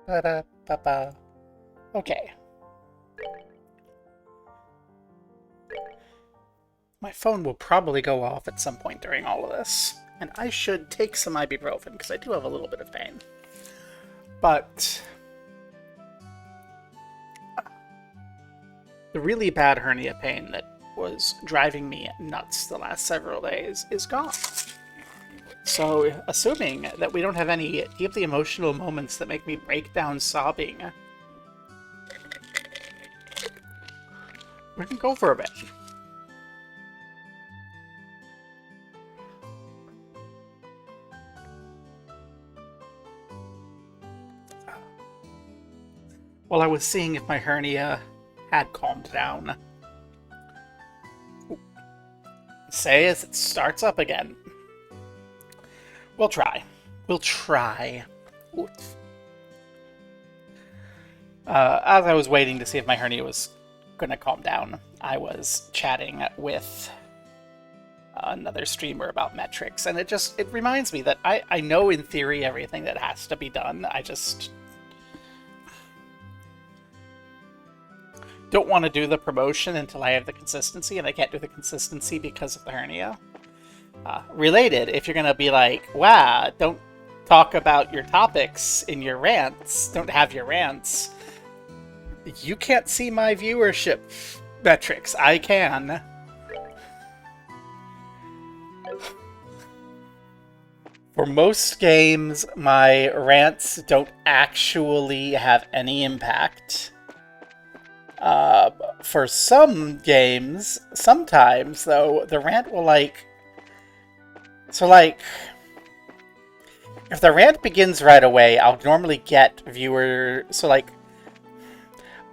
Ba-da-ba-ba. Okay. My phone will probably go off at some point during all of this, and I should take some ibuprofen because I do have a little bit of pain. But the really bad hernia pain that was driving me nuts the last several days is gone. So, assuming that we don't have any deeply emotional moments that make me break down sobbing, we can go for a bit. While I was seeing if my hernia had calmed down. Say as it starts up again. We'll try. We'll try. As I was waiting to see if my hernia was going to calm down, I was chatting with another streamer about metrics, and it reminds me that I know in theory everything that has to be done. I just don't want to do the promotion until I have the consistency, and I can't do the consistency because of the hernia. Related, if you're going to be like, wow, don't talk about your topics in your rants, don't have your rants, you can't see my viewership metrics. I can. For most games, my rants don't actually have any impact. For some games, sometimes, though, the rant will, if the rant begins right away, I'll normally get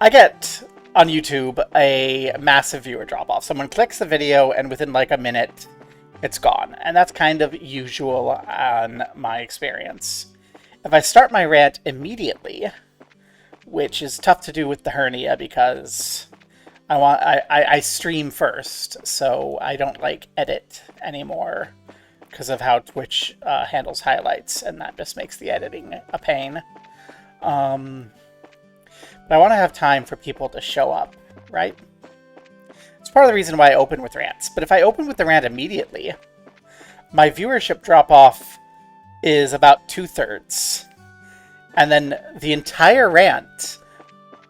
I get, on YouTube, a massive viewer drop-off. Someone clicks the video, and within, a minute, it's gone. And that's kind of usual on my experience. If I start my rant immediately, which is tough to do with the hernia because I stream first, so I don't edit anymore because of how Twitch handles highlights, and that just makes the editing a pain. But I want to have time for people to show up, right? It's part of the reason why I open with rants. But if I open with the rant immediately, my viewership drop-off is about 2/3. And then the entire rant,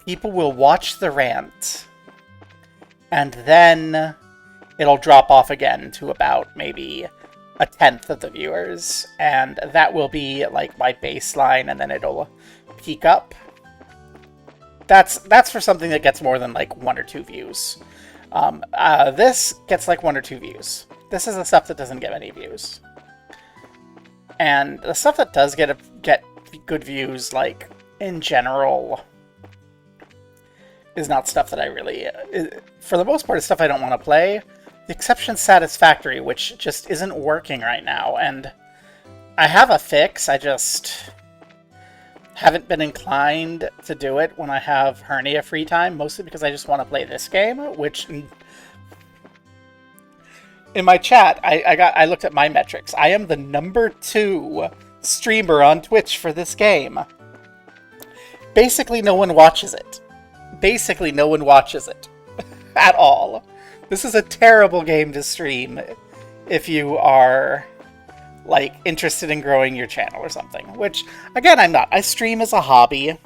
people will watch the rant, and then it'll drop off again to about maybe 1/10 of the viewers, and that will be my baseline, and then it'll peak up. That's for something that gets more than 1 or 2 views. This gets 1 or 2 views. This is the stuff that doesn't get any views. And the stuff that does get good views, in general, is not stuff that I really... for the most part, it's stuff I don't want to play. The exception's Satisfactory, which just isn't working right now, and I have a fix, I just haven't been inclined to do it when I have hernia free time, mostly because I just want to play this game, which... In my chat, I looked at my metrics. I am the number 2 streamer on Twitch for this game. Basically, no one watches it. Basically, no one watches it. At all. This is a terrible game to stream if you are, interested in growing your channel or something. Which, again, I'm not. I stream as a hobby.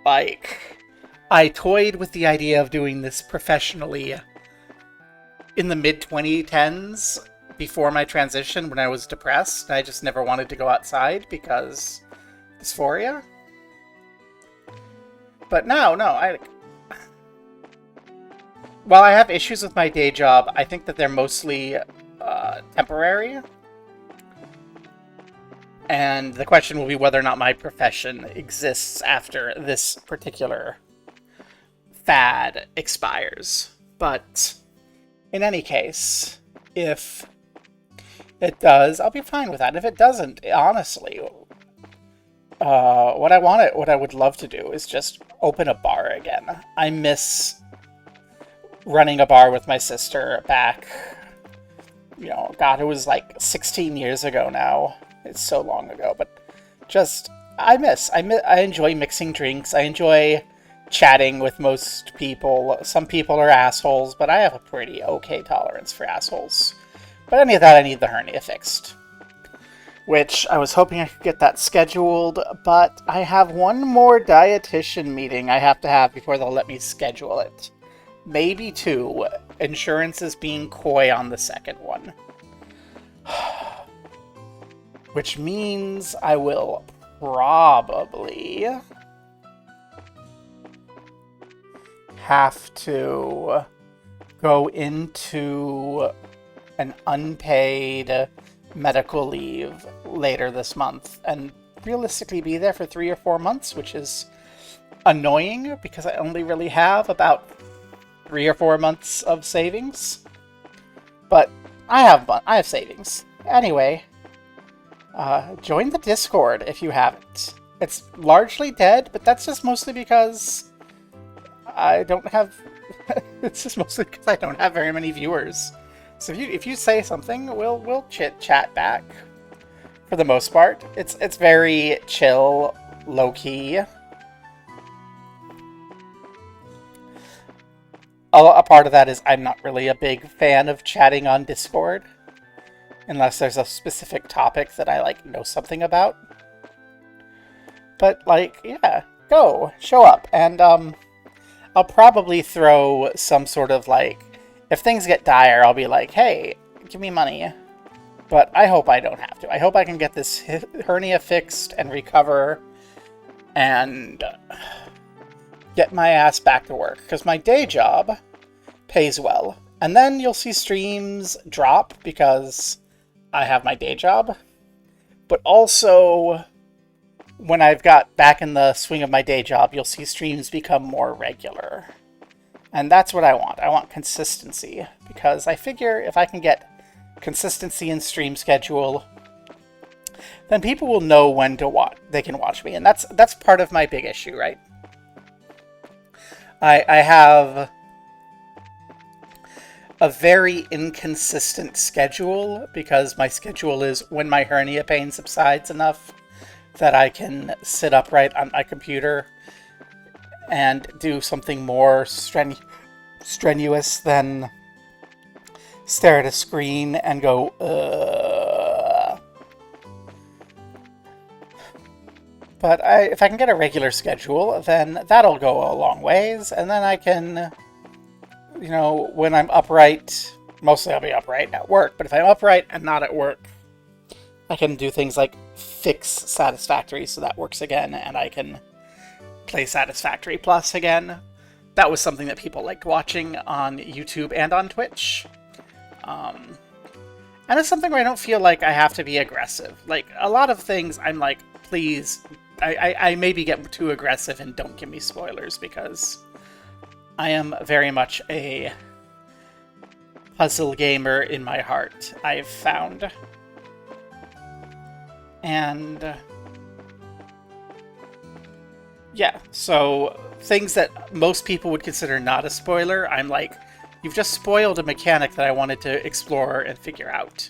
I toyed with the idea of doing this professionally in the mid-2010s, before my transition, when I was depressed. I just never wanted to go outside because dysphoria. But no, while I have issues with my day job, I think that they're mostly temporary. And the question will be whether or not my profession exists after this particular fad expires. But in any case, if it does, I'll be fine with that. If it doesn't, honestly, what I would love to do is just open a bar again. I miss running a bar with my sister back, God, it was 16 years ago now. It's so long ago, but just I enjoy mixing drinks. I enjoy chatting with most people. Some people are assholes, but I have a pretty okay tolerance for assholes. But any of that, I need the hernia fixed. Which I was hoping I could get that scheduled, but I have one more dietitian meeting I have to have before they'll let me schedule it. Maybe two. Insurance is being coy on the second one. Which means I will probably have to go into an unpaid medical leave later this month and realistically be there for 3 or 4 months, which is annoying because I only really have about 3 or 4 months of savings. But I have savings. Anyway, join the Discord if you haven't. It's largely dead, but that's just mostly because I don't have... it's just mostly because I don't have very many viewers. So if you say something, we'll chat back. For the most part, it's very chill, low key. A part of that is I'm not really a big fan of chatting on Discord, unless there's a specific topic that I know something about. But yeah, show up, and I'll probably throw some sort of if things get dire, I'll be like, hey, give me money. But I hope I don't have to. I hope I can get this hernia fixed and recover and get my ass back to work. Because my day job pays well. And then you'll see streams drop because I have my day job. But also, when I've got back in the swing of my day job, you'll see streams become more regular. And that's what I want. I want consistency, because I figure if I can get consistency in stream schedule, then people will know when to watch. They can watch me, and that's part of my big issue, right? I have a very inconsistent schedule because my schedule is when my hernia pain subsides enough that I can sit upright on my computer and do something more strenuous than stare at a screen and go, ugh. But if I can get a regular schedule, then that'll go a long ways, and then I can, when I'm upright, mostly I'll be upright at work, but if I'm upright and not at work, I can do things like fix Satisfactory so that works again, and I can play Satisfactory Plus again. That was something that people liked watching on YouTube and on Twitch. And it's something where I don't feel like I have to be aggressive. A lot of things I'm like, please, I maybe get too aggressive and don't give me spoilers, because I am very much a puzzle gamer in my heart, I've found. And yeah, so things that most people would consider not a spoiler, I'm like, you've just spoiled a mechanic that I wanted to explore and figure out.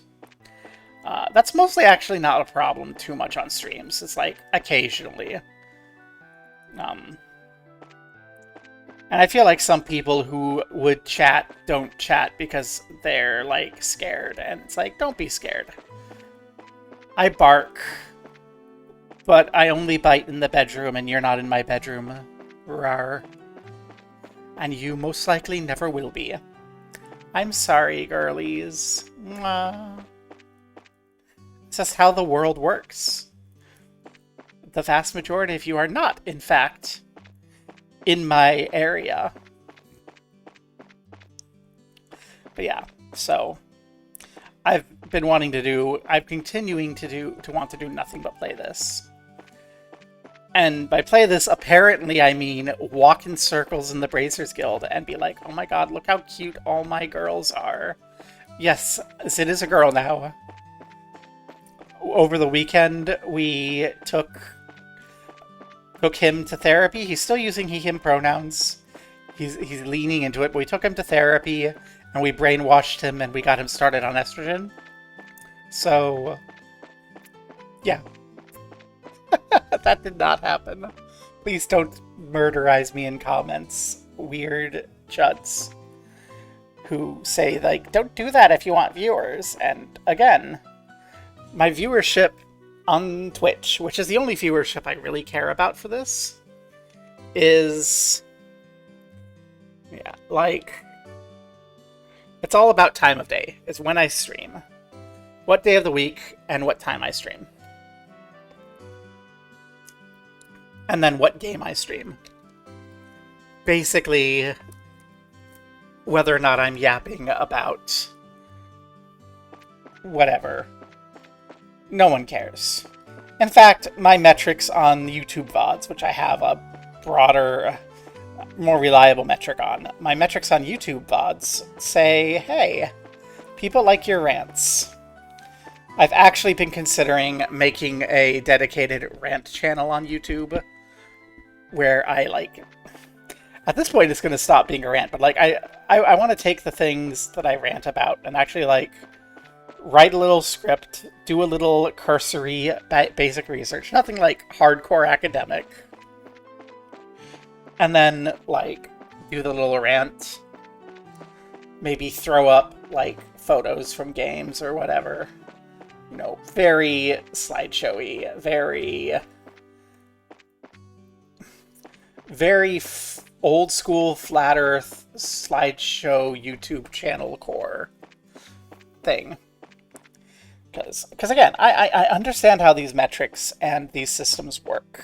That's mostly actually not a problem too much on streams. It's occasionally. And I feel like some people who would chat don't chat because they're scared. And it's don't be scared. I bark, but I only bite in the bedroom, and you're not in my bedroom. Rawr. And you most likely never will be. I'm sorry, girlies. Mwah. It's just how the world works. The vast majority of you are not, in fact, in my area. But yeah, so I'm continuing to want to do nothing but play this. And by play this, apparently I mean walk in circles in the Bracers Guild and be like, oh my god, look how cute all my girls are. Yes, Zid is a girl now. Over the weekend, we took him to therapy. He's still using he, him pronouns. He's leaning into it, but we took him to therapy, and we brainwashed him, and we got him started on estrogen. So, yeah. That did not happen. Please don't murderize me in comments, weird chuds who say, like, don't do that if you want viewers. And again, my viewership on Twitch, which is the only viewership I really care about for this, is, yeah, like, it's all about time of day. It's when I stream, what day of the week, and what time I stream. And then what game I stream. Basically, whether or not I'm yapping about whatever. No one cares. In fact, my metrics on YouTube VODs, which I have a broader, more reliable metric on, my metrics on YouTube VODs say, hey, people like your rants. I've actually been considering making a dedicated rant channel on YouTube where I, like, at this point it's going to stop being a rant, but, like, I want to take the things that I rant about and actually, like, write a little script, do a little cursory basic research, nothing, like, hardcore academic, and then, like, do the little rant, maybe throw up, like, photos from games or whatever. You know, very slideshowy, very old school flat earth slideshow YouTube channel core thing. Because again, I understand how these metrics and these systems work.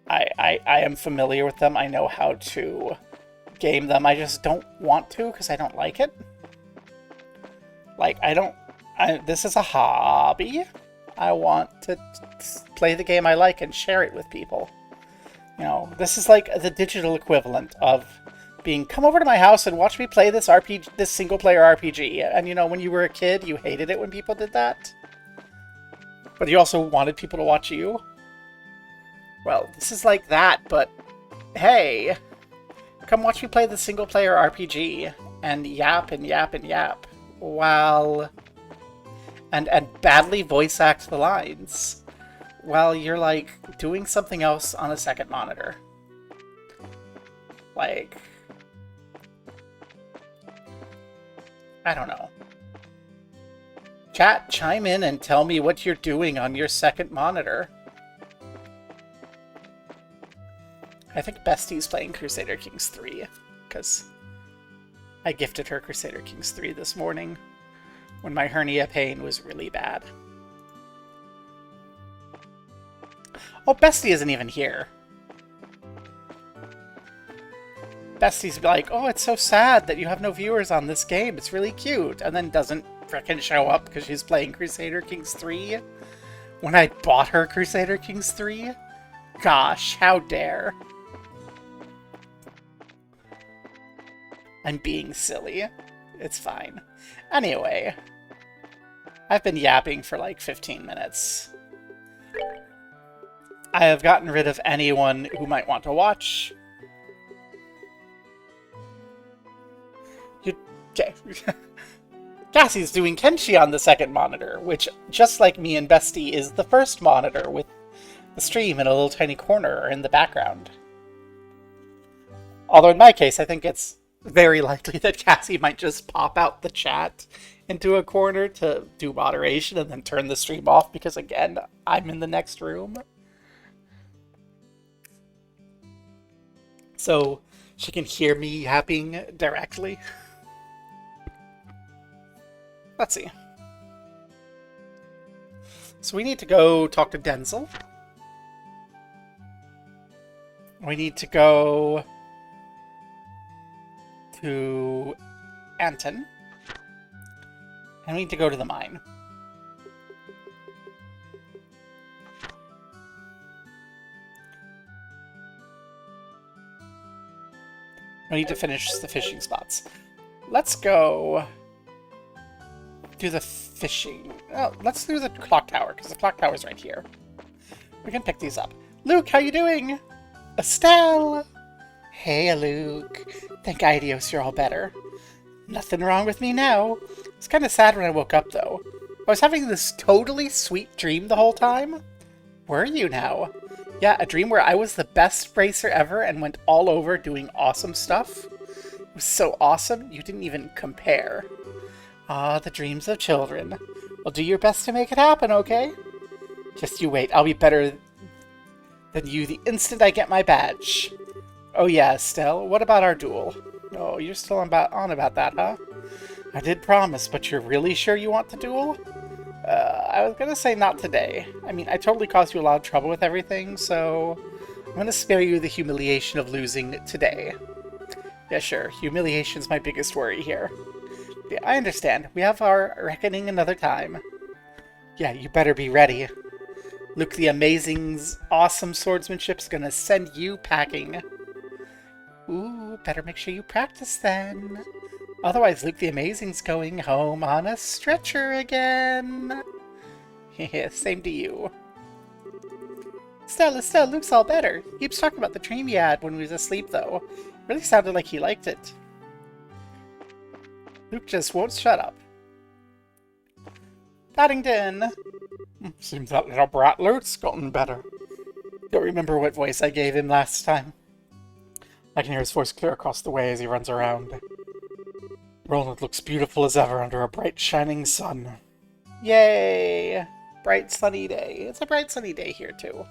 I am familiar with them. I know how to game them. I just don't want to because I don't like it. Like, this is a hobby. I want to play the game I like and share it with people. You know, this is like the digital equivalent of being, come over to my house and watch me play this RPG, this single-player RPG. And, you know, when you were a kid, you hated it when people did that. But you also wanted people to watch you. Well, this is like that, but hey, come watch me play the single-player RPG and yap and yap and yap while... and badly voice act the lines while you're, like, doing something else on a second monitor. Like, I don't know. Chat, chime in and tell me what you're doing on your second monitor. I think Bestie's playing Crusader Kings 3, because I gifted her Crusader Kings 3 this morning when my hernia pain was really bad. Oh, Bestie isn't even here. Bestie's like, oh, it's so sad that you have no viewers on this game. It's really cute. And then doesn't frickin' show up because she's playing Crusader Kings 3 when I bought her Crusader Kings 3? Gosh, how dare. I'm being silly. It's fine. Anyway, I've been yapping for like 15 minutes. I have gotten rid of anyone who might want to watch. Okay. Cassie's doing Kenshi on the second monitor, which, just like me and Bestie, is the first monitor with the stream in a little tiny corner in the background. Although in my case, I think it's very likely that Cassie might just pop out the chat into a corner to do moderation and then turn the stream off because, again, I'm in the next room. So she can hear me yapping directly. Let's see. So we need to go talk to Denzel. We need to go to Anton. And we need to go to the mine. We need to finish the fishing spots. Let's go do the fishing. Oh, let's do the clock tower, because the clock tower's right here. We can pick these up. Luke, how you doing? Estelle! Hey, Luke. Thank Idios you're all better. Nothing wrong with me now. It's kind of sad when I woke up, though. I was having this totally sweet dream the whole time. Were you now? Yeah, a dream where I was the best racer ever and went all over doing awesome stuff. It was so awesome, you didn't even compare. Ah, the dreams of children. Well, do your best to make it happen, okay? Just you wait, I'll be better than you the instant I get my badge. Oh yeah, Estelle, what about our duel? Oh, you're still on about that, huh? I did promise, but you're really sure you want the duel? I was gonna say not today. I mean, I totally caused you a lot of trouble with everything, so I'm gonna spare you the humiliation of losing today. Yeah, sure, humiliation's my biggest worry here. Yeah, I understand. We have our reckoning another time. Yeah, you better be ready. Luke the Amazing's awesome swordsmanship's gonna send you packing. Ooh, better make sure you practice then. Otherwise, Luke the Amazing's going home on a stretcher again. Yeah, same to you. Estelle, Luke's all better. He keeps talking about the dream he had when he was asleep, though. Really sounded like he liked it. Luke just won't shut up. Paddington! Seems that little brat Luke's gotten better. Don't remember what voice I gave him last time. I can hear his voice clear across the way as he runs around. Roland looks beautiful as ever under a bright, shining sun. Yay! Bright, sunny day. It's a bright, sunny day here, too.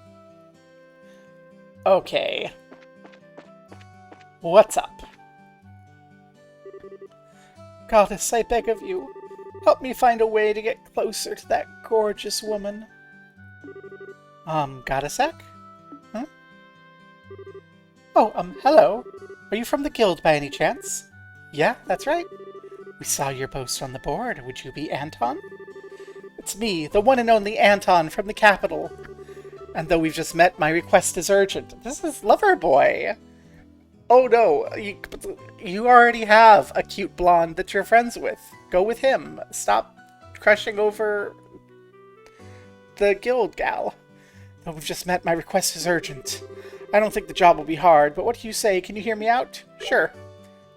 Okay. What's up? Goddess, I beg of you, help me find a way to get closer to that gorgeous woman. Got a sec? Huh? Oh, hello. Are you from the guild by any chance? Yeah, that's right. We saw your post on the board. Would you be Anton? It's me, the one and only Anton from the capital. And though we've just met, my request is urgent. This is Loverboy. Oh no, you already have a cute blonde that you're friends with. Go with him. Stop crushing over the guild gal. Though we've just met, my request is urgent. I don't think the job will be hard, but what do you say? Can you hear me out? Sure.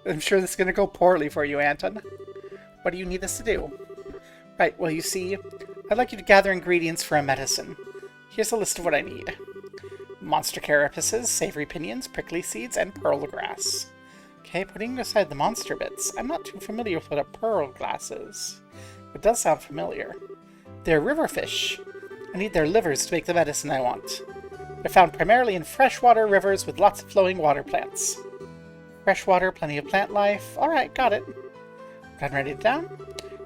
I'm sure this is going to go poorly for you, Anton. What do you need us to do? Right, well, you see, I'd like you to gather ingredients for a medicine. Here's a list of what I need. Monster carapaces, savory pinions, prickly seeds, and pearl grass. Okay, putting aside the monster bits, I'm not too familiar with what a pearl glass is. It does sound familiar. They're river fish. I need their livers to make the medicine I want. They're found primarily in freshwater rivers with lots of flowing water plants. Freshwater, plenty of plant life. Alright, got it. Done, ready to down?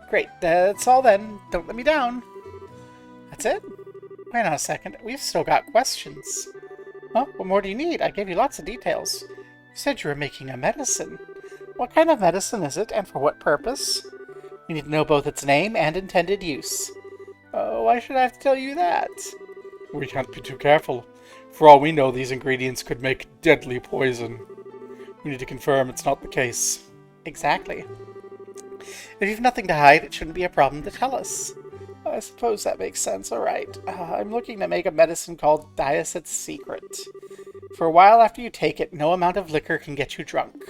Great, that's all then. Don't let me down. That's it? Wait on a second, we've still got questions. Oh, what more do you need? I gave you lots of details. You said you were making a medicine. What kind of medicine is it, and for what purpose? We need to know both its name and intended use. Oh, why should I have to tell you that? We can't be too careful. For all we know, these ingredients could make deadly poison. We need to confirm it's not the case. Exactly. If you've nothing to hide, it shouldn't be a problem to tell us. I suppose that makes sense. Alright. I'm looking to make a medicine called Diacet's Secret. For a while after you take it, no amount of liquor can get you drunk.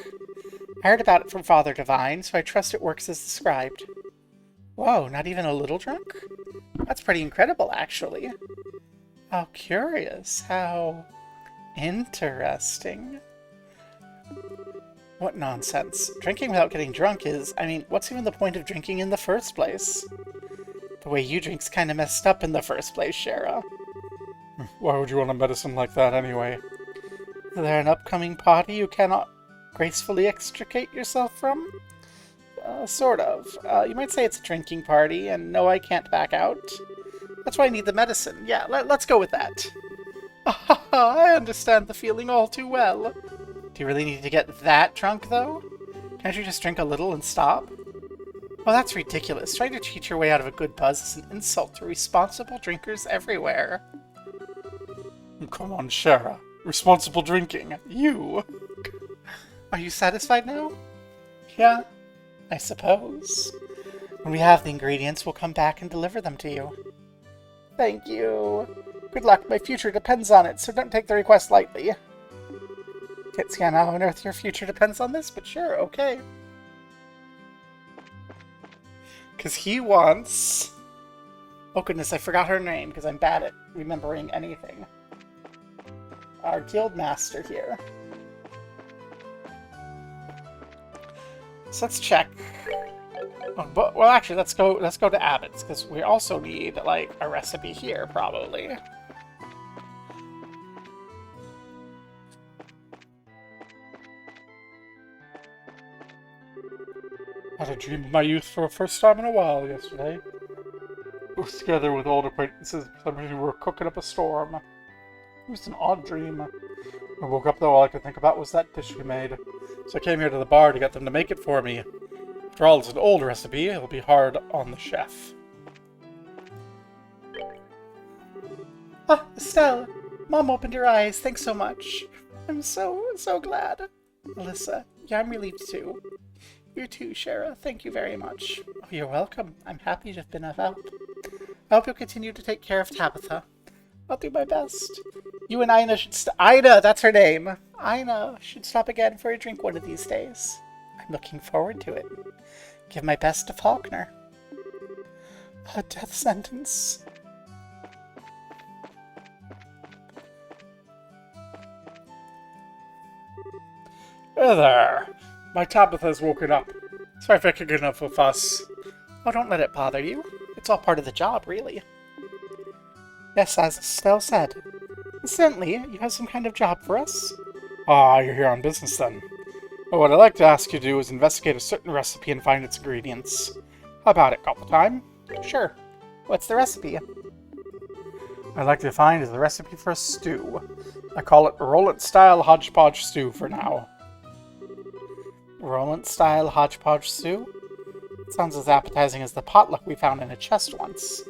I heard about it from Father Divine, so I trust it works as described. Whoa, not even a little drunk? That's pretty incredible, actually. How curious. How interesting. What nonsense. Drinking without getting drunk is... I mean, what's even the point of drinking in the first place? The way you drink's kind of messed up in the first place, Shara. Why would you want a medicine like that anyway? Is there an upcoming party you cannot gracefully extricate yourself from? Sort of. You might say it's a drinking party, and no, I can't back out. That's why I need the medicine. Yeah, let's go with that. I understand the feeling all too well. Do you really need to get that drunk, though? Can't you just drink a little and stop? Oh, that's ridiculous. Trying to cheat your way out of a good buzz is an insult to responsible drinkers everywhere. Come on, Shara. Responsible drinking. You! Are you satisfied now? Yeah, I suppose. When we have the ingredients, we'll come back and deliver them to you. Thank you. Good luck. My future depends on it, so don't take the request lightly. Can't see how on earth your future depends on this, but sure, okay. Because he wants... Oh goodness, I forgot her name, because I'm bad at remembering anything. our guild master here. So let's check. But, well, actually, let's go to Abbott's, because we also need, like, a recipe here, probably. I had a dream of my youth for the first time in a while yesterday. We were together with old acquaintances, for some reason we were cooking up a storm. It was an odd dream. I woke up, though, all I could think about was that dish we made. So I came here to the bar to get them to make it for me. After all, it's an old recipe. It'll be hard on the chef. Ah, Estelle! Mom opened her eyes. Thanks so much. I'm so glad. Alyssa, yeah, I'm relieved too. You too, Shara. Thank you very much. Oh, you're welcome. I'm happy to have been of help. I hope you'll continue to take care of Tabitha. I'll do my best. You and Ina should Ina, that's her name. Ina should stop again for a drink one of these days. I'm looking forward to it. Give my best to Faulkner. A death sentence. Hey there. My Tabitha's woken up. Sorry for kicking up a fuss. Oh, don't let it bother you. It's all part of the job, really. Yes, as Estelle said. Incidentally, you have some kind of job for us? Ah, you're here on business then. Well, what I'd like to ask you to do is investigate a certain recipe and find its ingredients. How about it? Got the time? Sure. What's the recipe? I'd like to find the recipe for a stew. I call it Roland-style hodgepodge stew for now. Roland-style hodgepodge stew? It sounds as appetizing as the potluck we found in a chest once.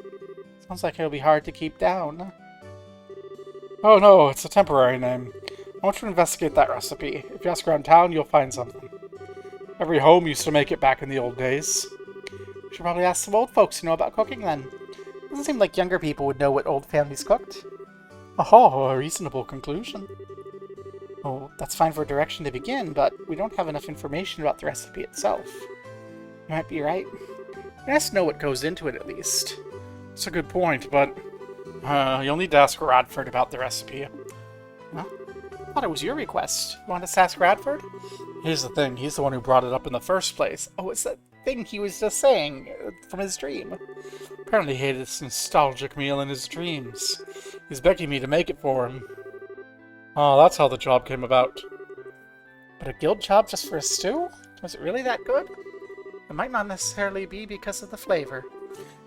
Sounds like it'll be hard to keep down. Oh no, it's a temporary name. I want you to investigate that recipe. If you ask around town, you'll find something. Every home used to make it back in the old days. We should probably ask some old folks who know about cooking then. Doesn't seem like younger people would know what old families cooked. Oh, a reasonable conclusion. Oh, that's fine for a direction to begin, but we don't have enough information about the recipe itself. You might be right. It has to know what goes into it, at least. That's a good point, but you'll need to ask Radford about the recipe. Huh? I thought it was your request. You want us to ask Radford? Here's the thing, he's the one who brought it up in the first place. Oh, it's that thing he was just saying from his dream. Apparently he ate this nostalgic meal in his dreams. He's begging me to make it for him. Oh, that's how the job came about. But a guild job just for a stew? Was it really that good? It might not necessarily be because of the flavor.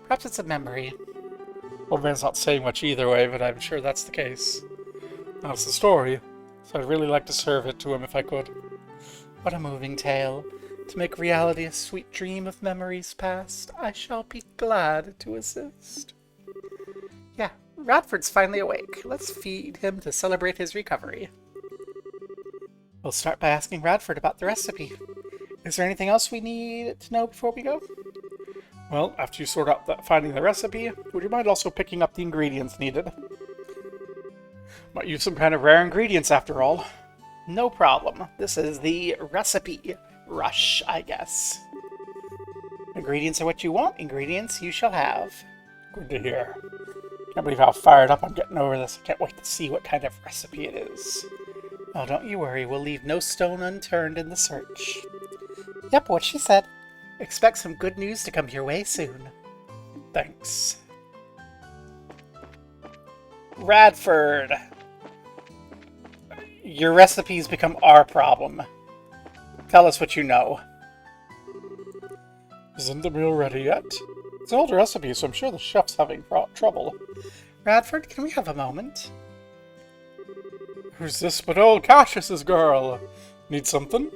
Perhaps it's a memory. Old man's not saying much either way, but I'm sure that's the case. That's the story, so I'd really like to serve it to him if I could. What a moving tale. To make reality a sweet dream of memories past, I shall be glad to assist. Yeah, Radford's finally awake. Let's feed him to celebrate his recovery. We'll start by asking Radford about the recipe. Is there anything else we need to know before we go? Well, after you sort out finding the recipe, would you mind also picking up the ingredients needed? Might use some kind of rare ingredients after all. No problem. This is the recipe rush, I guess. Ingredients are what you want. Ingredients you shall have. Good to hear. Can't believe how fired up I'm getting over this. I can't wait to see what kind of recipe it is. Oh, don't you worry. We'll leave no stone unturned in the search. Yep, what she said. Expect some good news to come your way soon. Thanks. Radford. Your recipes become our problem. Tell us what you know. Isn't the meal ready yet? It's an old recipe, so I'm sure the chef's having trouble. Radford, can we have a moment? Who's this but old Cassius's girl? Need something?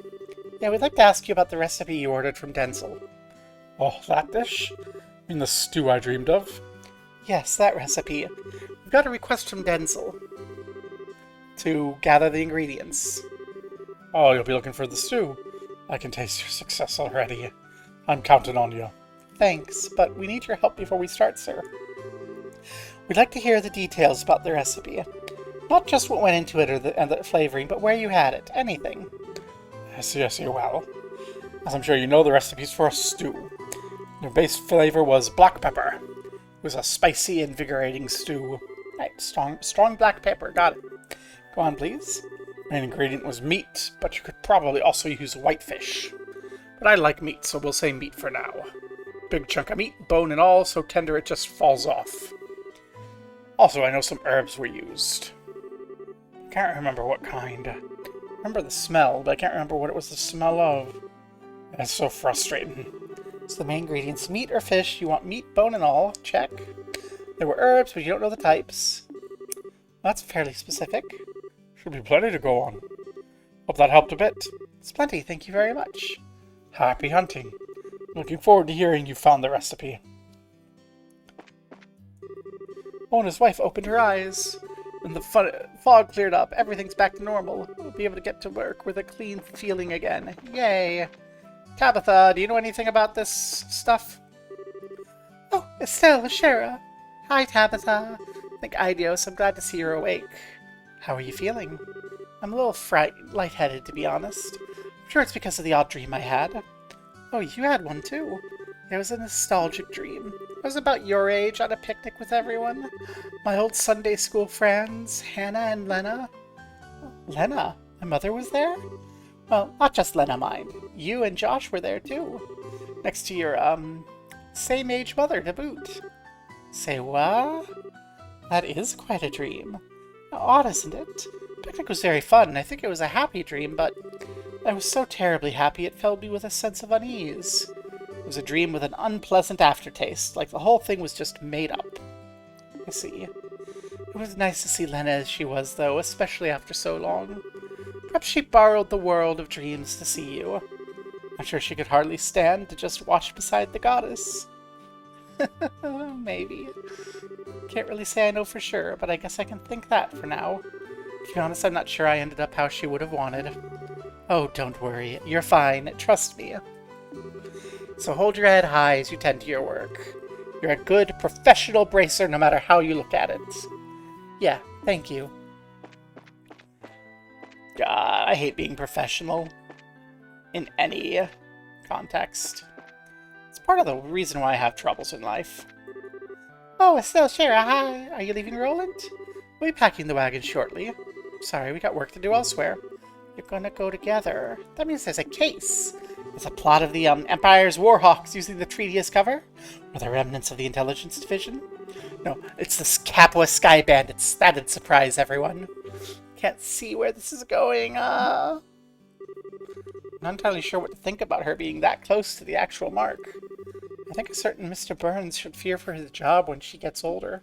Yeah, we'd like to ask you about the recipe you ordered from Denzel. Oh, that dish? You mean the stew I dreamed of? Yes, that recipe. We've got a request from Denzel to gather the ingredients. Oh, you'll be looking for the stew. I can taste your success already. I'm counting on you. Thanks, but we need your help before we start, sir. We'd like to hear the details about the recipe. Not just what went into it and the flavoring, but where you had it. Anything. Yes, well. As I'm sure you know, the recipe's for a stew. The base flavor was black pepper. It was a spicy, invigorating stew. Right, strong black pepper, got it. Go on, please. Main ingredient was meat, but you could probably also use whitefish. But I like meat, so we'll say meat for now. Big chunk of meat, bone and all, so tender it just falls off. Also, I know some herbs were used. Can't remember what kind. I remember the smell, but I can't remember what it was the smell of. That's so frustrating. So the main ingredients, meat or fish. You want meat, bone and all. Check. There were herbs, but you don't know the types. That's fairly specific. Should be plenty to go on. Hope that helped a bit. It's plenty, thank you very much. Happy hunting. Looking forward to hearing you found the recipe. Oh, and his wife opened her eyes. When the fog cleared up, everything's back to normal. We'll be able to get to work with a clean feeling again. Yay! Tabitha, do you know anything about this stuff? Oh, Estelle, Shara. Hi, Tabitha. Think Idios, I'm glad to see you're awake. How are you feeling? I'm a little lightheaded, to be honest. I'm sure it's because of the odd dream I had. Oh, you had one too. It was a nostalgic dream. I was about your age on a picnic with everyone. My old Sunday school friends, Hannah and Lena. Lena? My mother was there? Well, not just Lena, mind. You and Josh were there too. Next to your, same age mother to boot. Say what? That is quite a dream. Odd, isn't it? Picnic was very fun. I think it was a happy dream, but I was so terribly happy it filled me with a sense of unease. It was a dream with an unpleasant aftertaste, like the whole thing was just made up. I see. It was nice to see Lena as she was, though, especially after so long. Perhaps she borrowed the world of dreams to see you. I'm sure she could hardly stand to just watch beside the goddess. Maybe. Can't really say I know for sure, but I guess I can think that for now. To be honest, I'm not sure I ended up how she would have wanted. Oh, don't worry. You're fine. Trust me. So hold your head high as you tend to your work. You're a good, professional bracer no matter how you look at it. Yeah, thank you. I hate being professional. In any context. It's part of the reason why I have troubles in life. Oh, Estelle, Shara, hi! Are you leaving Roland? We'll be packing the wagon shortly. Sorry, we got work to do elsewhere. You're gonna go together. That means there's a case. It's a plot of the Empire's Warhawks using the treaty as cover? Or the remnants of the Intelligence Division? No, it's the Capua Sky Bandits. That'd surprise everyone. Can't see where this is going. Not entirely sure what to think about her being that close to the actual mark. I think a certain Mr. Burns should fear for his job when she gets older.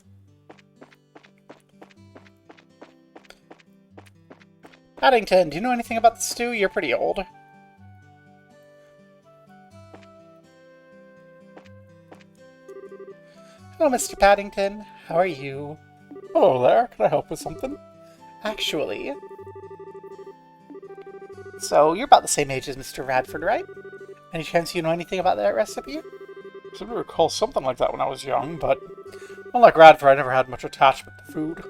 Paddington, do you know anything about the stew? You're pretty old. Hello, Mr. Paddington. How are you? Hello there. Can I help with something? Actually... So, you're about the same age as Mr. Radford, right? Any chance you know anything about that recipe? I seem to recall something like that when I was young, but unlike Radford, I never had much attachment to food.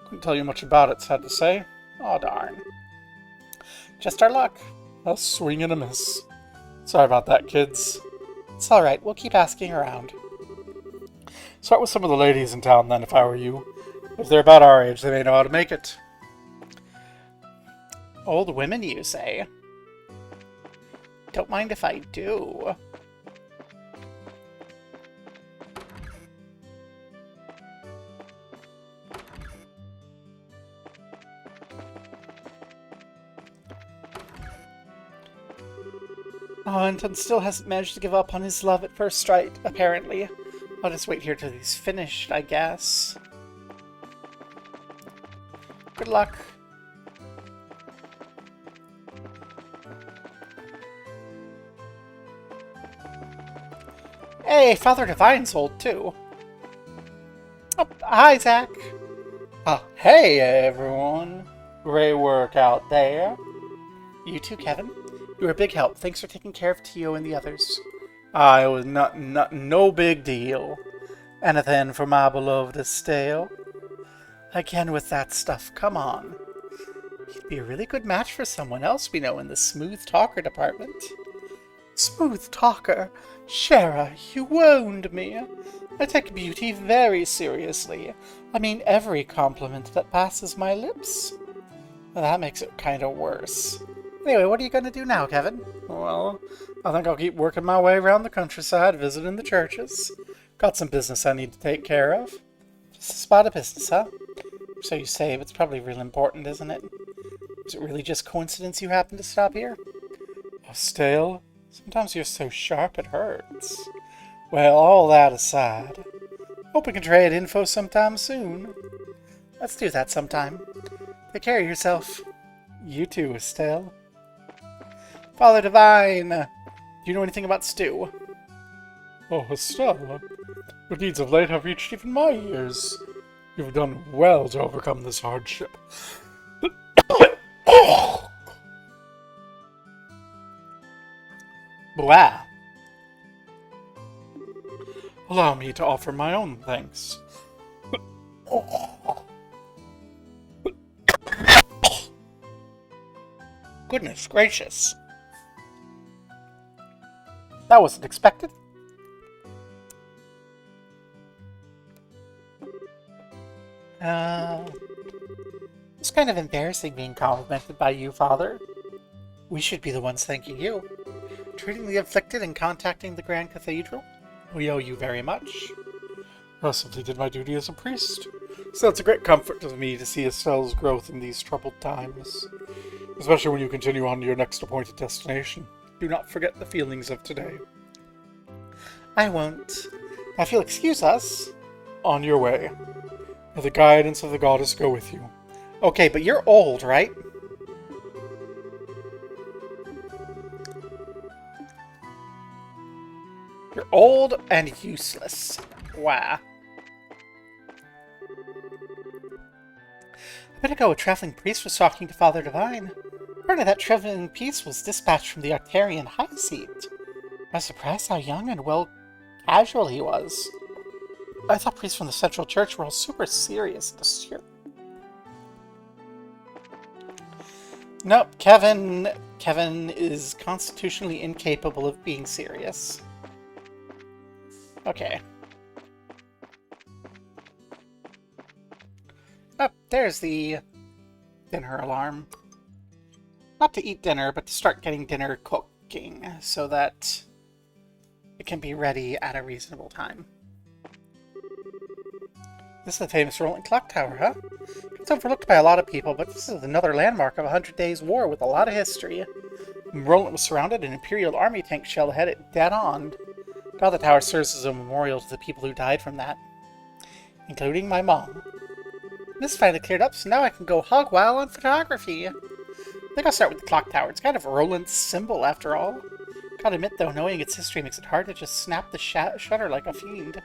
Couldn't tell you much about it, sad to say. Aw, darn. Just our luck. A swing and a miss. Sorry about that, kids. It's alright, we'll keep asking around. Start with some of the ladies in town, then, if I were you. If they're about our age, they may know how to make it. Old women, you say? Don't mind if I do. Oh, Anton still hasn't managed to give up on his love at first sight, apparently. I'll just wait here till he's finished, I guess. Good luck. Hey, Father Divine's old too. Oh, hi, Zach. Oh, hey, everyone. Great work out there. You too, Kevin. You were a big help. Thanks for taking care of Tio and the others. It was no big deal. Anything for my beloved Estelle. Again with that stuff, come on. He'd be a really good match for someone else we know in the smooth talker department. Smooth talker? Shara, you wound me. I take beauty very seriously. I mean every compliment that passes my lips. Well, that makes it kind of worse. Anyway, what are you going to do now, Kevin? Well, I think I'll keep working my way around the countryside, visiting the churches. Got some business I need to take care of. Just a spot of business, huh? So you say, but it's probably real important, isn't it? Is it really just coincidence you happen to stop here? Oh, Stale, sometimes you're so sharp it hurts. Well, all that aside, hope we can trade info sometime soon. Let's do that sometime. Take care of yourself. You too, Estelle. Father Divine, do you know anything about Stu? Oh, Estelle, your deeds of late have reached even my ears. You've done well to overcome this hardship. Blah. Allow me to offer my own thanks. Goodness gracious. That wasn't expected. It's kind of embarrassing being complimented by you, Father. We should be the ones thanking you. Treating the afflicted and contacting the Grand Cathedral. We owe you very much. I simply did my duty as a priest. So it's a great comfort to me to see Estelle's growth in these troubled times. Especially when you continue on to your next appointed destination. Do not forget the feelings of today. I won't. Now if you'll excuse us. On your way. May the guidance of the goddess go with you. Okay, but you're old, right? You're old and useless. Wow. A bit ago, a traveling priest was talking to Father Divine. Apparently that traveling priest was dispatched from the Octarian High Seat. I was surprised how young and well casual he was. I thought priests from the Central Church were all super serious this year. Nope, Kevin is constitutionally incapable of being serious. Okay. Oh, there's the dinner alarm. Not to eat dinner, but to start getting dinner cooking, so that it can be ready at a reasonable time. This is the famous Rolling Clock Tower, huh? It's overlooked by a lot of people, but this is another landmark of a 100 Days War with a lot of history. When Roland was surrounded, an Imperial Army tank shell had it dead on. Now the tower serves as a memorial to the people who died from that, including my mom. This finally cleared up, so now I can go hog wild on photography. I think I'll start with the clock tower. It's kind of Roland's symbol, after all. Gotta admit, though, knowing its history makes it hard to just snap the shutter like a fiend.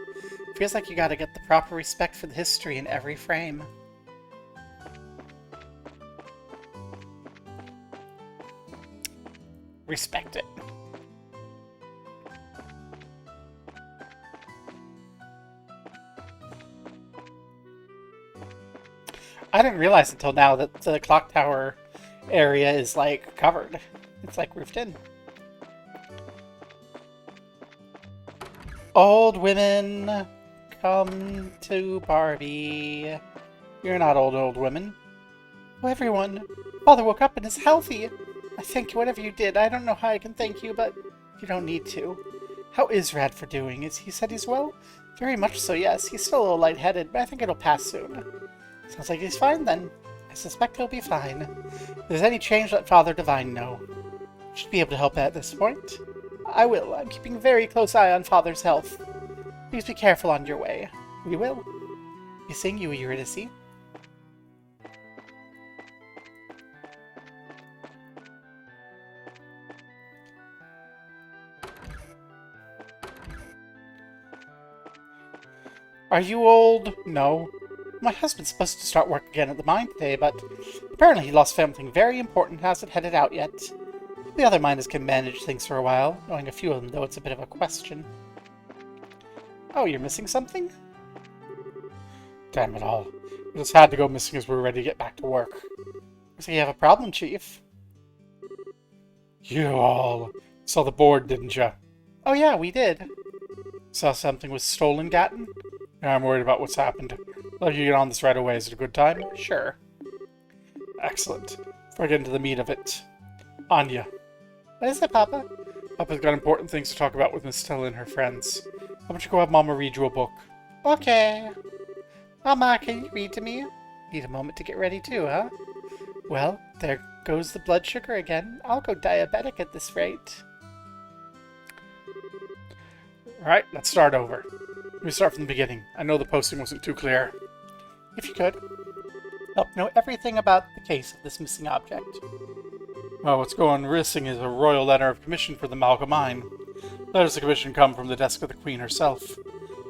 Feels like you gotta get the proper respect for the history in every frame. Respect it. I didn't realize until now that the clock tower area is, like, covered. It's, like, roofed in. Old women, come to Barbie. You're not old women. Oh, everyone. Father woke up and is healthy. I thank you whatever you did. I don't know how I can thank you, but you don't need to. How is Radford doing? Is he said he's well? Very much so, yes. He's still a little lightheaded, but I think it'll pass soon. Sounds like he's fine, then. I suspect he'll be fine. If there's any change, let Father Divine know. Should be able to help at this point. I will. I'm keeping a very close eye on Father's health. Please be careful on your way. We will. Be seeing you, Eurydice. Are you old? No. My husband's supposed to start work again at the mine today, but apparently he lost something very important and hasn't headed out yet. The other miners can manage things for a while. Knowing a few of them, though, it's a bit of a question. Oh, you're missing something? Damn it all. We just had to go missing as we were ready to get back to work. So you have a problem, Chief? You all saw the board, didn't you? Oh yeah, we did. Saw something was stolen, Gatton? Yeah, I'm worried about what's happened. Let you get on this right away. Is it a good time? Sure. Excellent. Before I get into the meat of it, Anya. What is it, Papa? Papa's got important things to talk about with Miss Stella and her friends. How about you go have Mama read you a book? Okay. Mama, can you read to me? Need a moment to get ready too, huh? Well, there goes the blood sugar again. I'll go diabetic at this rate. Alright, let's start over. Let me start from the beginning. I know the posting wasn't too clear. If you could. Help know everything about the case of this missing object. Well, what's going missing is a royal letter of commission for the Malga mine. Letters of commission come from the desk of the Queen herself.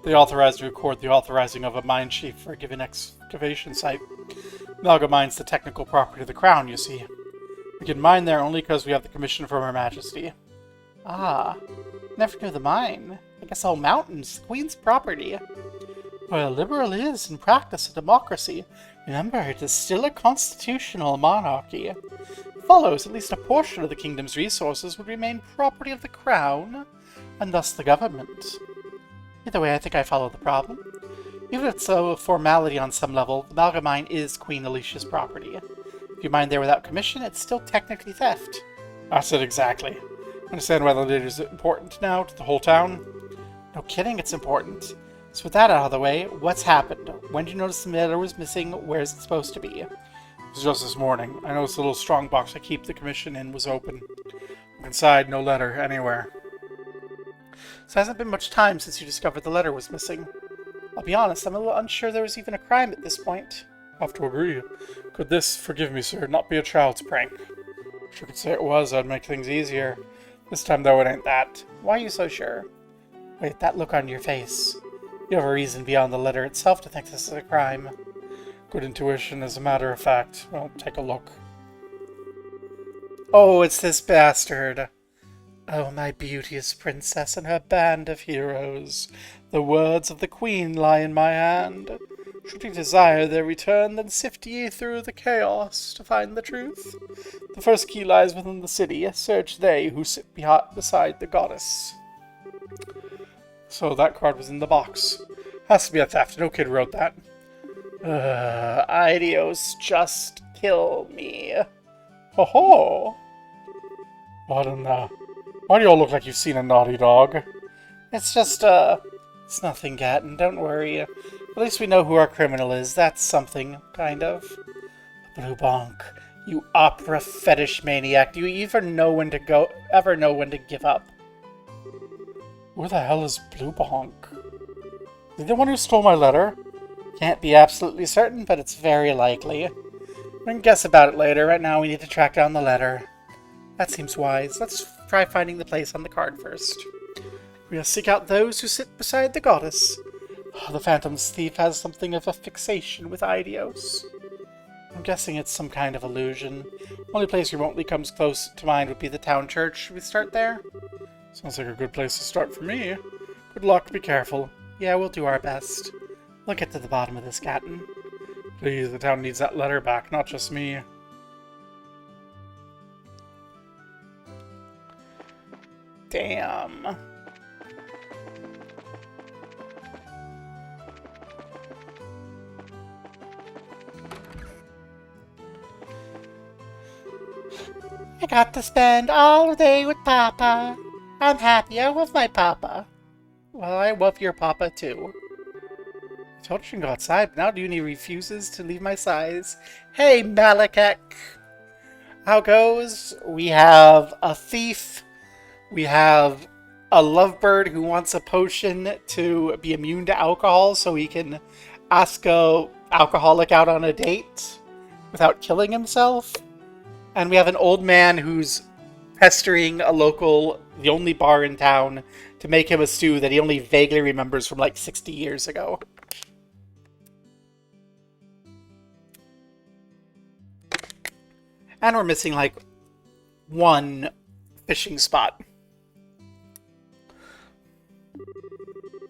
They authorize to record the authorizing of a mine chief for a given excavation site. Malga mine's the technical property of the Crown, you see. We can mine there only because we have the commission from Her Majesty. Ah, never knew the mine. I guess all mountains, the Queen's property. Well, liberal is, in practice, a democracy. Remember, it is still a constitutional monarchy. It follows at least a portion of the kingdom's resources would remain property of the Crown, and thus the government. Either way, I think I follow the problem. Even if it's a formality on some level, the Malga mine is Queen Alicia's property. If you mine there without commission, it's still technically theft. That's it exactly. Understand why the letter is important now to the whole town? No kidding, it's important. So with that out of the way, what's happened? When did you notice the letter was missing? Where is it supposed to be? It was just this morning. I noticed the little strong box I keep the commission in was open. Inside, no letter anywhere. So it hasn't been much time since you discovered the letter was missing. I'll be honest, I'm a little unsure there was even a crime at this point. I have to agree. Could this, forgive me sir, not be a child's prank? If you could say it was, I'd make things easier. This time though, it ain't that. Why are you so sure? Wait, that look on your face. You have a reason beyond the letter itself to think this is a crime. Good intuition, as a matter of fact. Well, take a look. Oh, it's this bastard. Oh, my beauteous princess and her band of heroes. The words of the queen lie in my hand. Should we desire their return, then sift ye through the chaos to find the truth. The first key lies within the city. Search they who sit beside the goddess. So that card was in the box. Has to be a theft. No kid wrote that. Aidios, just kill me. Ho ho! What in the... Why do you all look like you've seen a naughty dog? It's just, it's nothing, Gatton, don't worry. At least we know who our criminal is. That's something, kind of. Blue Bonk, you opera fetish maniac. Do you ever know when to give up? Where the hell is Blue Bonk? Is he the one who stole my letter? Can't be absolutely certain, but it's very likely. We can guess about it later. Right now we need to track down the letter. That seems wise. Let's try finding the place on the card first. We must seek out those who sit beside the goddess. The Phantom's thief has something of a fixation with Aidios. I'm guessing it's some kind of illusion. Only place remotely comes close to mind would be the town church. Should we start there? Sounds like a good place to start for me. Good luck, be careful. Yeah, we'll do our best. We'll get to the bottom of this, Gatton. Please, the town needs that letter back, not just me. Damn. I got to spend all day with Papa. I'm happy. I love my Papa. Well, I love your Papa, too. I told you to go outside, but now Dooney refuses to leave my size. Hey, Malekek! How goes? We have a thief. We have a lovebird who wants a potion to be immune to alcohol so he can ask a alcoholic out on a date without killing himself. And we have an old man who's pestering the only bar in town, to make him a stew that he only vaguely remembers from like 60 years ago. And we're missing like one fishing spot.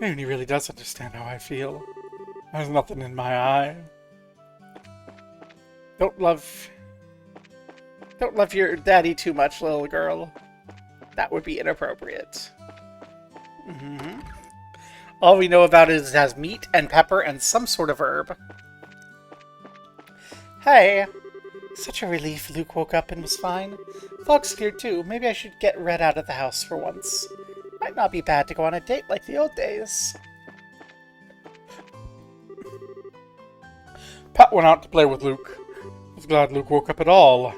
Maybe he really does understand how I feel. There's nothing in my eye. Don't love your daddy too much, little girl. That would be inappropriate. All we know about it is it has meat and pepper and some sort of herb. Hey, Such a relief Luke woke up and was fine. Fog's cleared too. Maybe I should get Red out of the house for once. Might not be bad to go on a date like the old days. Pat went out to play with Luke. I was glad Luke woke up at all.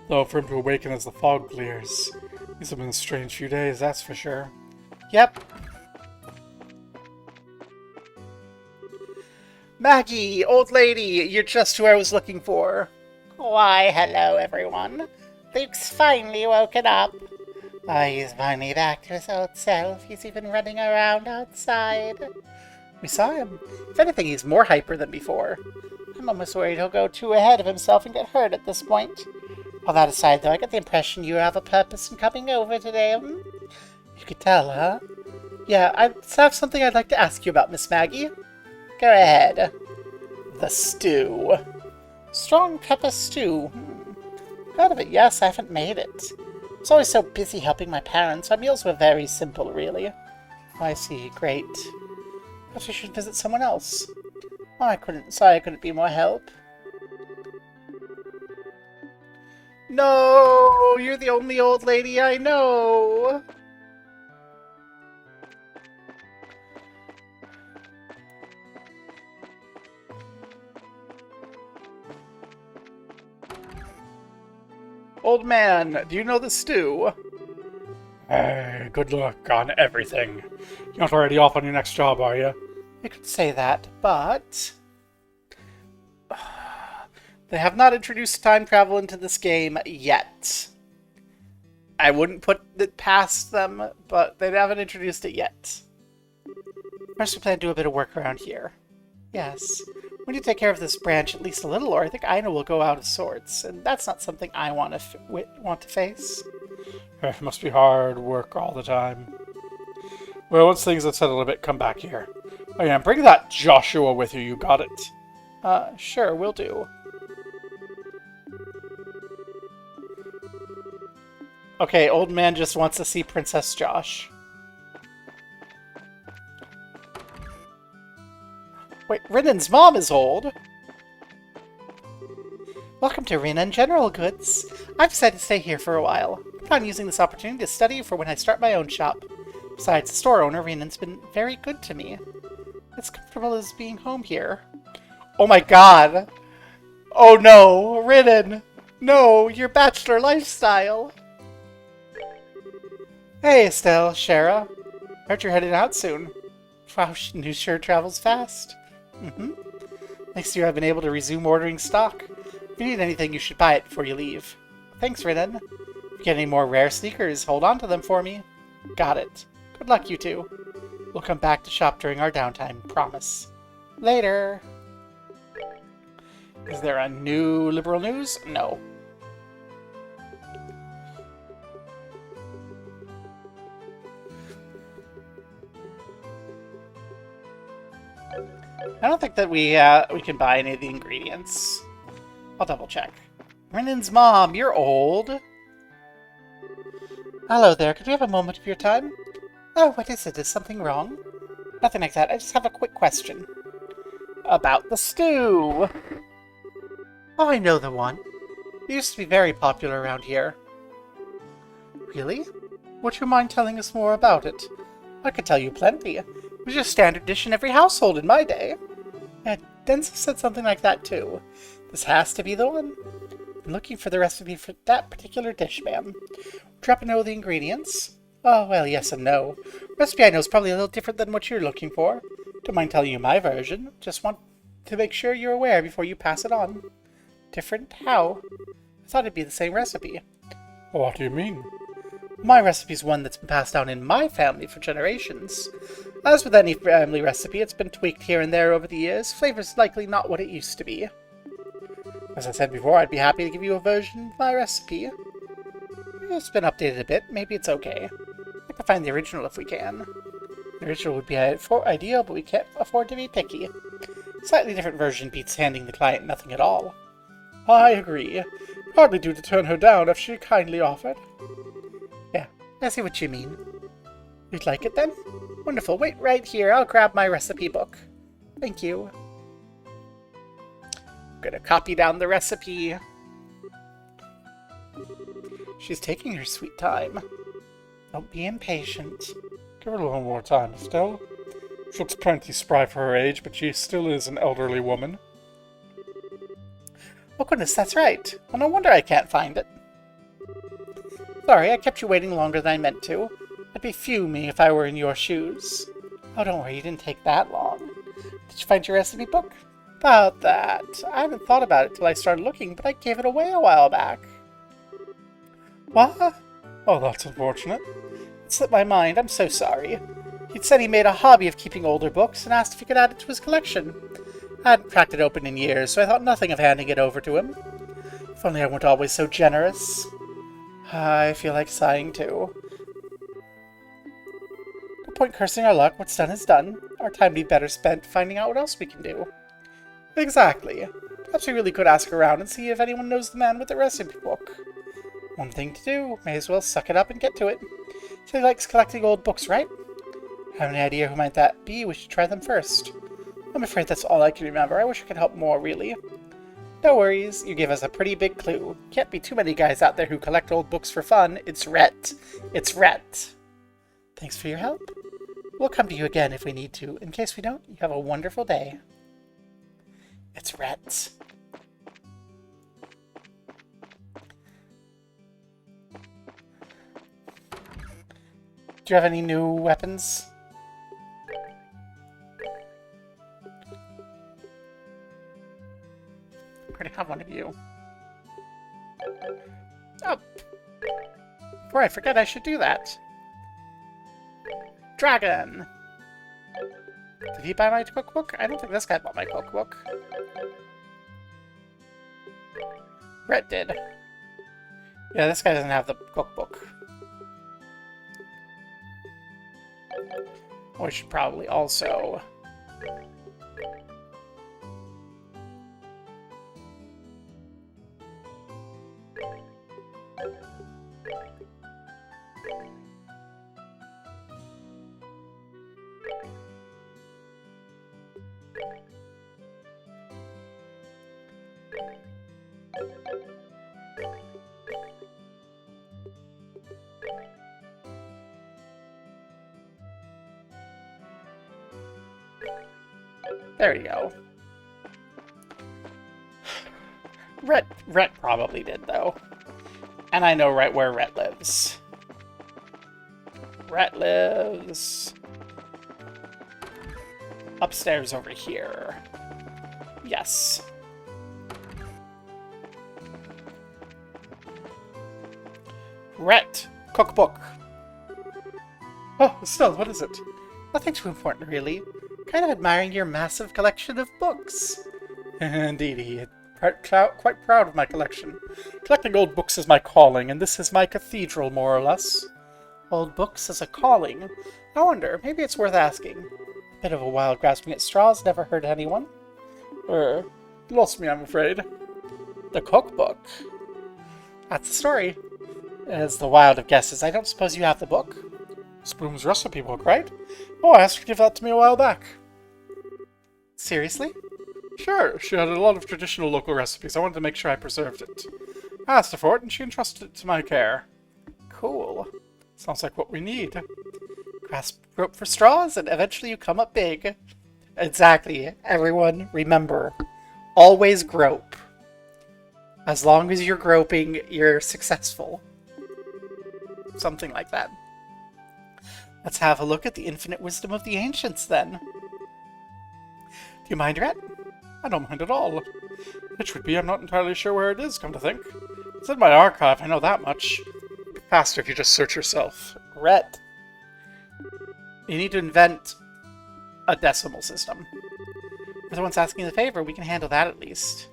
Though for him to awaken as the fog clears. These have been a strange few days, that's for sure. Yep. Maggie, old lady, you're just who I was looking for. Why, hello, everyone. Luke's finally woken up. Oh, he's finally back to his old self. He's even running around outside. We saw him. If anything, he's more hyper than before. I'm almost worried he'll go too ahead of himself and get hurt at this point. All that aside, though, I get the impression you have a purpose in coming over today. You could tell, huh? Yeah, I have something I'd like to ask you about, Miss Maggie. Go ahead. The stew. Strong pepper stew. Heard of it, yes, I haven't made it. I was always so busy helping my parents. Our meals were very simple, really. Oh, I see. Great. Perhaps we should visit someone else. Oh, sorry I couldn't be more help. No! You're the only old lady I know! Old man, do you know the stew? Hey, good luck on everything. You're not already off on your next job, are you? You could say that, but... they have not introduced time travel into this game yet. I wouldn't put it past them, but they haven't introduced it yet. First, we plan to do a bit of work around here. Yes. We need to take care of this branch at least a little, or I think Aina will go out of sorts, and that's not something I want to face. It must be hard work all the time. Well, once things have settled a bit, come back here. Oh yeah, and bring that Joshua with you, you got it? Sure, will do. Okay, old man just wants to see Princess Josh. Wait, Rinnan's mom is old. Welcome to Rinnan General Goods. I've decided to stay here for a while. I plan on using this opportunity to study for when I start my own shop. Besides, the store owner, Rinnan's been very good to me. It's comfortable as being home here. Oh my god! Oh no, Rinnan! No, your bachelor lifestyle! Hey, Estelle, Shara. Heard you're headed out soon. Wow, news sure travels fast. Next year I've been able to resume ordering stock. If you need anything, you should buy it before you leave. Thanks, Rinnan. If you get any more rare sneakers, hold on to them for me. Got it. Good luck, you two. We'll come back to shop during our downtime, promise. Later. Is there a new liberal news? No. I don't think that we can buy any of the ingredients. I'll double check. Rinnan's mom, you're old. Hello there, could we have a moment of your time? Oh, what is it? Is something wrong? Nothing like that, I just have a quick question. About the stew! Oh, I know the one. It used to be very popular around here. Really? Would you mind telling us more about it? I could tell you plenty. It was just standard dish in every household in my day. Yeah, Denzel said something like that too. This has to be the one. I'm looking for the recipe for that particular dish, ma'am. Would you happen to know the ingredients? Oh, well, yes and no. Recipe I know is probably a little different than what you're looking for. Don't mind telling you my version. Just want to make sure you're aware before you pass it on. Different? How? I thought it'd be the same recipe. What do you mean? My recipe's one that's been passed down in my family for generations. As with any family recipe, it's been tweaked here and there over the years. Flavor's likely not what it used to be. As I said before, I'd be happy to give you a version of my recipe. It's been updated a bit. Maybe it's okay. I can find the original if we can. The original would be ideal, but we can't afford to be picky. Slightly different version beats handing the client nothing at all. I agree. Hardly due to turn her down if she kindly offered. Yeah, I see what you mean. You'd like it then? Wonderful. Wait right here. I'll grab my recipe book. Thank you. gonna copy down the recipe. She's taking her sweet time. Don't be impatient. Give her a little more time, Estelle. She looks plenty spry for her age, but she still is an elderly woman. Oh goodness, that's right. Well, no wonder I can't find it. Sorry, I kept you waiting longer than I meant to. I'd be fuming if I were in your shoes. Oh, don't worry, you didn't take that long. Did you find your recipe book? About that. I haven't thought about it till I started looking, but I gave it away a while back. What? Oh, that's unfortunate. It slipped my mind. I'm so sorry. He'd said he made a hobby of keeping older books and asked if he could add it to his collection. I hadn't cracked it open in years, so I thought nothing of handing it over to him. If only I weren't always so generous. I feel like sighing too. No point cursing our luck. What's done is done. Our time would be better spent finding out what else we can do. Exactly. Perhaps we really could ask around and see if anyone knows the man with the recipe book. One thing to do. May as well suck it up and get to it. So he likes collecting old books, right? Have any idea who might that be? We should try them first. I'm afraid that's all I can remember. I wish I could help more, really. No worries. You gave us a pretty big clue. Can't be too many guys out there who collect old books for fun. It's Rhett. It's Rhett. Thanks for your help. We'll come to you again if we need to. In case we don't, you have a wonderful day. It's Rhett. Do you have any new weapons? I already have one of you. Oh! Before I forget, I should do that. Dragon! Did he buy my cookbook? I don't think this guy bought my cookbook. Brett did. Yeah, this guy doesn't have the cookbook. We should probably also... There you go. Rhett probably did, though. And I know right where Rhett lives. Rhett lives... upstairs over here. Yes. Rhett, cookbook. Oh, Estelle, what is it? Nothing too important, really. Kind of admiring your massive collection of books. Indeed, quite proud of my collection. Collecting old books is my calling, and this is my cathedral, more or less. Old books as a calling? I wonder, maybe it's worth asking. A bit of a wild grasping at straws, never hurt anyone. Lost me, I'm afraid. The cookbook. That's the story. As the wild of guesses, I don't suppose you have the book? Spoom's recipe book, right? Oh, I asked her to give that to me a while back. Seriously? Sure, she had a lot of traditional local recipes. I wanted to make sure I preserved it. I asked her for it, and she entrusted it to my care. Cool. Sounds like what we need. Grasp rope for straws, and eventually you come up big. Exactly. Everyone, remember. Always grope. As long as you're groping, you're successful. Something like that. Let's have a look at the infinite wisdom of the ancients, then. Do you mind, Rhett? I don't mind at all. It should be. I'm not entirely sure where it is, come to think. It's in my archive, I know that much. It'd be faster if you just search yourself. Rhett. You need to invent a decimal system. If the one's asking the favor, we can handle that at least.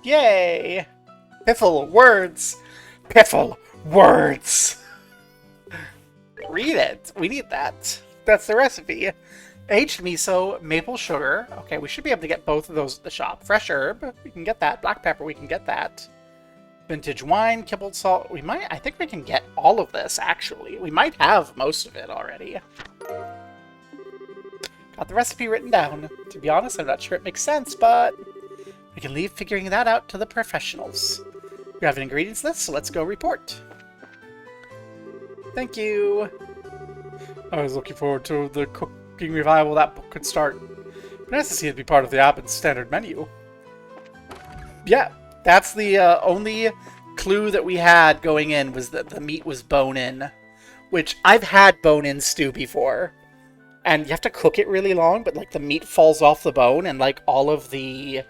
Yay! Piffle words! Piffle words! Read it! We need that. That's the recipe. Aged miso, maple sugar. Okay, we should be able to get both of those at the shop. Fresh herb, we can get that. Black pepper, we can get that. Vintage wine, kibbled salt. I think we can get all of this, actually. We might have most of it already. Got the recipe written down. To be honest, I'm not sure it makes sense, but we can leave figuring that out to the professionals. We have an ingredients list, so let's go report. Thank you. I was looking forward to the cooking revival that book could start. Nice to see it be part of the Abbott's standard menu. Yeah, that's the only clue that we had going in, was that the meat was bone-in. Which, I've had bone-in stew before. And you have to cook it really long, but like the meat falls off the bone and like all of the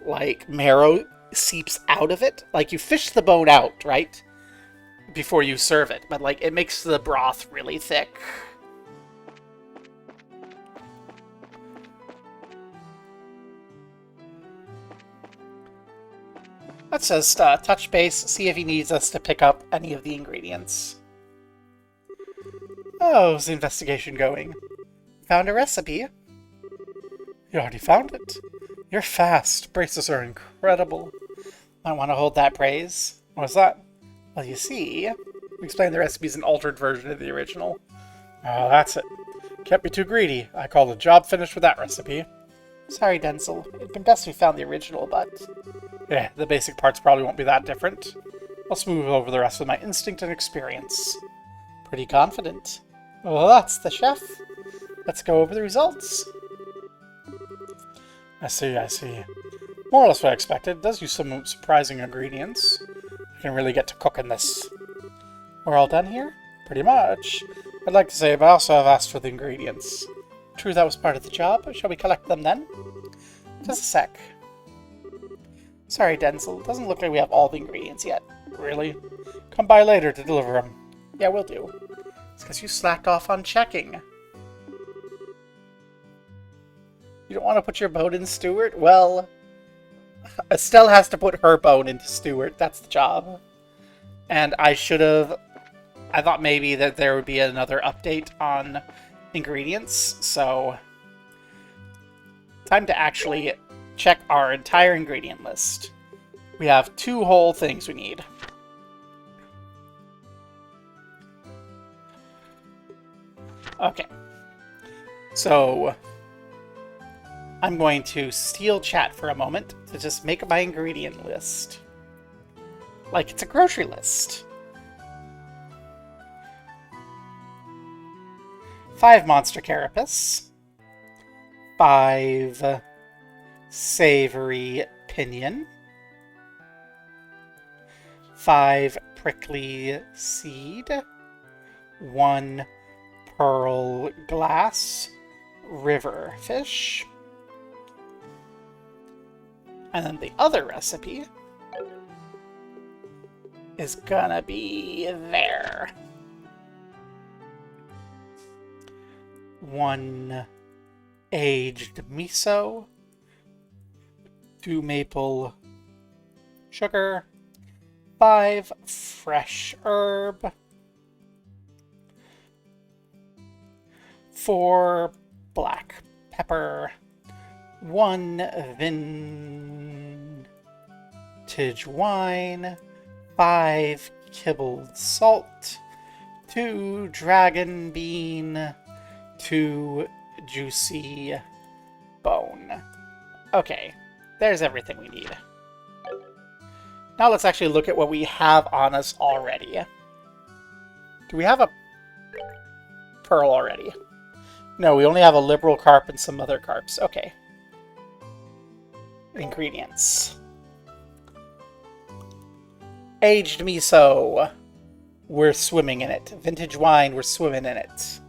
like marrow seeps out of it. Like you fish the bone out, right? Before you serve it, but like it makes the broth really thick. Let's just touch base, see if he needs us to pick up any of the ingredients. Oh, how's the investigation going? Found a recipe. You already found it? You're fast. Braces are incredible. Might want to hold that praise. What's that? Well, you see, we explained the recipe's an altered version of the original. Oh, that's it. Can't be too greedy. I call the job finished with that recipe. Sorry, Denzel. It'd been best we found the original, but... Yeah, the basic parts probably won't be that different. I'll smooth over the rest with my instinct and experience. Pretty confident. Well, that's the chef. Let's go over the results. I see. More or less what I expected. It does use some surprising ingredients. I can really get to cooking this. We're all done here? Pretty much. I'd like to say, but I also have asked for the ingredients. True, that was part of the job. Shall we collect them then? Just a sec. Sorry, Denzel. It doesn't look like we have all the ingredients yet. Really? Come by later to deliver them. Yeah, we'll do. It's because you slacked off on checking. You don't want to put your bone in Stuart? Well, Estelle has to put her bone into Stuart. That's the job. And I should have... I thought maybe that there would be another update on ingredients, so... Time to actually check our entire ingredient list. We have 2 whole things we need. Okay. So... I'm going to steal chat for a moment to just make my ingredient list. Like it's a grocery list. 5 monster carapace. 5 savory pinion. 5 prickly seed. 1 pearl glass river fish. And then the other recipe is gonna be there. 1 aged miso, 2 maple sugar, 5 fresh herb, 4 black pepper, 1 vintage wine, 5 kibbled salt, 2 dragon bean, 2 juicy bone. Okay, there's everything we need. Now let's actually look at what we have on us already. Do we have a pearl already? No, we only have a liberal carp and some other carps. Okay. Ingredients. Aged miso. We're swimming in it. Vintage wine, we're swimming in it.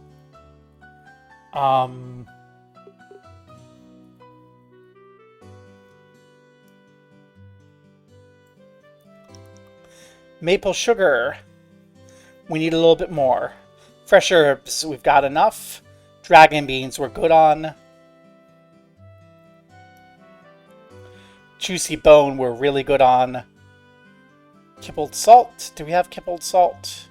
Maple sugar. We need a little bit more. Fresh herbs, we've got enough. Dragon beans, we're good on. Juicy bone, we're really good on. Kibbled salt. Do we have kibbled salt?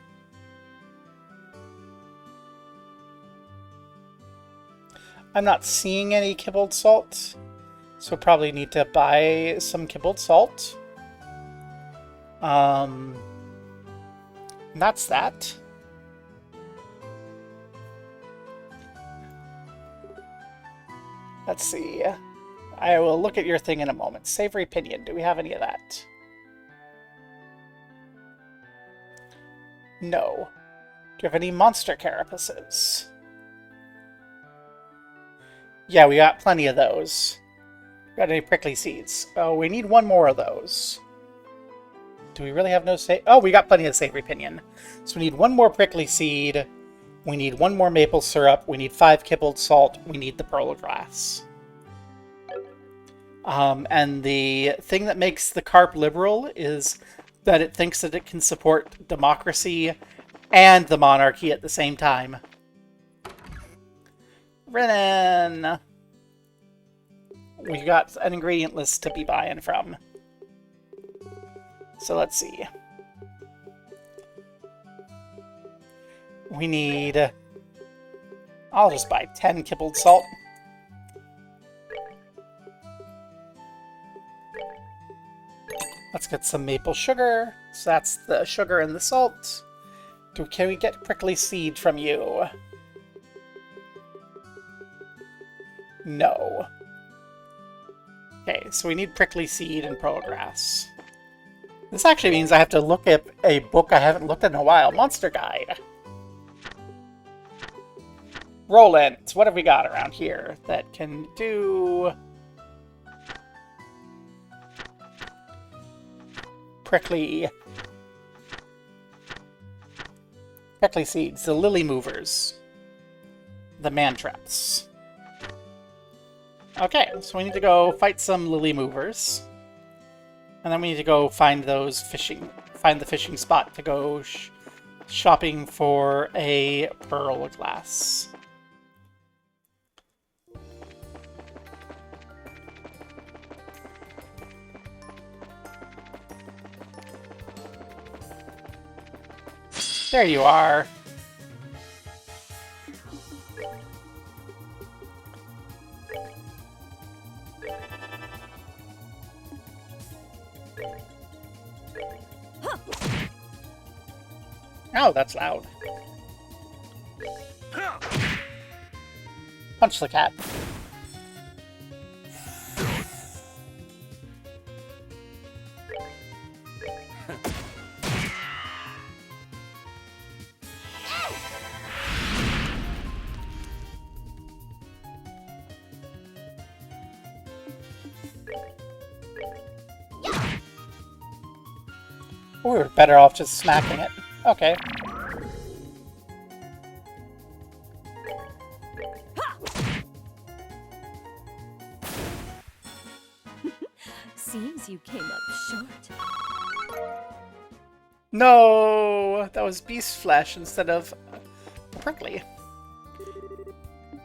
I'm not seeing any kibbled salt, so probably need to buy some kibbled salt. That's that. Let's see. I will look at your thing in a moment. Savory Pinion. Do we have any of that? No. Do you have any monster carapaces? Yeah, we got plenty of those. Got any prickly seeds? Oh, we need one more of those. Do we really have no Oh, we got plenty of Savory Pinion. So we need one more prickly seed. We need one more maple syrup. We need 5 kibbled salt. We need the pearl glass. And the thing that makes the carp liberal is that it thinks that it can support democracy and the monarchy at the same time. Renan! We got an ingredient list to be buying from. So let's see. We need... I'll just buy 10 kibbled salt. Let's get some maple sugar. So that's the sugar and the salt. Can we get prickly seed from you? No. Okay, so we need prickly seed and pearl grass. This actually means I have to look at a book I haven't looked at in a while. Monster Guide. Roland, what have we got around here that can do... Prickly seeds, the lily movers, the man-traps. Okay, so we need to go fight some lily movers. And then we need to go find those find the fishing spot to go shopping for a pearl glass. There you are. Oh, that's loud. Punch the cat. We were better off just smacking it. Okay. Seems you came up short. No! That was beast flesh instead of prickly.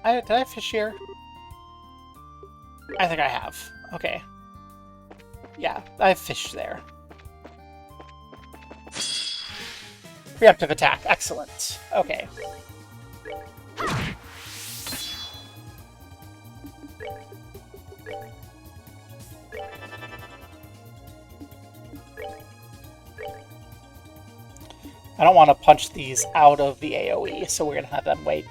Did I fish here? I think I have. Okay. Yeah, I fished there. Preemptive attack. Excellent. Okay. I don't want to punch these out of the AoE, so we're going to have them wait.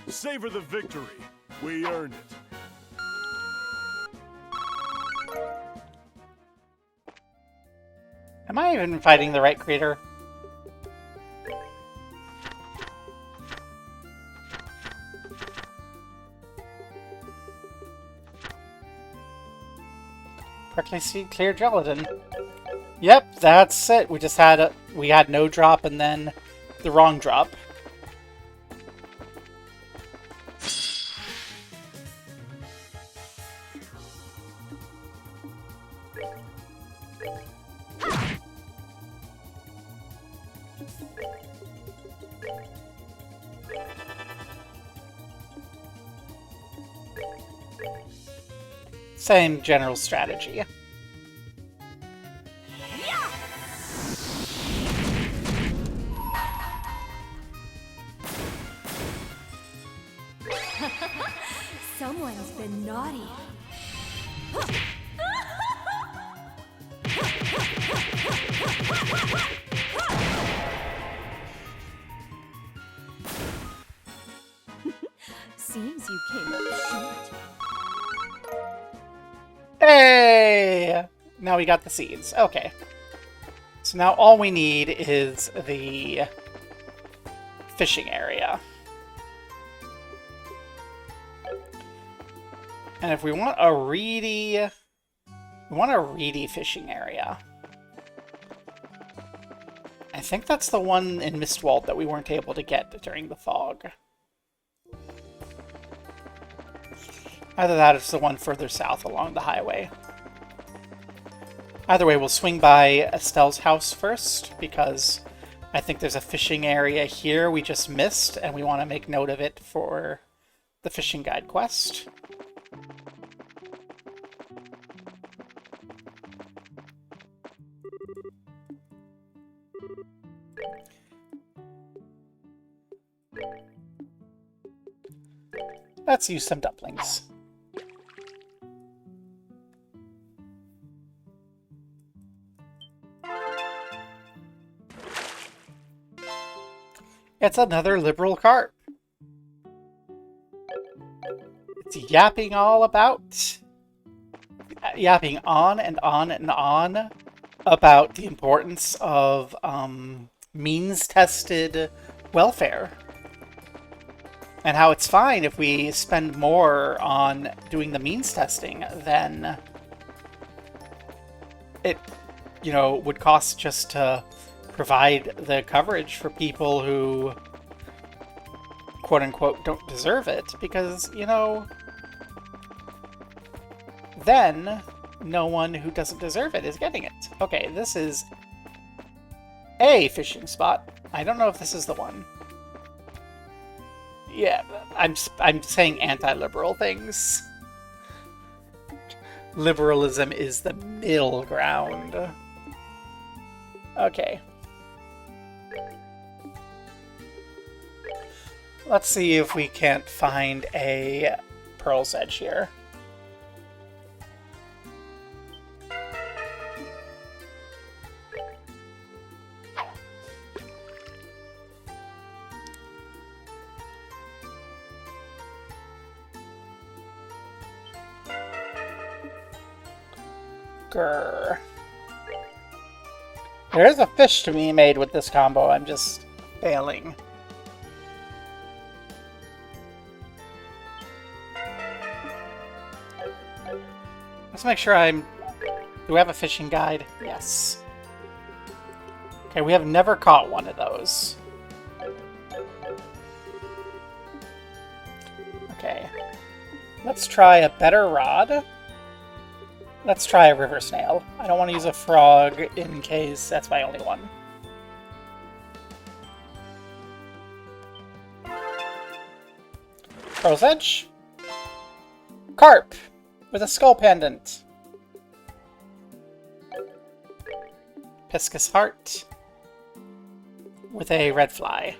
Savor the victory. We earned it. Am I even fighting the right creator? Prickly Seed, Clear Gelatin. Yep, that's it. We just had we had no drop and then the wrong drop. Same general strategy. Someone's been naughty. Seems you came up short. Hey! Now we got the seeds. Okay. So now all we need is the fishing area. And if we want a reedy fishing area. I think that's the one in Mistwald that we weren't able to get during the fog. Either that or it's the one further south along the highway. Either way, we'll swing by Estelle's house first, because I think there's a fishing area here we just missed, and we want to make note of it for the fishing guide quest. Let's use some dumplings. It's another liberal carp. It's yapping all about, yapping on and on and on about the importance of means-tested welfare. And how it's fine if we spend more on doing the means testing than it, you know, would cost just to provide the coverage for people who, quote-unquote, don't deserve it. Because, you know, then no one who doesn't deserve it is getting it. Okay, this is a fishing spot. I don't know if this is the one. Yeah, I'm saying anti-liberal things. Liberalism is the middle ground. Okay. Let's see if we can't find a Pearl's Edge here. Grr. There is a fish to be made with this combo, I'm just failing. Let's make sure I'm... Do we have a fishing guide? Yes. Okay, we have never caught one of those. Okay. Let's try a better rod. Let's try a river snail. I don't want to use a frog in case that's my only one. Pearl's Edge. Carp with a skull pendant. Piscus Heart with a red fly.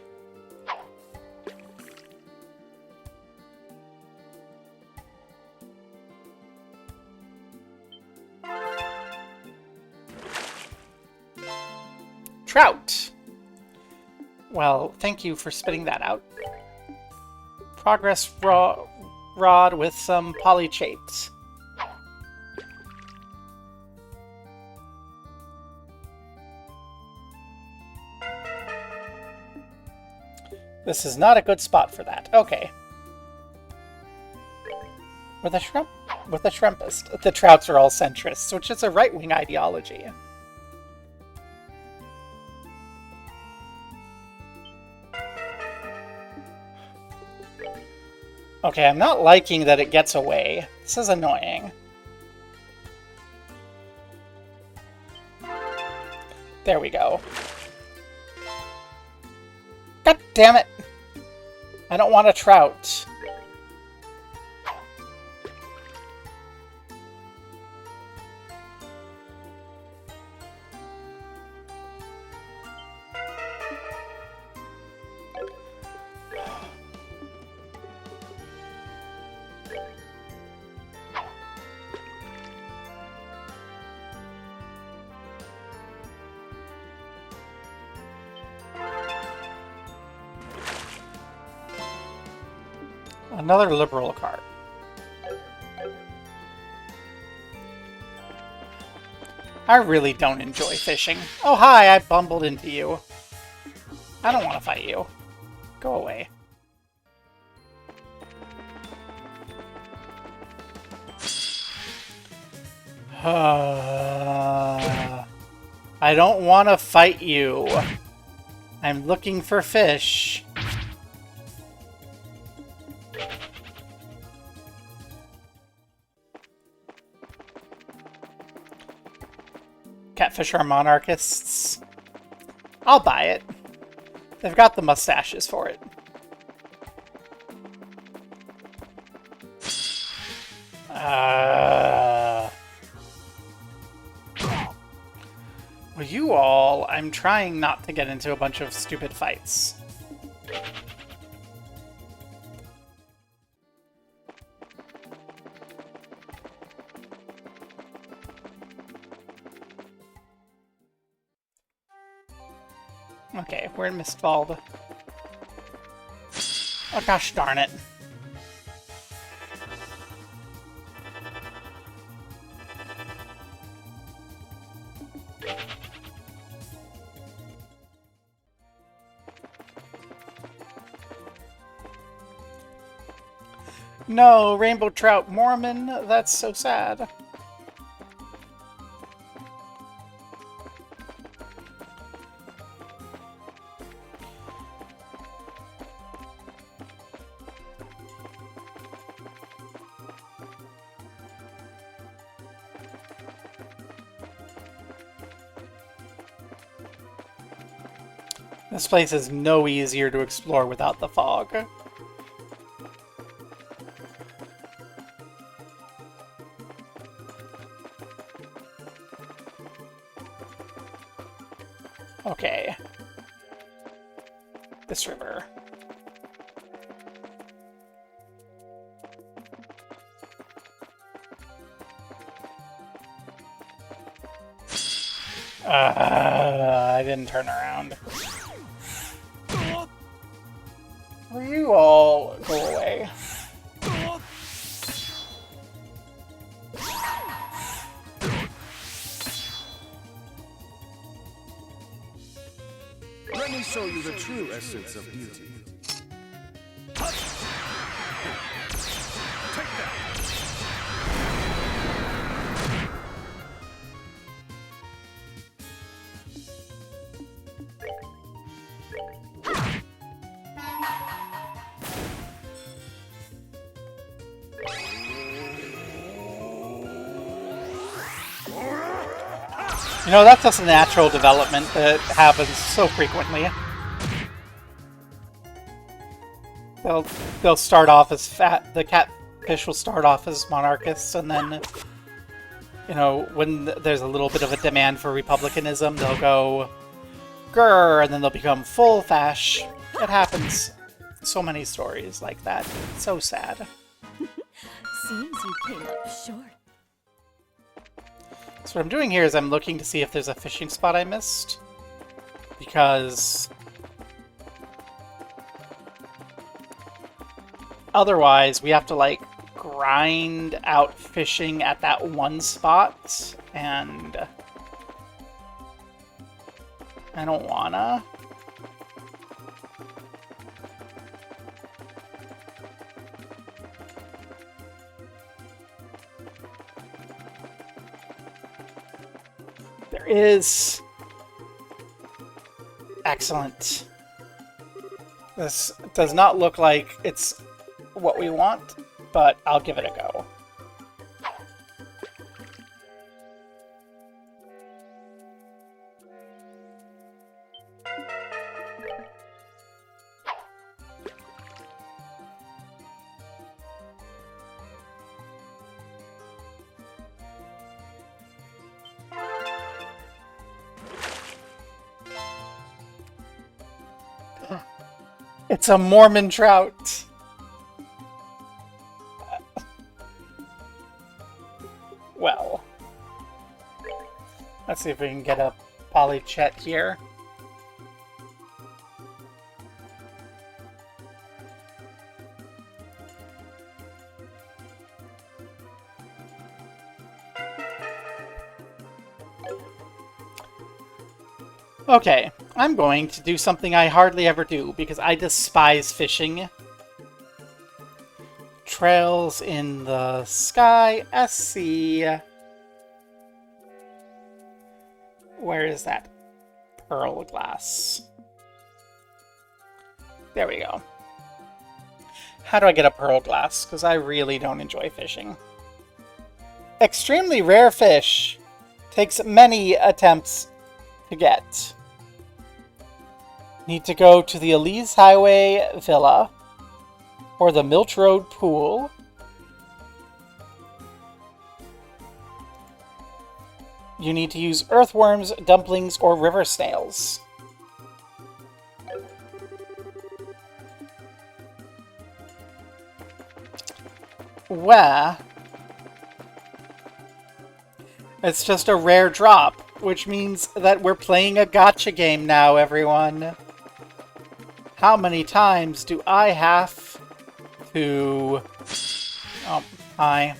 Trout! Well, thank you for spitting that out. Progress rod with some polychaete. This is not a good spot for that. Okay. With a shrimpist. The Trouts are all centrists, which is a right-wing ideology. Okay, I'm not liking that it gets away. This is annoying. There we go. God damn it! I don't want a Trout. Another liberal card. I really don't enjoy fishing. Oh, hi, I bumbled into you. I don't want to fight you. Go away. I don't want to fight you. I'm looking for fish. Catfish are monarchists. I'll buy it. They've got the mustaches for it. Well, you all, I'm trying not to get into a bunch of stupid fights. Okay, we're in Mistwald. Oh gosh darn it. No, Rainbow Trout Mormon, that's so sad. This place is no easier to explore without the fog. Okay. This river. I didn't turn around. Will you all go away? Let me show you the true essence of beauty. Take that! You know, that's just a natural development that happens so frequently. They'll start off as the catfish will start off as monarchists, and then, you know, when there's a little bit of a demand for republicanism, they'll go grrr, and then they'll become full fash. It happens. So many stories like that. It's so sad. Seems you came up short. So what I'm doing here is I'm looking to see if there's a fishing spot I missed. Because otherwise we have to like grind out fishing at that one spot, and I don't wanna. There is. Excellent. This does not look like it's what we want, but I'll give it a go. It's a Mormon trout. Well, let's see if we can get a Polychet here. Okay, I'm going to do something I hardly ever do because I despise fishing. Trails in the sky, SC. Where is that pearl glass? There we go. How do I get a pearl glass? Because I really don't enjoy fishing. Extremely rare fish. Takes many attempts to get. Need to go to the Elise Highway Villa or the Milch Road Pool. You need to use earthworms, dumplings, or river snails. Where? It's just a rare drop, which means that we're playing a gacha game now, everyone. How many times do I have to... Oh, hi.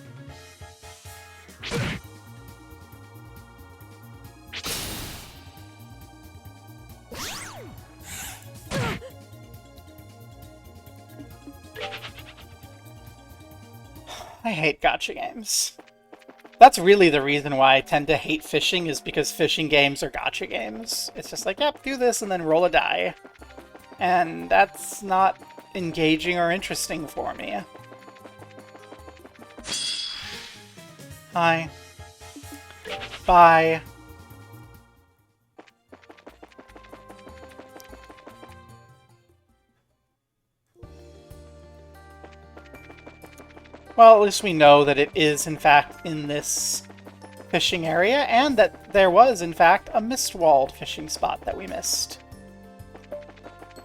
I hate gacha games. That's really the reason why I tend to hate fishing, is because fishing games are gacha games. It's just like, yep, do this and then roll a die. And that's not engaging or interesting for me. Hi. Bye. Well, at least we know that it is, in fact, in this fishing area, and that there was, in fact, a Mistwalled fishing spot that we missed.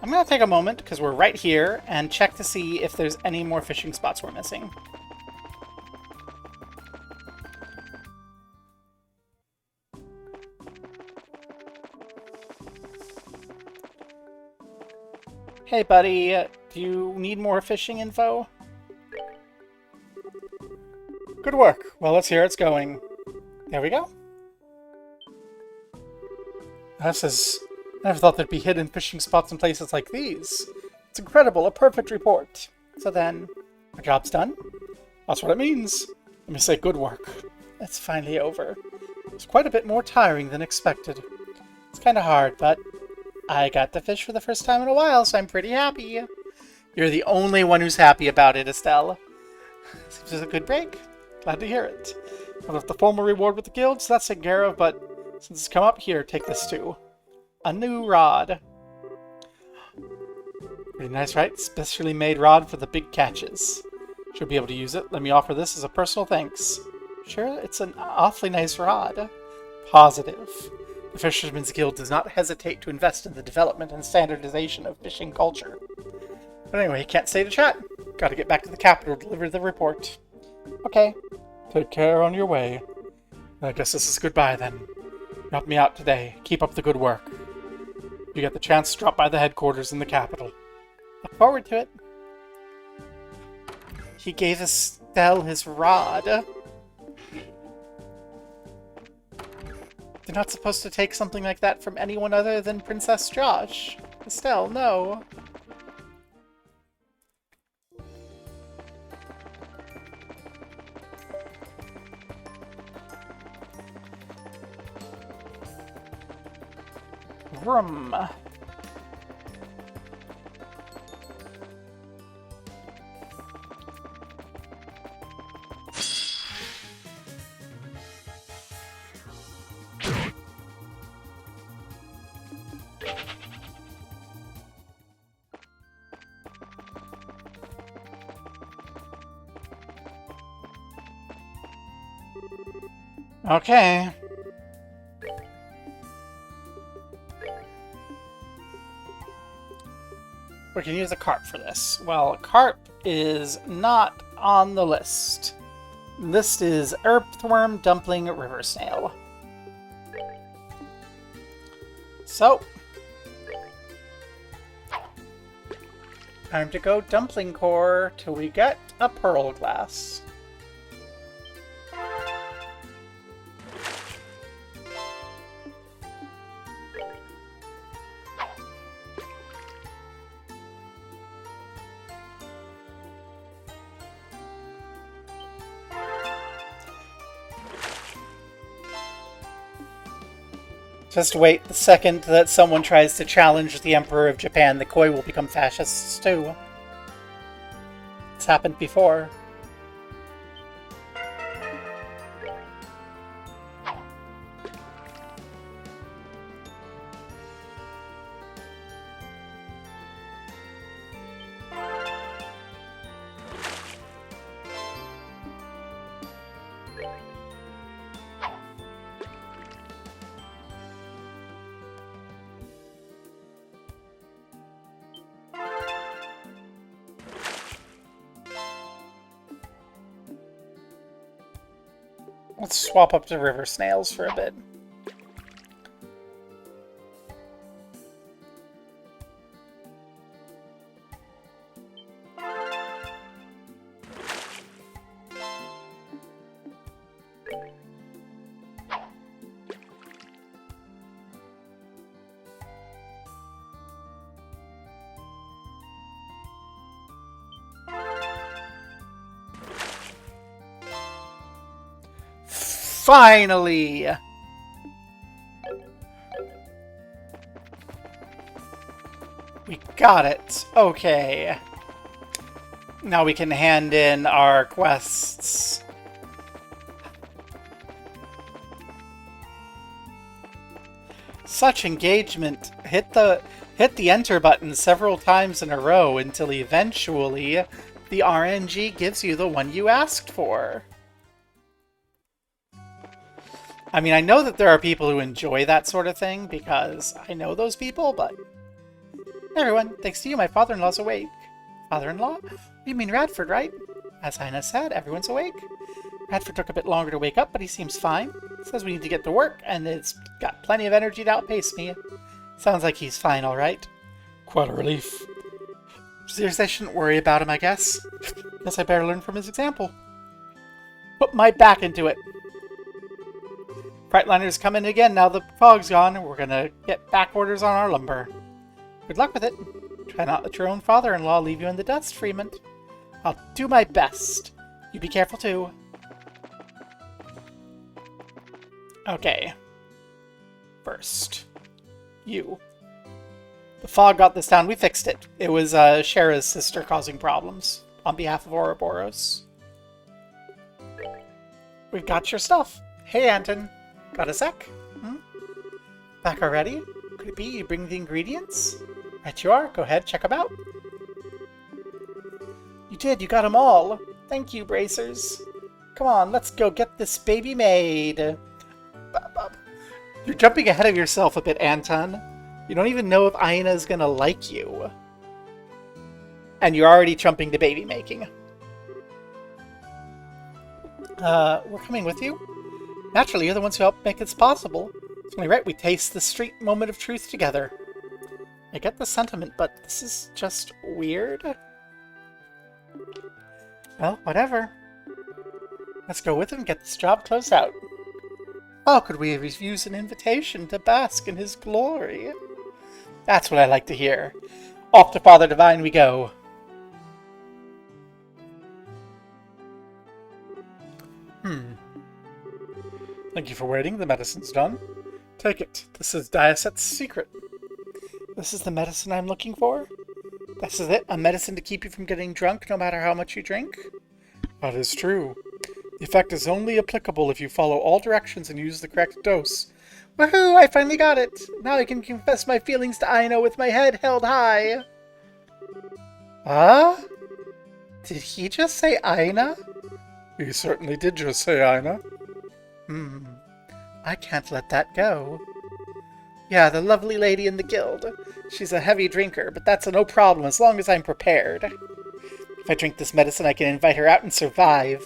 I'm going to take a moment, because we're right here, and check to see if there's any more fishing spots we're missing. Hey, buddy, do you need more fishing info? Good work. Well, let's hear it's going. There we go. This is... I never thought there'd be hidden fishing spots in places like these. It's incredible, a perfect report. So then, our job's done? That's what it means. Let me say good work. It's finally over. It's quite a bit more tiring than expected. It's kind of hard, but I got to fish for the first time in a while, so I'm pretty happy. You're the only one who's happy about it, Estelle. Seems like a good break. Glad to hear it. I'll have the formal reward with the guild, so that's taken care of, but since it's come up, here, take this too. A new rod. Pretty nice, right? Specially made rod for the big catches. Should be able to use it. Let me offer this as a personal thanks. Sure, it's an awfully nice rod. Positive. The Fisherman's Guild does not hesitate to invest in the development and standardization of fishing culture. But anyway, can't stay to chat. Gotta get back to the capital to deliver the report. Okay. Take care on your way. I guess this is goodbye then. You helped me out today. Keep up the good work. You get the chance to drop by the headquarters in the capital. Look forward to it. He gave Estelle his rod. They're not supposed to take something like that from anyone other than Princess Josh. Estelle, no. Vroom. Okay. We can use a carp for this. Well, carp is not on the list. List is earthworm, dumpling, river snail. So, time to go dumpling core till we get a pearl glass. Just wait the second that someone tries to challenge the Emperor of Japan, the Koi will become fascists too. It's happened before. Let's swap up to river snails for a bit. Finally! We got it. Okay. Now we can hand in our quests. Such engagement. Hit the enter button several times in a row until eventually the RNG gives you the one you asked for. I mean, I know that there are people who enjoy that sort of thing, because I know those people, but... Everyone, thanks to you, my father-in-law's awake. Father-in-law? You mean Radford, right? As Hina said, everyone's awake. Radford took a bit longer to wake up, but he seems fine. Says we need to get to work, and it's got plenty of energy to outpace me. Sounds like he's fine, alright. Quite a relief. Seriously, I shouldn't worry about him, I guess. Guess I better learn from his example. Put my back into it. Freightliner's coming again now the fog's gone. We're gonna get back orders on our lumber. Good luck with it. Try not to let your own father-in-law leave you in the dust, Freeman. I'll do my best. You be careful too. Okay. First. You. The fog got this down. We fixed it. It was Shara's sister causing problems on behalf of Ouroboros. We've got your stuff. Hey, Anton. Got a sec? Hmm? Back already? Could it be you bring the ingredients? Right you are. Go ahead, check them out. You did. You got them all. Thank you, Bracers. Come on, let's go get this baby made. You're jumping ahead of yourself a bit, Anton. You don't even know if Aina is gonna like you. And you're already jumping to baby making. We're coming with you? Naturally, you're the ones who helped make this possible. It's only right we taste the street moment of truth together. I get the sentiment, but this is just weird. Well, whatever. Let's go with him and get this job closed out. How could we refuse an invitation to bask in his glory? That's what I like to hear. Off to Father Divine we go. Thank you for waiting. The medicine's done. Take it. This is Diaset's secret. This is the medicine I'm looking for? This is it? A medicine to keep you from getting drunk no matter how much you drink? That is true. The effect is only applicable if you follow all directions and use the correct dose. Woohoo! I finally got it! Now I can confess my feelings to Aina with my head held high. Huh? Did he just say Aina? He certainly did just say Aina. I can't let that go. Yeah, the lovely lady in the guild. She's a heavy drinker, but that's no problem as long as I'm prepared. If I drink this medicine, I can invite her out and survive.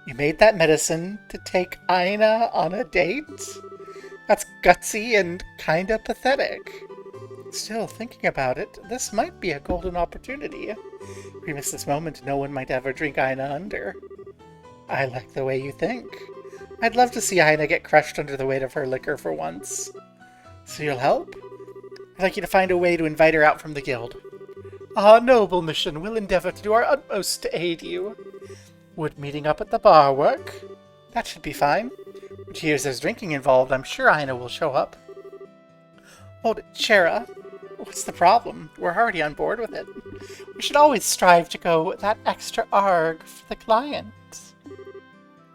You made that medicine to take Aina on a date? That's gutsy and kinda pathetic. Still, thinking about it, this might be a golden opportunity. If we miss this moment, no one might ever drink Aina under. I like the way you think. I'd love to see Aina get crushed under the weight of her liquor for once. So you'll help? I'd like you to find a way to invite her out from the guild. Ah, noble mission. We'll endeavor to do our utmost to aid you. Would meeting up at the bar work? That should be fine. But here's there's drinking involved. I'm sure Aina will show up. Hold it, Shara. What's the problem? We're already on board with it. We should always strive to go that extra arg for the client.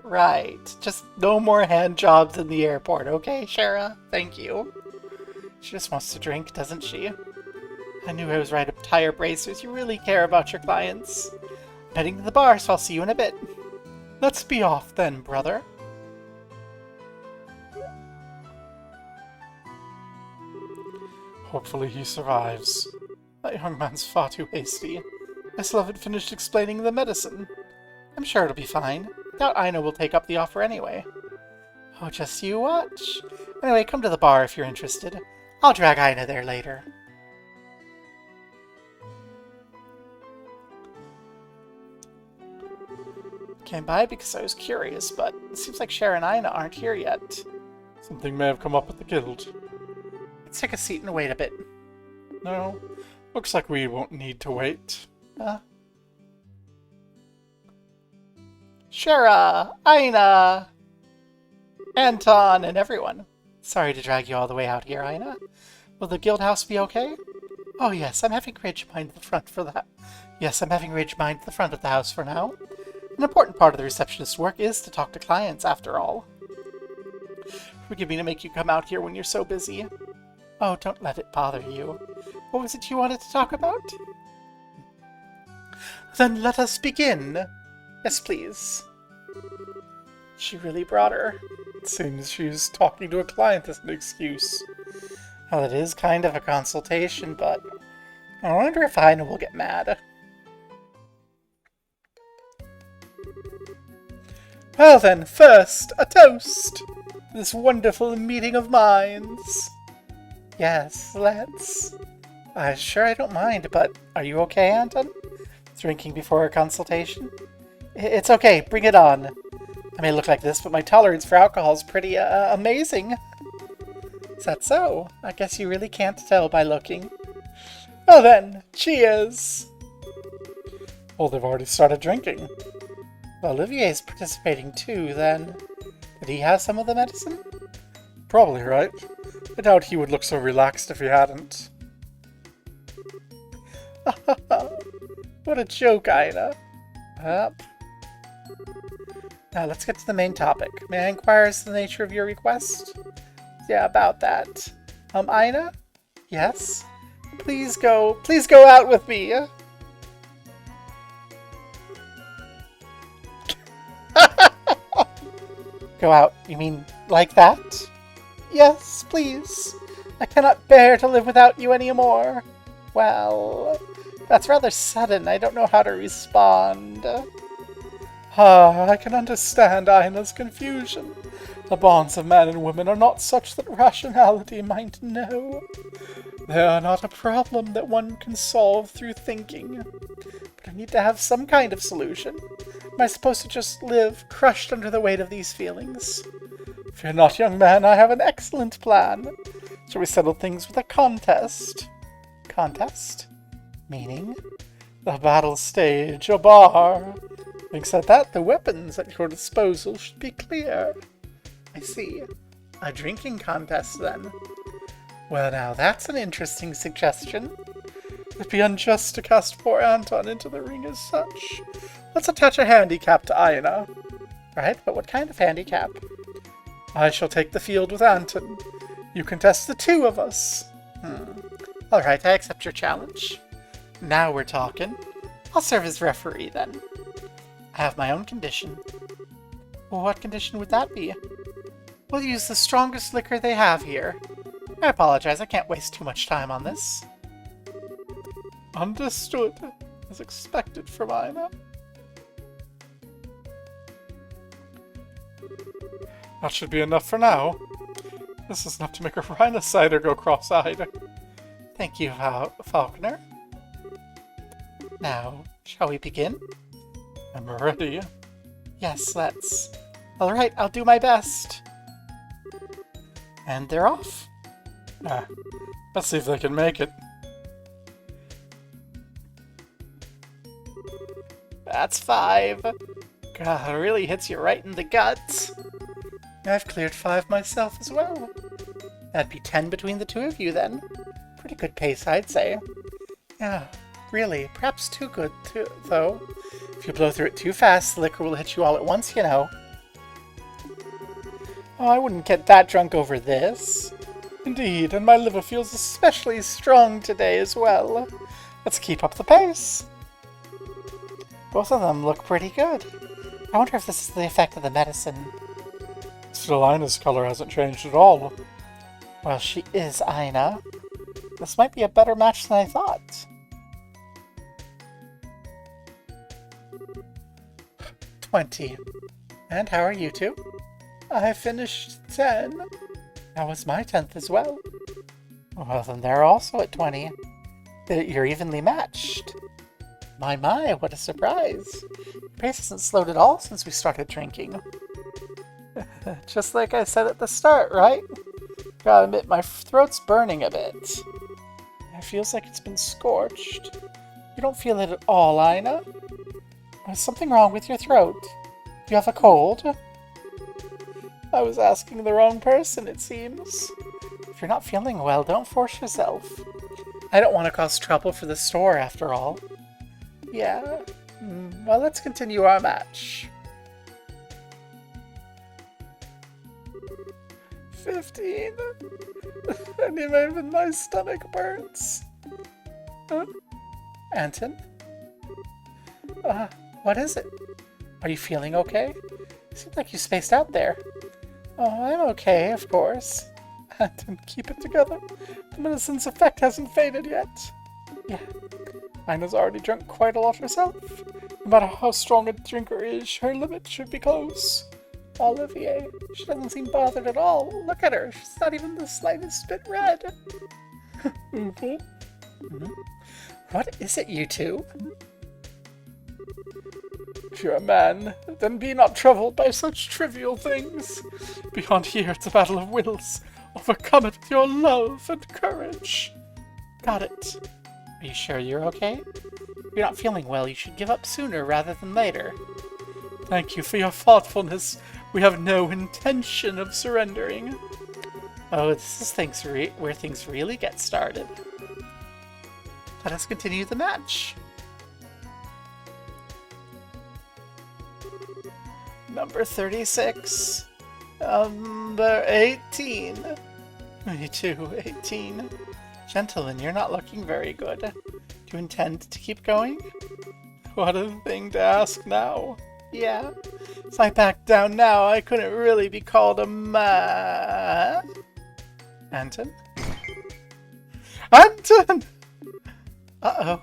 Right. Just no more hand jobs in the airport, okay, Shara? Thank you. She just wants to drink, doesn't she? I knew I was right up tire bracers. You really care about your clients. I'm heading to the bar, so I'll see you in a bit. Let's be off then, brother. Hopefully he survives. That young man's far too hasty. I still haven't finished explaining the medicine. I'm sure it'll be fine. Doubt Aina will take up the offer anyway. Oh, just you watch. Anyway, come to the bar if you're interested. I'll drag Aina there later. Came by because I was curious, but it seems like Shara and Aina aren't here yet. Something may have come up at the guild. Let's take a seat and wait a bit. No, looks like we won't need to wait. Shara, Aina, Anton, and everyone. Sorry to drag you all the way out here, Aina. Will the guild house be okay? Oh yes, I'm having Ridge mind the front for that. Yes, I'm having Ridge mind the front of the house for now. An important part of the receptionist's work is to talk to clients, after all. Forgive me to make you come out here when you're so busy. Oh, don't let it bother you. What was it you wanted to talk about? Then let us begin. Yes, please. She really brought her. It seems she's talking to a client as an excuse. Well, it is kind of a consultation, but I wonder if Aina will get mad. Well then, first, a toast to this wonderful meeting of minds. Yes, let's. Sure, I don't mind, but are you okay, Anton? Drinking before a consultation? It's okay, bring it on. I may look like this, but my tolerance for alcohol is pretty, amazing. Is that so? I guess you really can't tell by looking. Well then, cheers! Well, they've already started drinking. Well, Olivier's participating too, then. Did he have some of the medicine? Probably right. I doubt he would look so relaxed if he hadn't. What a joke, Aina. Up. Now let's get to the main topic. May I inquire as to the nature of your request? Yeah, about that. Aina? Yes? Please go out with me! Go out, you mean like that? Yes, please. I cannot bear to live without you anymore. Well, that's rather sudden. I don't know how to respond. I can understand Aina's confusion. The bonds of man and woman are not such that rationality might know. They are not a problem that one can solve through thinking. But I need to have some kind of solution. Am I supposed to just live crushed under the weight of these feelings? Fear not, young man, I have an excellent plan. Shall we settle things with a contest? Contest? Meaning? The battle stage, a bar. Having said that, the weapons at your disposal should be clear. I see. A drinking contest, then. Well, now that's an interesting suggestion. It'd be unjust to cast poor Anton into the ring as such. Let's attach a handicap to Aina. Right, but what kind of handicap? I shall take the field with Anton. You can test the two of us. Alright, I accept your challenge. Now we're talking. I'll serve as referee then. I have my own condition. Well, what condition would that be? We'll use the strongest liquor they have here. I apologize, I can't waste too much time on this. Understood, as expected from Aina. That should be enough for now. This is enough to make a rhinocider go cross-eyed. Thank you, Falconer. Now, shall we begin? I'm ready. Yes, let's. Alright, I'll do my best. And they're off. Let's see if they can make it. That's 5. God, it really hits you right in the gut. I've cleared 5 myself as well. That'd be 10 between the two of you then. Pretty good pace, I'd say. Yeah, really, perhaps too good, though. If you blow through it too fast, the liquor will hit you all at once, you know. Oh, I wouldn't get that drunk over this. Indeed, and my liver feels especially strong today as well. Let's keep up the pace. Both of them look pretty good. I wonder if this is the effect of the medicine. Still, Aina's color hasn't changed at all. Well, she is Aina. This might be a better match than I thought. 20. And how are you two? I finished 10. That was my 10th as well. Well, then they're also at 20. You're evenly matched. My, what a surprise. Your pace hasn't slowed at all since we started drinking. Just like I said at the start, right? Gotta admit, my throat's burning a bit. It feels like it's been scorched. You don't feel it at all, Aina? There's something wrong with your throat. You have a cold? I was asking the wrong person, it seems. If you're not feeling well, don't force yourself. I don't want to cause trouble for the store, after all. Yeah? Well, let's continue our match. 15. And even my stomach burns. Anton? What is it? Are you feeling okay? Seems like you spaced out there. Oh, I'm okay, of course. Anton, keep it together. The medicine's effect hasn't faded yet. Yeah. Aina's already drunk quite a lot herself. No matter how strong a drinker is, her limit should be close. Olivier, she doesn't seem bothered at all. Look at her, she's not even the slightest bit red. What is it, you two? If you're a man, then be not troubled by such trivial things. Beyond here, it's a battle of wills. Overcome it with your love and courage. Got it. Are you sure you're okay? If you're not feeling well, you should give up sooner rather than later. Thank you for your thoughtfulness. We have no intention of surrendering. Oh, this is where things really get started. Let us continue the match. Number 36. Number 18. Me too, 18. Gentlemen, you're not looking very good. Do you intend to keep going? What a thing to ask now. Yeah. If I backed down now, I couldn't really be called a man. Anton? Anton! Uh-oh.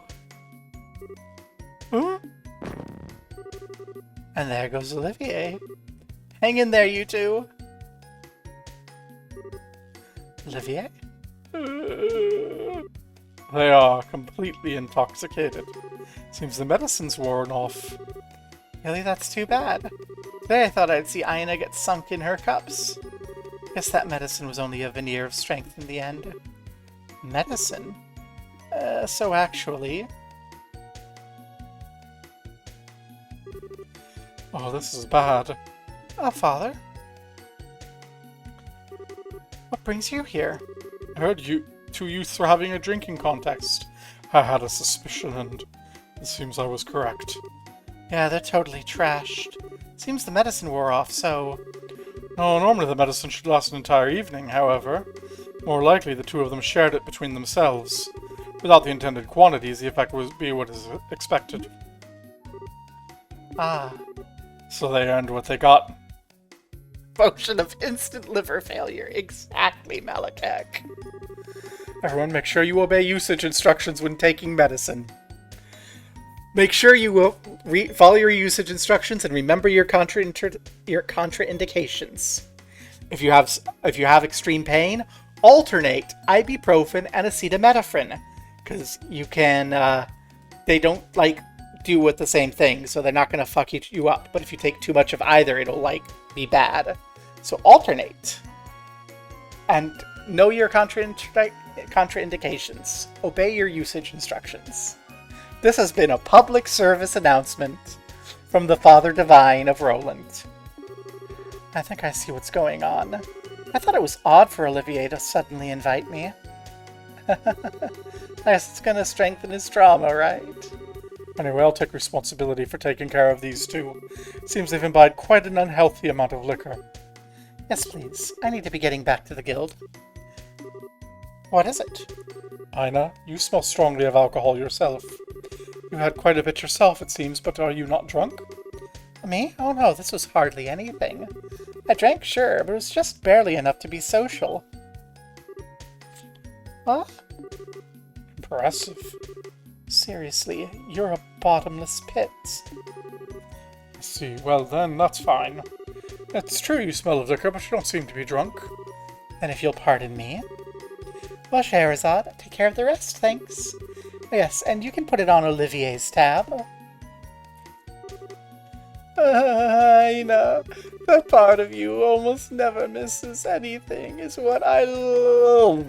And there goes Olivier. Hang in there, you two. Olivier? They are completely intoxicated. Seems the medicine's worn off. Really, that's too bad. Today I thought I'd see Aina get sunk in her cups. Guess that medicine was only a veneer of strength in the end. Medicine? So actually... Oh, this is bad. Father? What brings you here? I heard you two youths were having a drinking contest. I had a suspicion, and it seems I was correct. Yeah, they're totally trashed. Seems the medicine wore off, so... No, normally the medicine should last an entire evening, however. More likely the two of them shared it between themselves. Without the intended quantities, the effect would be what is expected. Ah. So they earned what they got. Potion of instant liver failure. Exactly, Malakek. Everyone, make sure you obey usage instructions when taking medicine. Make sure you will follow your usage instructions and remember your contraindications. If you have extreme pain, alternate ibuprofen and acetaminophen, because you can. They don't do with the same thing, so they're not going to fuck you up. But if you take too much of either, it'll be bad. So alternate, and know your contraindications. Obey your usage instructions. This has been a public service announcement from the Father Divine of Roland. I think I see what's going on. I thought it was odd for Olivier to suddenly invite me. I guess it's gonna strengthen his trauma, right? Anyway, I'll take responsibility for taking care of these two. Seems they've imbibed quite an unhealthy amount of liquor. Yes, please. I need to be getting back to the guild. What is it? Aina, you smell strongly of alcohol yourself. You had quite a bit yourself, it seems, but are you not drunk? Me? Oh no, this was hardly anything. I drank, sure, but it was just barely enough to be social. What? Impressive. Seriously, you're a bottomless pit. I see. Well then, that's fine. It's true you smell of liquor, but you don't seem to be drunk. And if you'll pardon me. Well, Scheherazade, take care of the rest, thanks. Yes, and you can put it on Olivier's tab. Aina, the part of you almost never misses anything is what I love.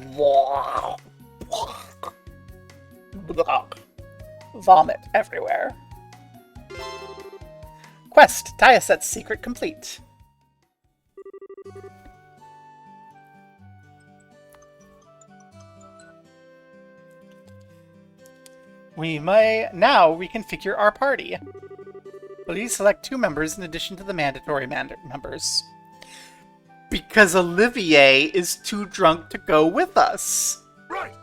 Vomit everywhere. Quest, Tyaset's secret complete. We may now reconfigure our party. Please select 2 members in addition to the mandatory members. Because Olivier is too drunk to go with us. Right.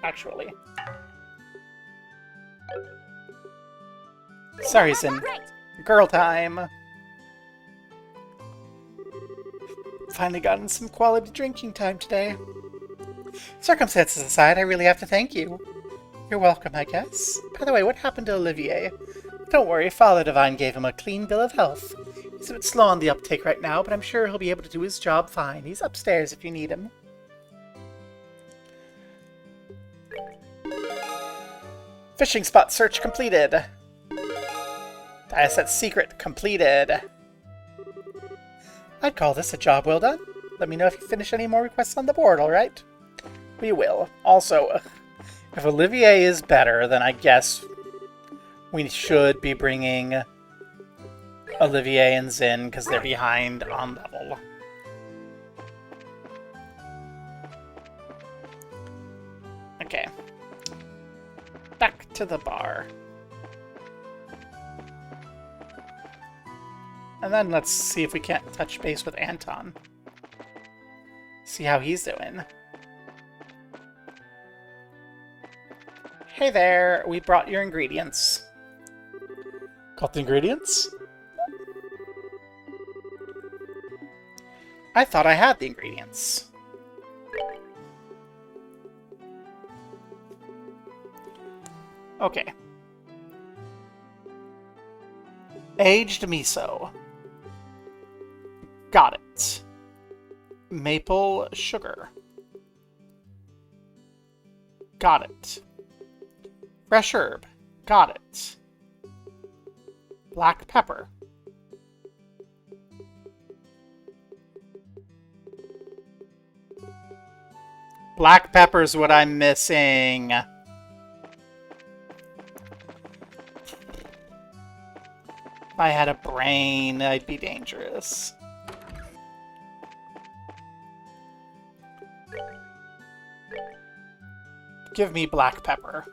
Actually. Sorry, Zin. Girl time. Finally gotten some quality drinking time today. Circumstances aside, I really have to thank you. You're welcome, I guess. By the way, what happened to Olivier? Don't worry, Father Divine gave him a clean bill of health. He's a bit slow on the uptake right now, but I'm sure he'll be able to do his job fine. He's upstairs if you need him. Fishing spot search completed. Tyaset's secret completed. I'd call this a job well done. Let me know if you finish any more requests on the board, alright? We will. Also, if Olivier is better, then I guess we should be bringing Olivier and Zin, because they're behind on level. Okay. Back to the bar. And then let's see if we can't touch base with Anton. See how he's doing. Hey there, we brought your ingredients. Got the ingredients? I thought I had the ingredients. Okay. Aged miso. Got it. Maple sugar. Got it. Fresh herb. Got it. Black pepper. Black pepper's what I'm missing. If I had a brain, I'd be dangerous. Give me black pepper.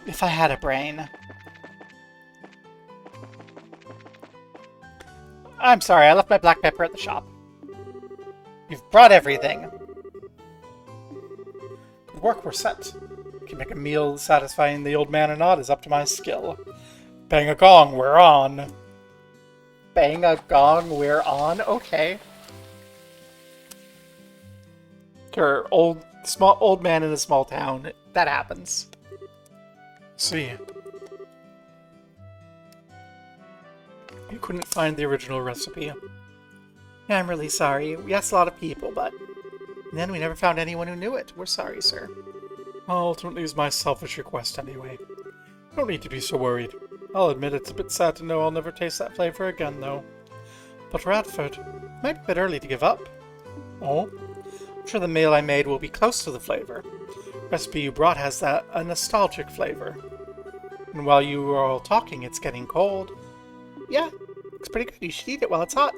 If I had a brain. I'm sorry, I left my black pepper at the shop. You've brought everything. Good work, we're set. Can make a meal satisfying the old man or not is up to my skill. Bang a gong, we're on. Bang a gong, we're on? Okay. You're old man in a small town. That happens. See. You couldn't find the original recipe. Yeah, I'm really sorry. We asked a lot of people, but then we never found anyone who knew it. We're sorry, sir. Ultimately, it's my selfish request anyway. Don't need to be so worried. I'll admit it's a bit sad to know I'll never taste that flavor again, though. But Radford, It might be a bit early to give up. oh, I'm sure the meal I made will be close to the flavor. The recipe you brought has a nostalgic flavor. And while you were all talking, it's getting cold. Yeah, looks pretty good. You should eat it while it's hot.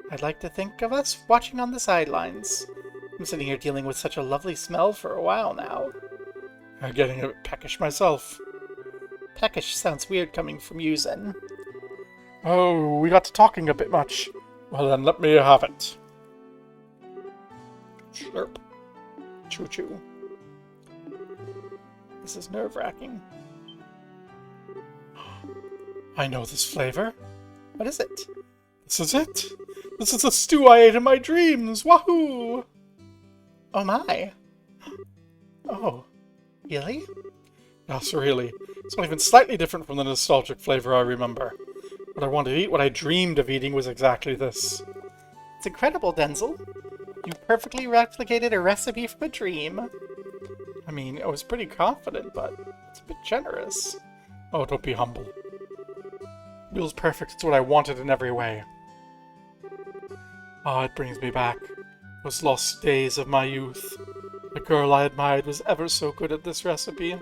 I'd like to think of us watching on the sidelines. I'm sitting here dealing with such a lovely smell for a while now. I'm getting a bit peckish myself. Peckish sounds weird coming from you, Zen. Oh, we got to talking a bit much. Well then, let me have it. Slurp. Choo-choo. This is nerve-wracking. I know this flavor. What is it? This is it. This is the stew I ate in my dreams. Wahoo! Oh my. Oh, really? Yes, really. It's not even slightly different from the nostalgic flavor I remember. What I wanted to eat, what I dreamed of eating was exactly this. It's incredible, Denzel. You perfectly replicated a recipe from a dream. I mean, I was pretty confident, but it's a bit generous. Oh, don't be humble. It was perfect. It's what I wanted in every way. Ah, it brings me back. Those lost days of my youth. The girl I admired was ever so good at this recipe.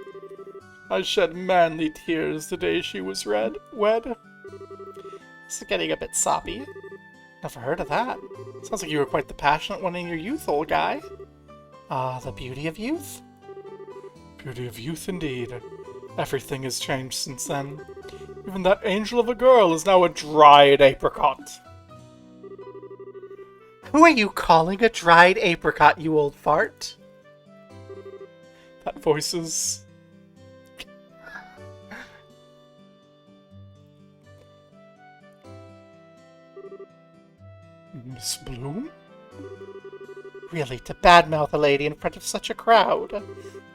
I shed manly tears the day she was wed. This is getting a bit soppy. Never heard of that. Sounds like you were quite the passionate one in your youth, old guy. Ah, the beauty of youth. Beauty of youth indeed. Everything has changed since then. Even that angel of a girl is now a dried apricot. Who are you calling a dried apricot, you old fart? That voice is... Miss Bloom? Really, to badmouth a lady in front of such a crowd.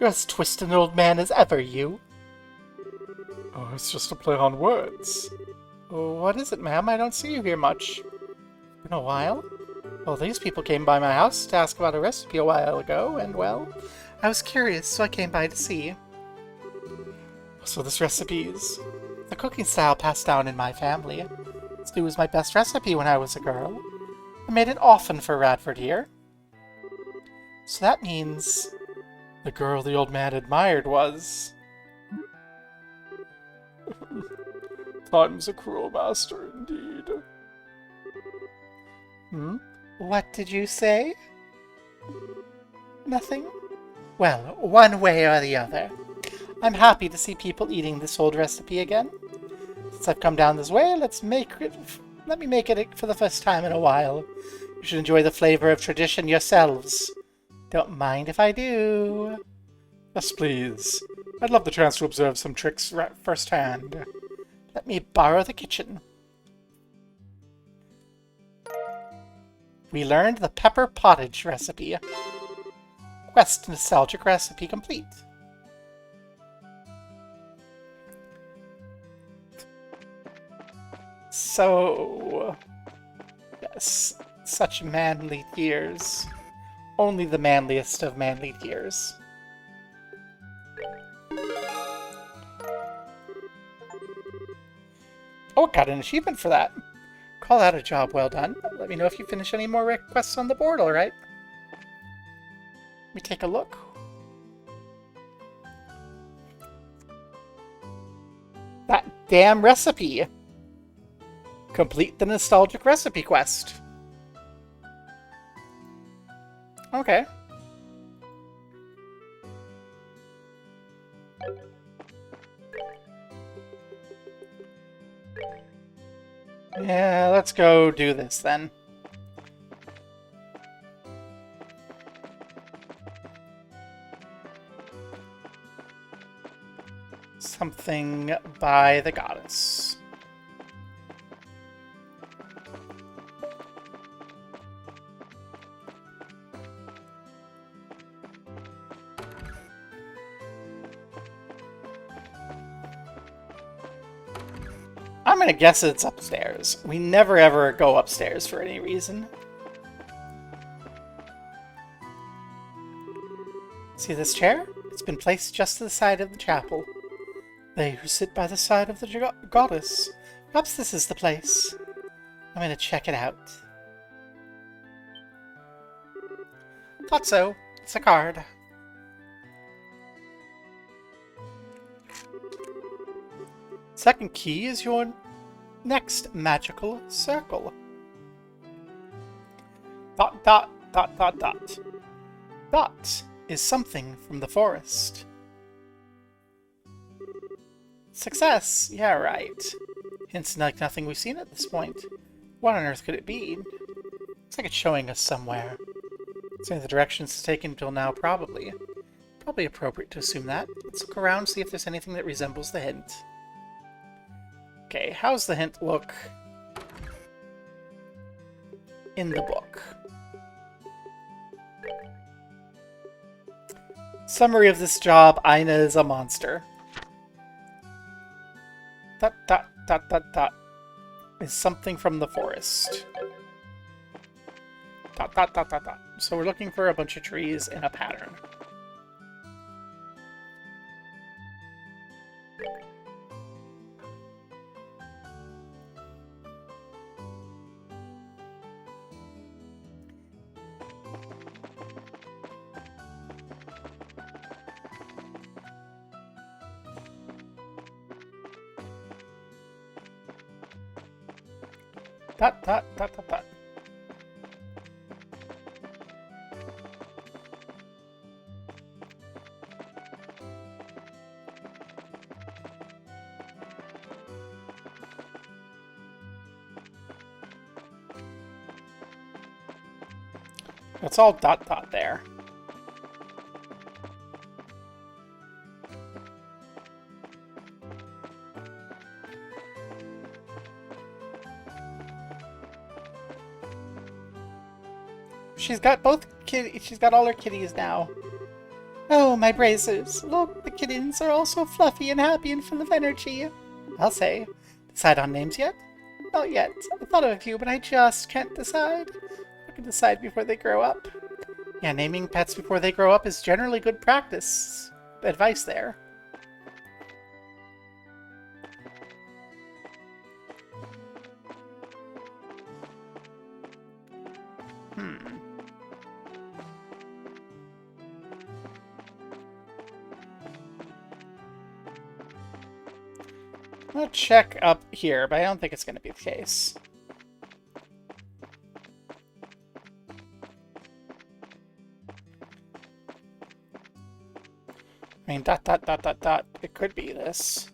You're as twisted an old man as ever, you. Oh, it's just a play on words. Oh, what is it, ma'am? I don't see you here much. Been a while? Well, these people came by my house to ask about a recipe a while ago, and, well, I was curious, so I came by to see. So this recipe's the cooking style passed down in my family. Stew was my best recipe when I was a girl. I made it often for Radford here. So that means The girl the old man admired was... Time's a cruel master indeed. What did you say? Nothing? Well, one way or the other. I'm happy to see people eating this old recipe again. Since I've come down this way, let me make it for the first time in a while. You should enjoy the flavor of tradition yourselves. Don't mind if I do. Yes, please. I'd love the chance to observe some tricks firsthand. Let me borrow the kitchen. We learned the pepper pottage recipe. Quest nostalgic recipe complete. So... yes, such manly tears. Only the manliest of manly tears. Oh, got an achievement for that. Call that a job well done. Let me know if you finish any more requests on the board, alright? Let me take a look. That damn recipe! Complete the nostalgic recipe quest. Okay. Yeah, let's go do this then. Something by the goddess. I'm gonna guess it's upstairs. We never ever go upstairs for any reason. See this chair? It's been placed just to the side of the chapel. They who sit by the side of the goddess. Perhaps this is the place. I'm gonna check it out. Thought so. It's a card. Second key is your next magical circle. Dot, dot, dot, dot, dot. Dot is something from the forest. Success! Yeah, right. Hints like nothing we've seen at this point. What on earth could it be? Looks like it's showing us somewhere. Saying the directions it's taken until now, probably. Probably appropriate to assume that. Let's look around, see if there's anything that resembles the hint. Okay, how's the hint look in the book? Summary of this job, Aina is a monster. Dot, dot, dot, dot, dot. Is something from the forest. Dot, dot, dot, dot, dot. So we're looking for a bunch of trees in a pattern. Dot, dot, dot, dot, dot. It's all dot, dot there. She's got she's got all her kitties now. Oh, my bracers. Look, the kittens are all so fluffy and happy and full of energy. I'll say. Decide on names yet? Not yet. I thought of a few, but I just can't decide. I can decide before they grow up. Yeah, naming pets before they grow up is generally good practice. Advice there. I'll check up here, but I don't think it's going to be the case. I mean, dot, dot, dot, dot, dot. It could be this.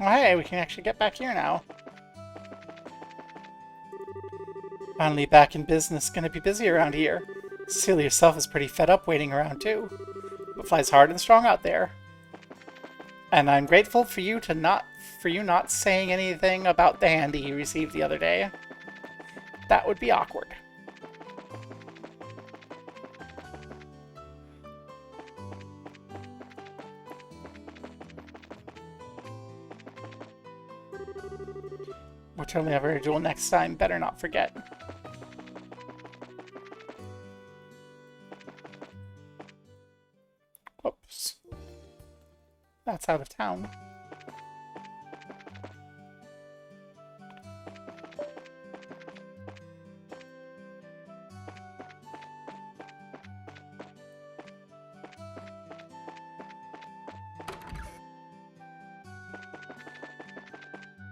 Oh, hey, we can actually get back here now. Finally back in business. Gonna be busy around here. Cecilia herself is pretty fed up waiting around too. But flies hard and strong out there. And I'm grateful for you not saying anything about the handy you received the other day. That would be awkward. We'll totally have a duel next time. Better not forget. Oops. That's out of town.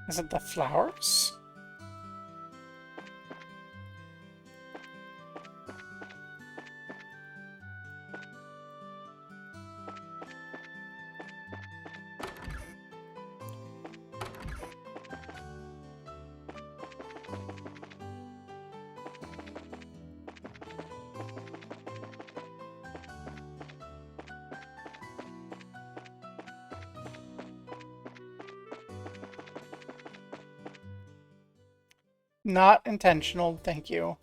Is it the flowers? Not intentional, thank you.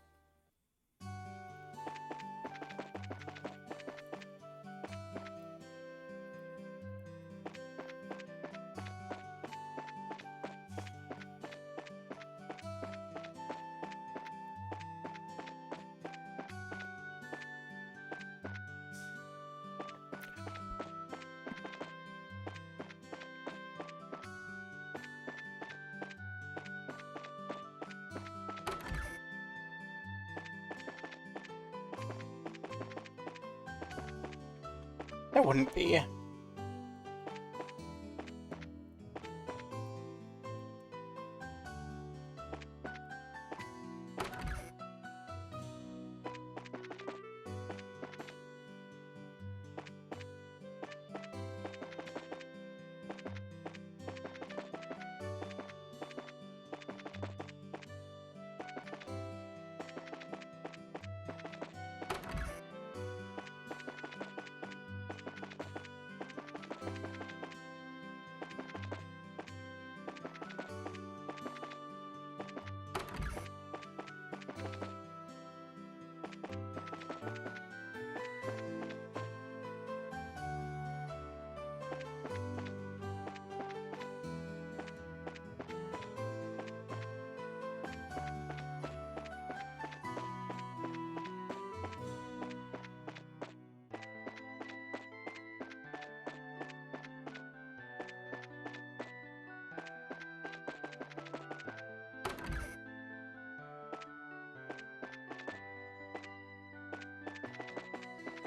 That wouldn't be.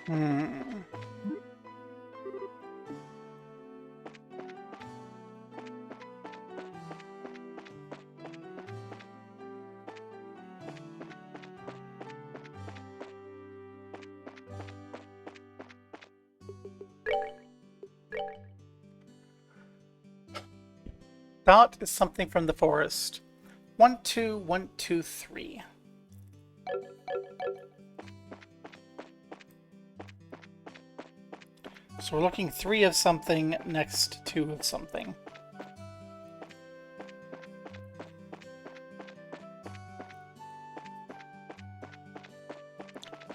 Hmm. That is something from the forest. 1, 2, 1, 2, 3. So we're looking 3 of something next 2 of something.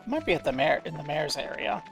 Might be at the in the mayor's area.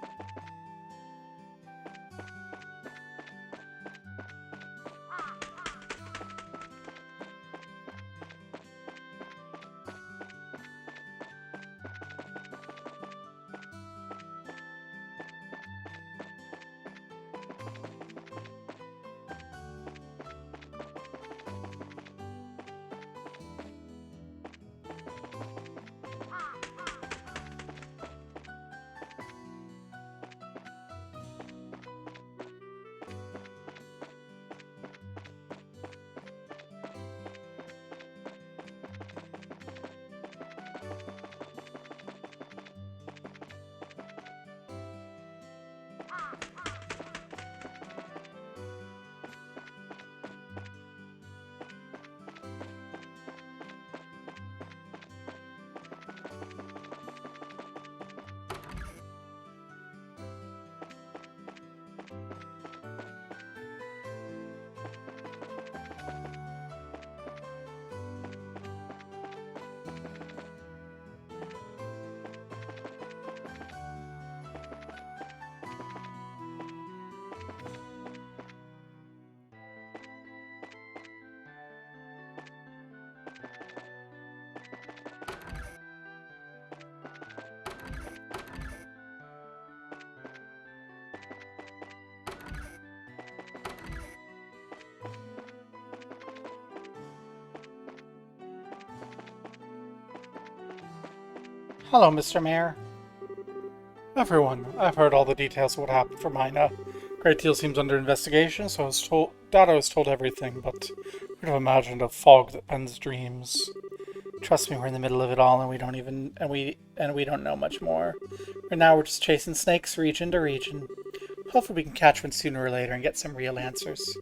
Hello, Mr. Mayor. Everyone, I've heard all the details of what happened for Mina. Great deal seems under investigation, so Dado has told everything, but Could have imagined a fog that ends dreams. Trust me, we're in the middle of it all, and we don't know much more. Right now, we're just chasing snakes region to region. Hopefully, we can catch one sooner or later and get some real answers.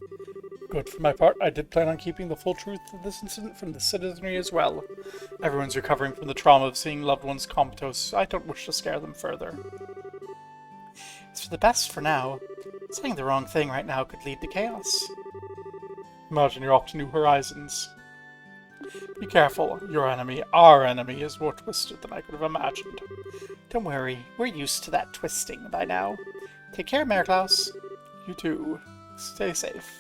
Good. For my part, I did plan on keeping the full truth of this incident from the citizenry as well. Everyone's recovering from the trauma of seeing loved ones comatose. I don't wish to scare them further. It's for the best for now. Saying the wrong thing right now could lead to chaos. Imagine you're off to new horizons. Be careful. Your enemy, our enemy, is more twisted than I could have imagined. Don't worry, we're used to that twisting by now. Take care, Mayor Klaus. You too. Stay safe.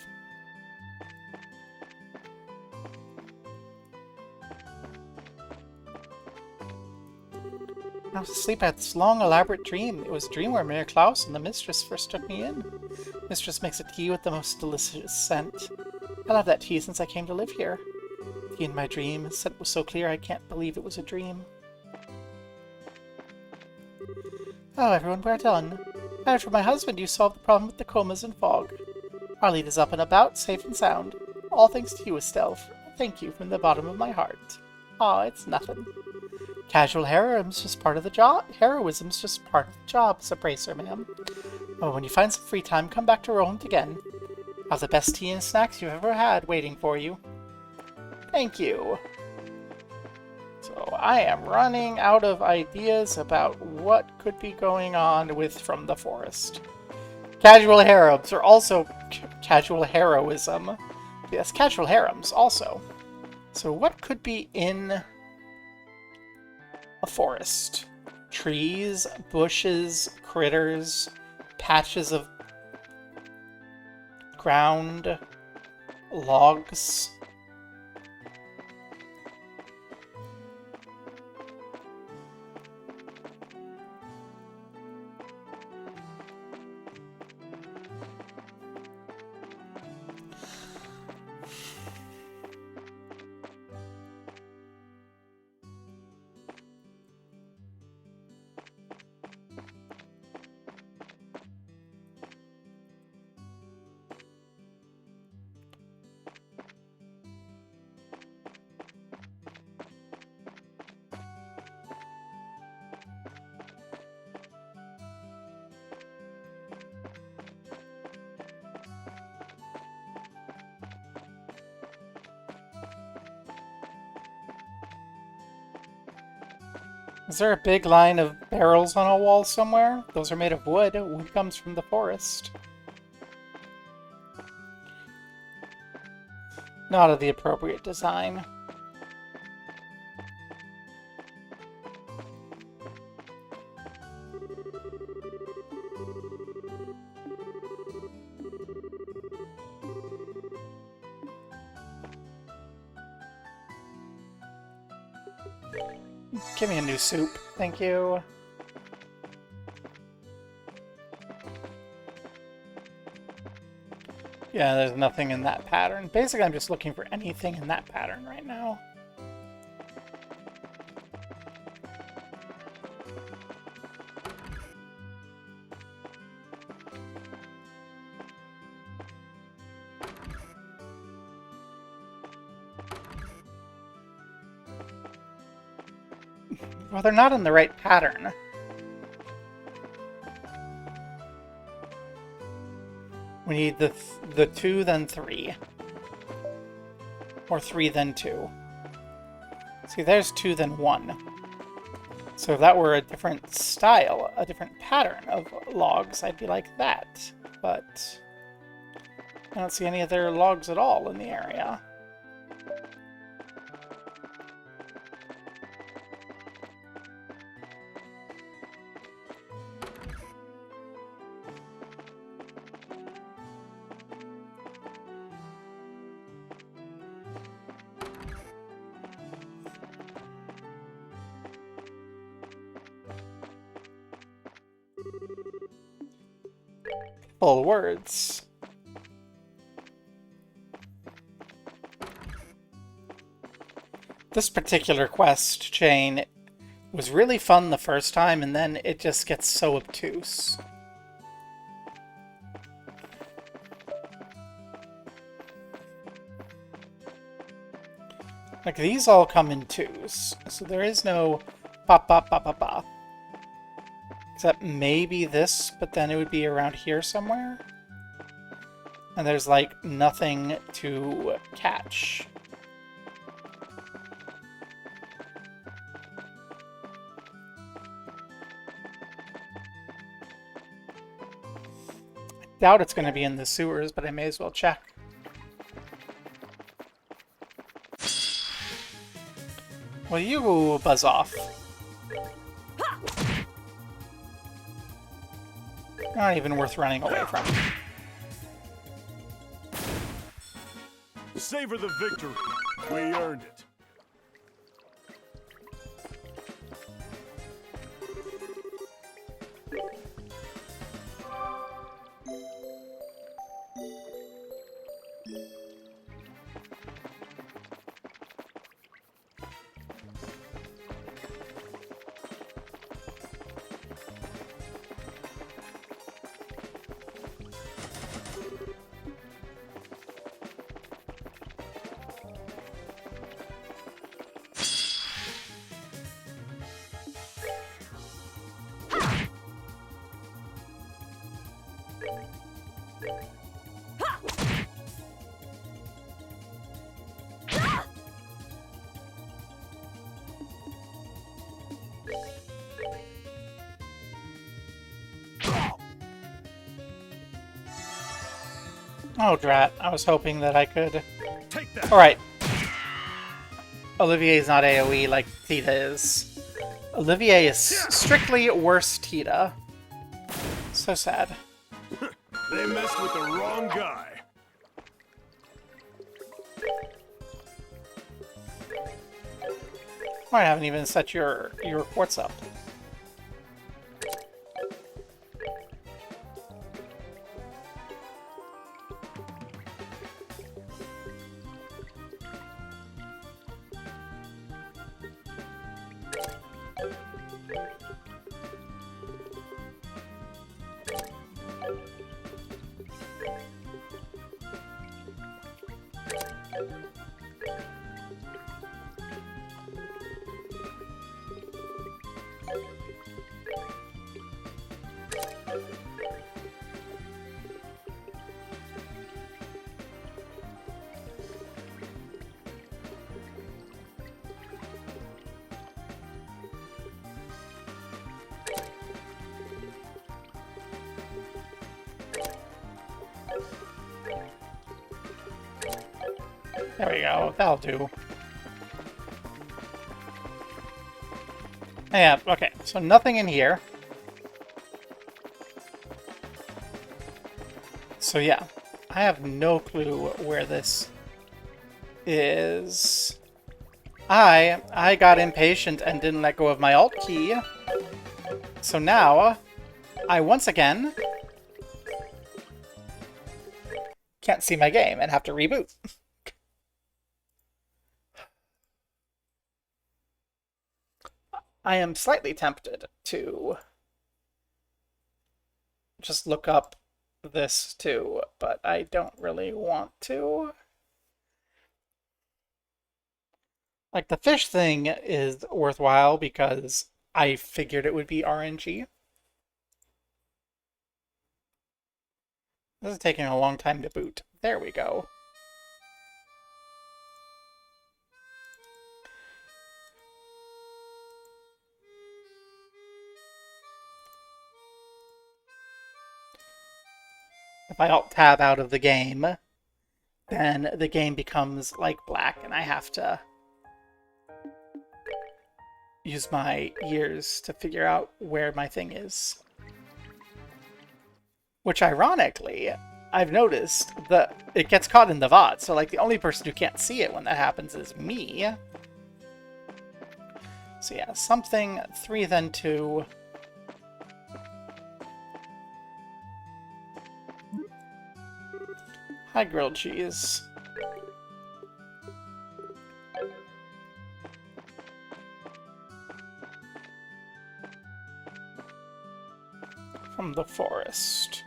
I was asleep at this long, elaborate dream. It was a dream where Mayor Klaus and the mistress first took me in. Mistress makes a tea with the most delicious scent. I love that tea since I came to live here. Tea in my dream, the scent was so clear I can't believe it was a dream. Oh, everyone, we're done. As for my husband, you solved the problem with the comas and fog. Our lead is up and about, safe and sound. All thanks to you, Estelle. Thank you from the bottom of my heart. Aw, it's nothing. Casual heroism's just part of the job. Heroism's just part of the job, said Bracer, ma'am. Oh, when you find some free time, come back to Roland again. I'll have the best tea and snacks you've ever had waiting for you. Thank you. So I am running out of ideas about what could be going on with From the Forest. Casual harems are also casual heroism. Yes, casual harems also. So what could be in a forest? Trees, bushes, critters, patches of ground, logs. Is there a big line of barrels on a wall somewhere? Those are made of wood. Wood comes from the forest. Not of the appropriate design. Give me a new soup. Thank you. Yeah, there's nothing in that pattern. Basically, I'm just looking for anything in that pattern right now. Well, they're not in the right pattern. We need the 2, then 3. Or 3, then 2. See, there's 2, then 1. So if that were a different style, a different pattern of logs, I'd be like that. But I don't see any other logs at all in the area. Full words. This particular quest chain was really fun the first time, and then it just gets so obtuse. Like, these all come in twos, so there is no ba ba ba ba ba. Except maybe this, but then it would be around here somewhere. And there's, like, nothing to catch. I doubt it's going to be in the sewers, but I may as well check. Will you buzz off? Not even worth running away from. Savor the victory. We earned it. Oh, drat. I was hoping that I could... Take that. Alright. Olivier's not AoE like Tita is. Olivier is strictly worse Tita. So sad. They messed with the wrong guy. I haven't even set your reports up. There we go. That'll do. Yeah, okay. So nothing in here. So yeah, I have no clue where this is. I got impatient and didn't let go of my Alt key. So now, I once again can't see my game and have to reboot. I am slightly tempted to just look up this too, but I don't really want to. Like, the fish thing is worthwhile because I figured it would be RNG. This is taking a long time to boot. There we go. If I Alt-Tab out of the game, then the game becomes, like, black, and I have to use my ears to figure out where my thing is. Which, ironically, I've noticed that it gets caught in the VOD, so, like, the only person who can't see it when that happens is me. So yeah, something 3 then 2... Hi, grilled cheese. From the forest.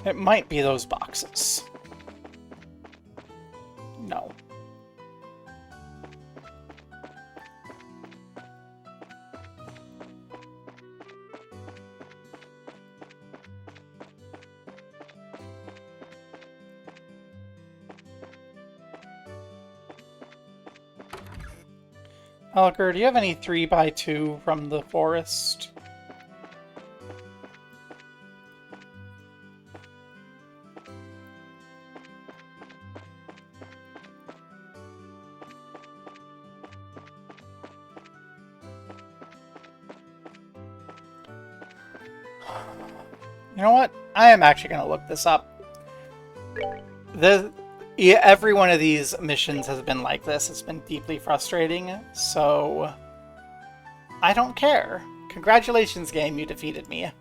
It might be those boxes. No. Elgar, do you have any 3x2 from the forest? You know what? I am actually going to look this up. Every one of these missions has been like this. It's been deeply frustrating, so I don't care. Congratulations, game, you defeated me.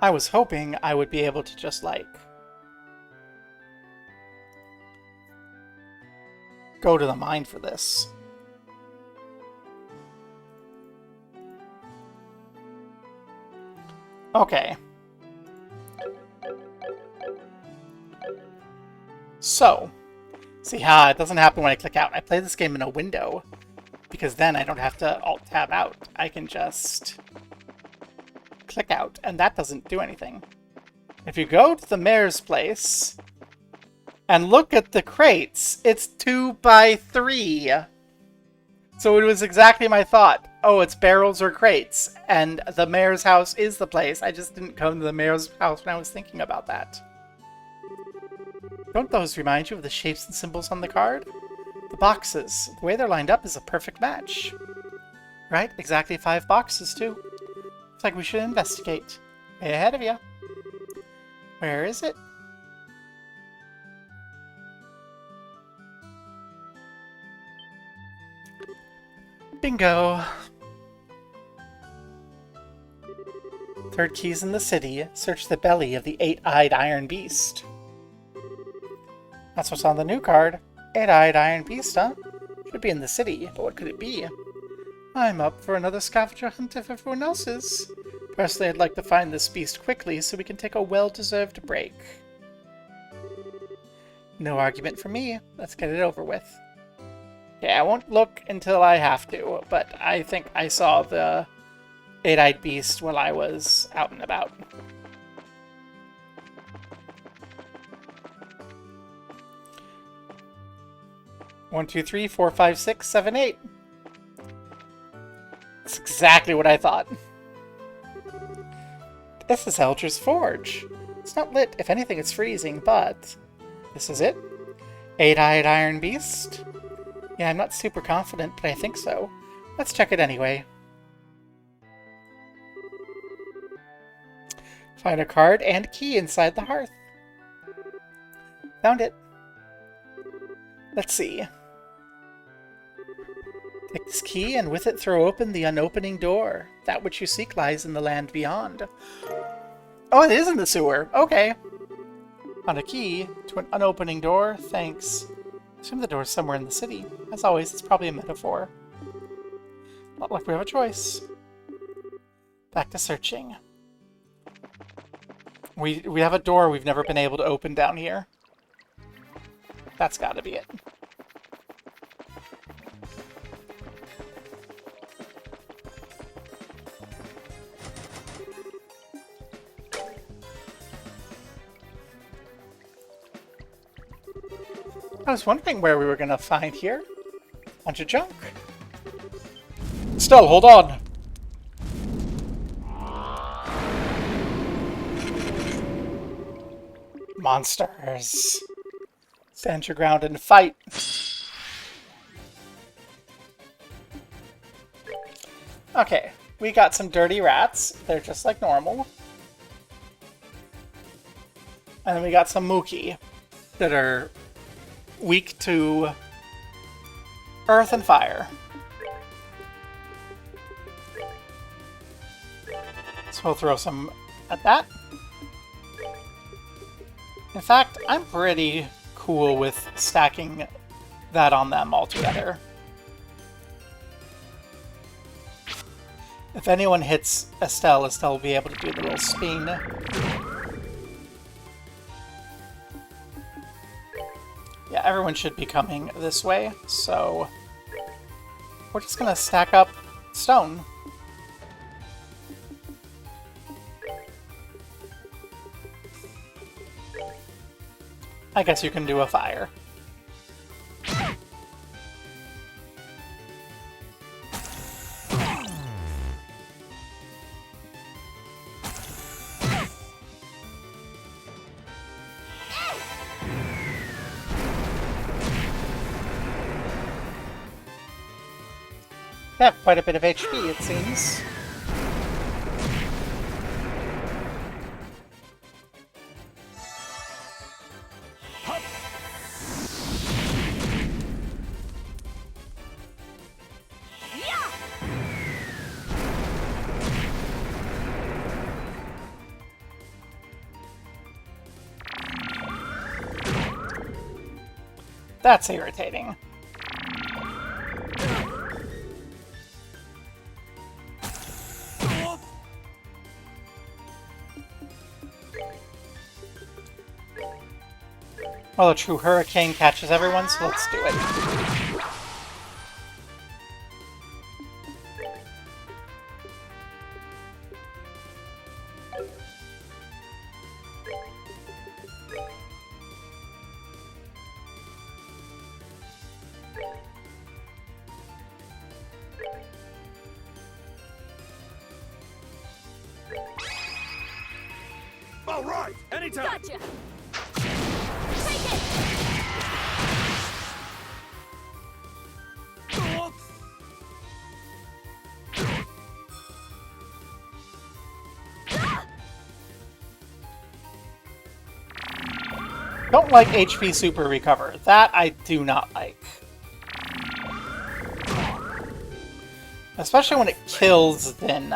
I was hoping I would be able to just, like, go to the mine for this. Okay. So, see how it doesn't happen when I click out. I play this game in a window, because then I don't have to Alt-Tab out. I can just click out, and that doesn't do anything. If you go to the mayor's place and look at the crates, it's 2x3. So it was exactly my thought. Oh, it's barrels or crates, and the mayor's house is the place. I just didn't come to the mayor's house when I was thinking about that. Don't those remind you of the shapes and symbols on the card? The boxes. The way they're lined up is a perfect match. Right? Exactly 5 boxes, too. Looks like we should investigate. Way ahead of you. Where is it? Bingo! Third key's in the city. Search the belly of the 8-eyed Iron Beast. That's what's on the new card. 8-eyed Iron Beast, huh? Should be in the city, but what could it be? I'm up for another scavenger hunt if everyone else is. Personally, I'd like to find this beast quickly so we can take a well-deserved break. No argument for me. Let's get it over with. Yeah, I won't look until I have to, but I think I saw the 8-eyed beast while I was out and about. One, two, three, four, five, 6, 7, 8. That's exactly what I thought. This is Elger's Forge. It's not lit. If anything, it's freezing, but this is it. 8-eyed Iron Beast. Yeah, I'm not super confident, but I think so. Let's check it anyway. Find a card and key inside the hearth. Found it. Let's see. Take this key and with it throw open the unopening door. That which you seek lies in the land beyond. Oh, it is in the sewer. Okay. Found a key to an unopening door. Thanks. Assume the door's somewhere in the city. As always, it's probably a metaphor. Not like we have a choice. Back to searching. We have a door we've never been able to open down here. That's gotta be it. I was wondering where we were gonna find here. Bunch of junk. Still, hold on. Monsters. Stand your ground and fight. Okay, we got some dirty rats. They're just like normal. And then we got some Mookie that are weak to earth and fire. So we'll throw some at that. In fact, I'm pretty cool with stacking that on them altogether. If anyone hits Estelle, Estelle will be able to do the little spin. Yeah, everyone should be coming this way, so we're just gonna stack up stone. I guess you can do a fire. They have quite a bit of HP, it seems. That's irritating. Well, a true hurricane catches everyone, so let's do it. All right, anytime. Gotcha! Take it! Don't like HP super recover. That I do not like. Especially when it kills Vin.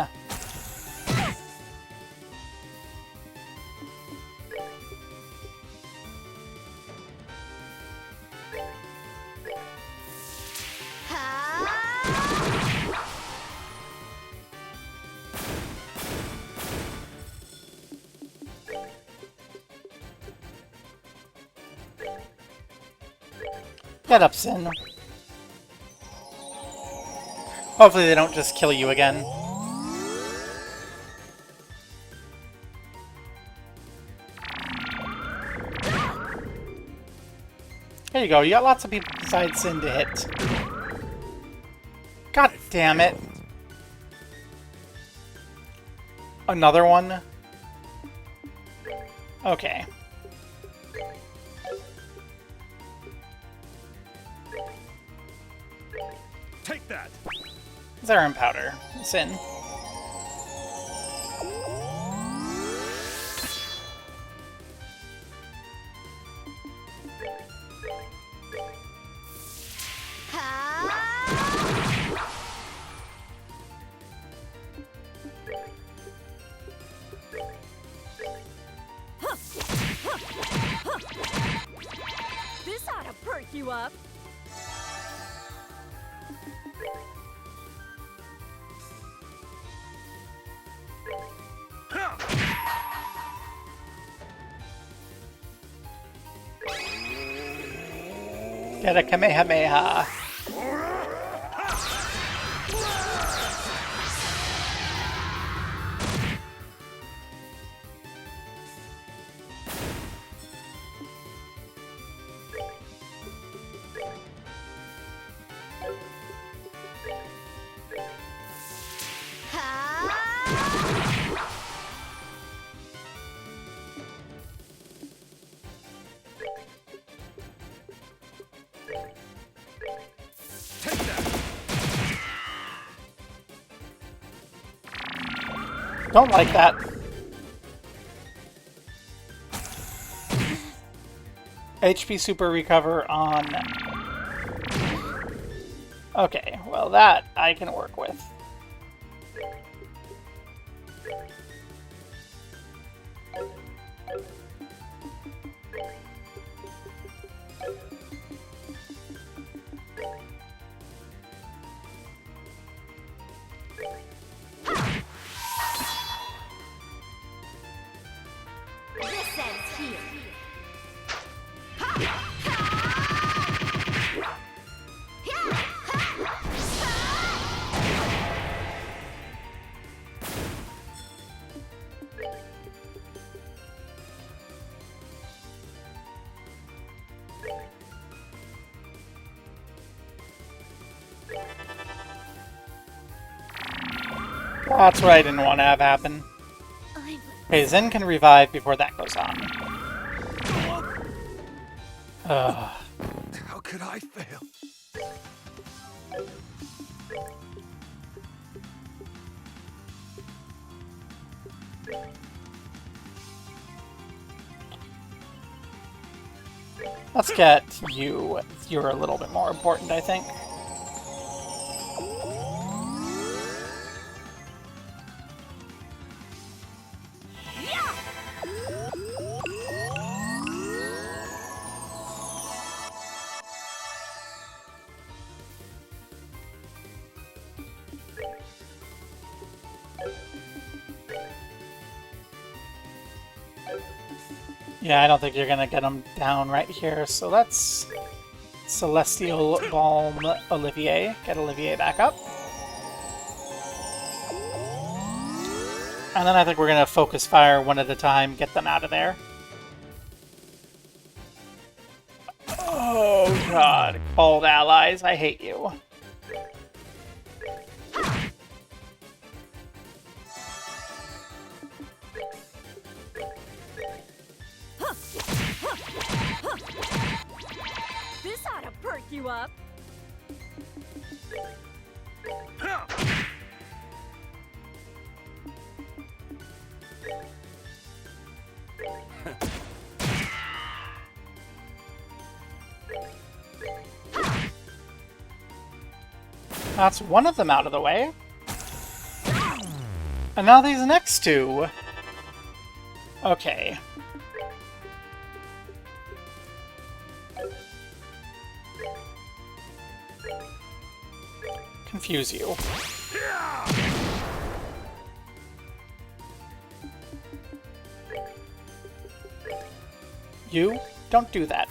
Get up, Sin. Hopefully they don't just kill you again. There you go, you got lots of people besides Sin to hit. God damn it. Another one? Okay. Take that. Zarin powder. Sin. This ought to perk you up. Get a Kamehameha. Take that. Don't like that. HP super recover on... Okay, well that I can work with. ends here. That's what I didn't want to have happen. Okay, Zen can revive before that goes on. How could I fail? Let's get you. You're a little bit more important, I think. Yeah, I don't think you're gonna get him down right here, so let's Celestial Balm Olivier. Get Olivier back up. And then I think we're gonna focus fire one at a time, get them out of there. Oh god, cold allies, I hate you. This ought to perk you up. That's one of them out of the way. And now these next two. Okay. Confuse you. You? Don't do that.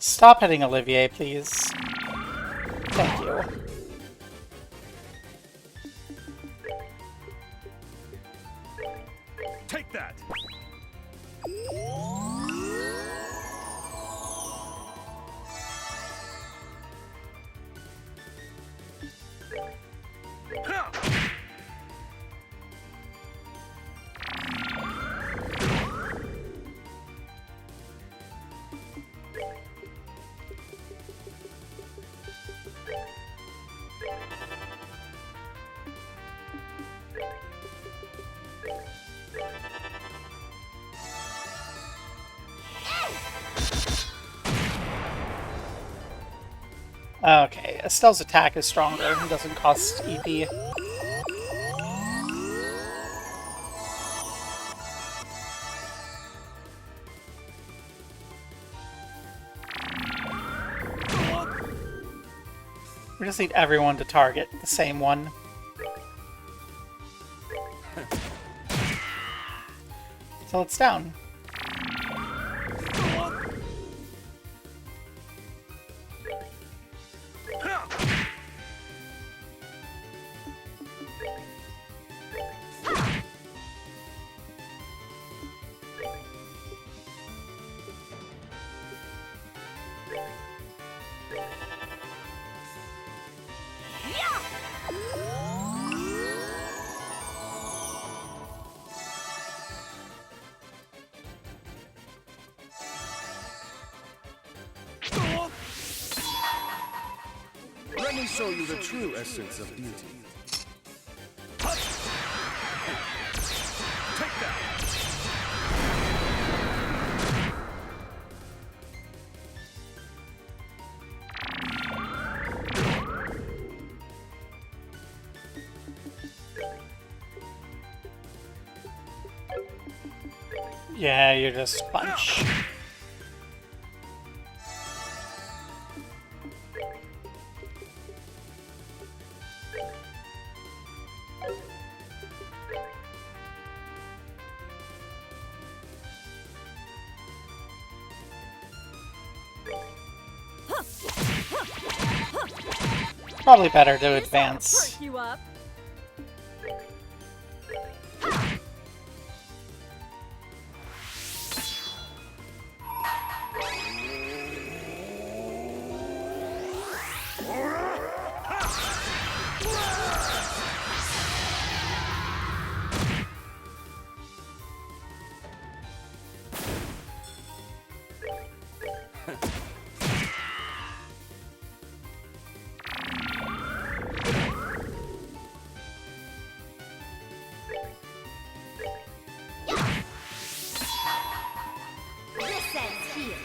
Stop hitting Olivier, please. Thank you. Take that! Okay, Estelle's attack is stronger and doesn't cost EP. We just need everyone to target the same one. So it's down. Let me show you the true essence of beauty. Take that! Yeah, you just punch. Probably better to This oughta advance. perk you up. This ends here.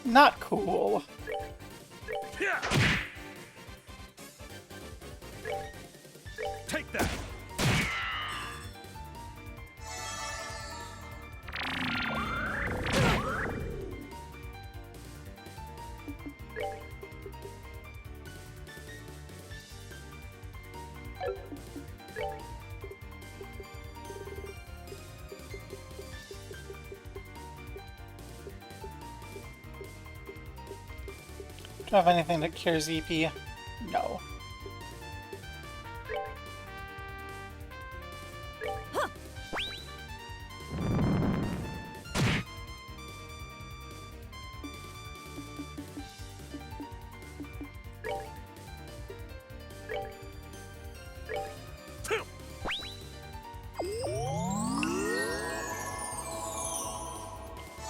Not cool. Yeah. Take that! Do I have anything that cures EP? No.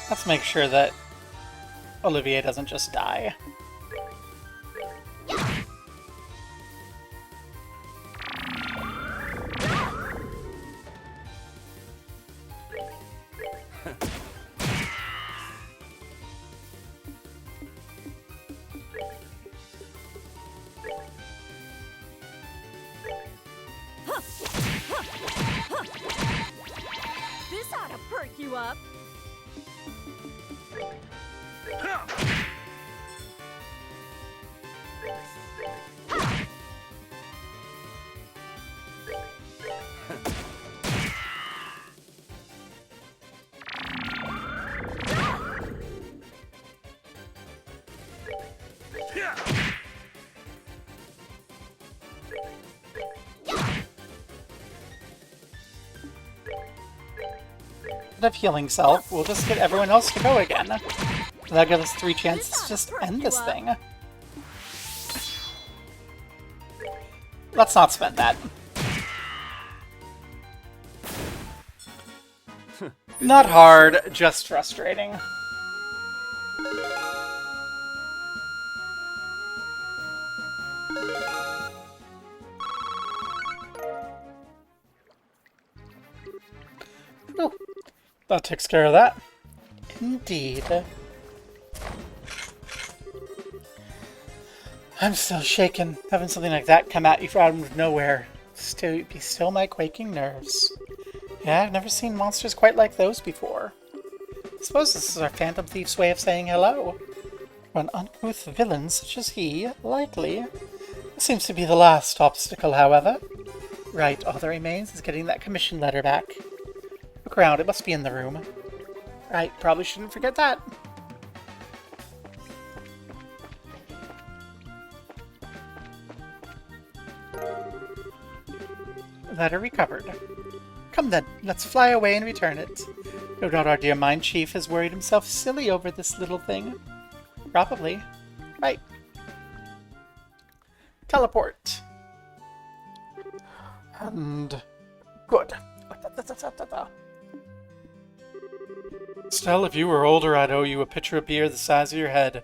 Let's make sure that Olivier doesn't just die. This oughta perk you up. Yeah. Instead of healing self, we'll just get everyone else to go again. That'll give us 3 chances to just end this thing. Let's not spend that. Not hard, just frustrating. Whew. That takes care of that. Indeed. I'm still shaken. Having something like that come at you out of nowhere. Be still my quaking nerves. Yeah, I've never seen monsters quite like those before. I suppose this is our Phantom Thief's way of saying hello. For an uncouth villain such as he, likely. This seems to be the last obstacle, however. Right, all that remains is getting that commission letter back. Look around, it must be in the room. Right, probably shouldn't forget that. Letter recovered. Come then, let's fly away and return it. No doubt our dear Mine Chief has worried himself silly over this little thing. Probably. Right. Teleport. And... good. Stell, if you were older, I'd owe you a pitcher of beer the size of your head.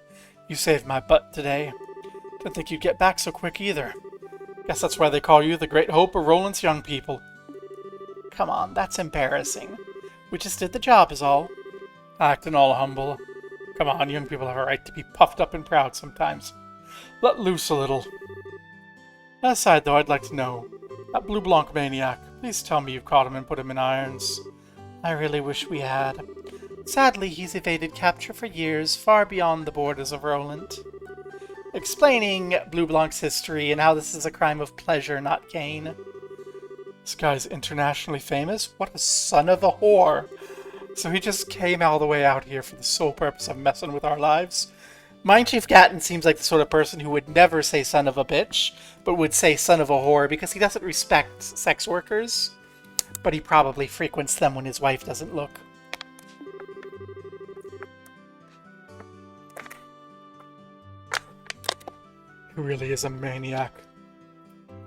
You saved my butt today. Didn't think you'd get back so quick either. Guess that's why they call you the great hope of Roland's young people. Come on, that's embarrassing. We just did the job is all. Acting all humble. Come on, young people have a right to be puffed up and proud sometimes. Let loose a little. Aside though, I'd like to know, that Blue Blanc maniac, please tell me you've caught him and put him in irons. I really wish we had. Sadly, he's evaded capture for years, far beyond the borders of Roland. Explaining Blue Blanc's history and how this is a crime of pleasure, not gain. This guy's internationally famous? What a son of a whore! So he just came all the way out here for the sole purpose of messing with our lives? Mine Chief Gatton seems like the sort of person who would never say son of a bitch, but would say son of a whore because he doesn't respect sex workers. But he probably frequents them when his wife doesn't look. He really is a maniac.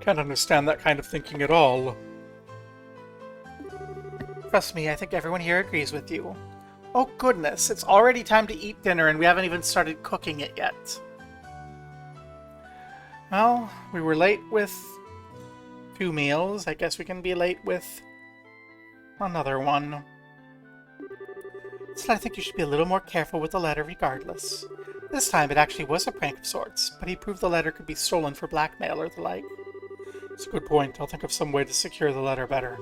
Can't understand that kind of thinking at all. Trust me, I think everyone here agrees with you. Oh goodness, it's already time to eat dinner and we haven't even started cooking it yet. Well, we were late with 2 meals. I guess we can be late with another one. Still, I think you should be a little more careful with the letter regardless. This time it actually was a prank of sorts, but he proved the letter could be stolen for blackmail or the like. It's a good point. I'll think of some way to secure the letter better.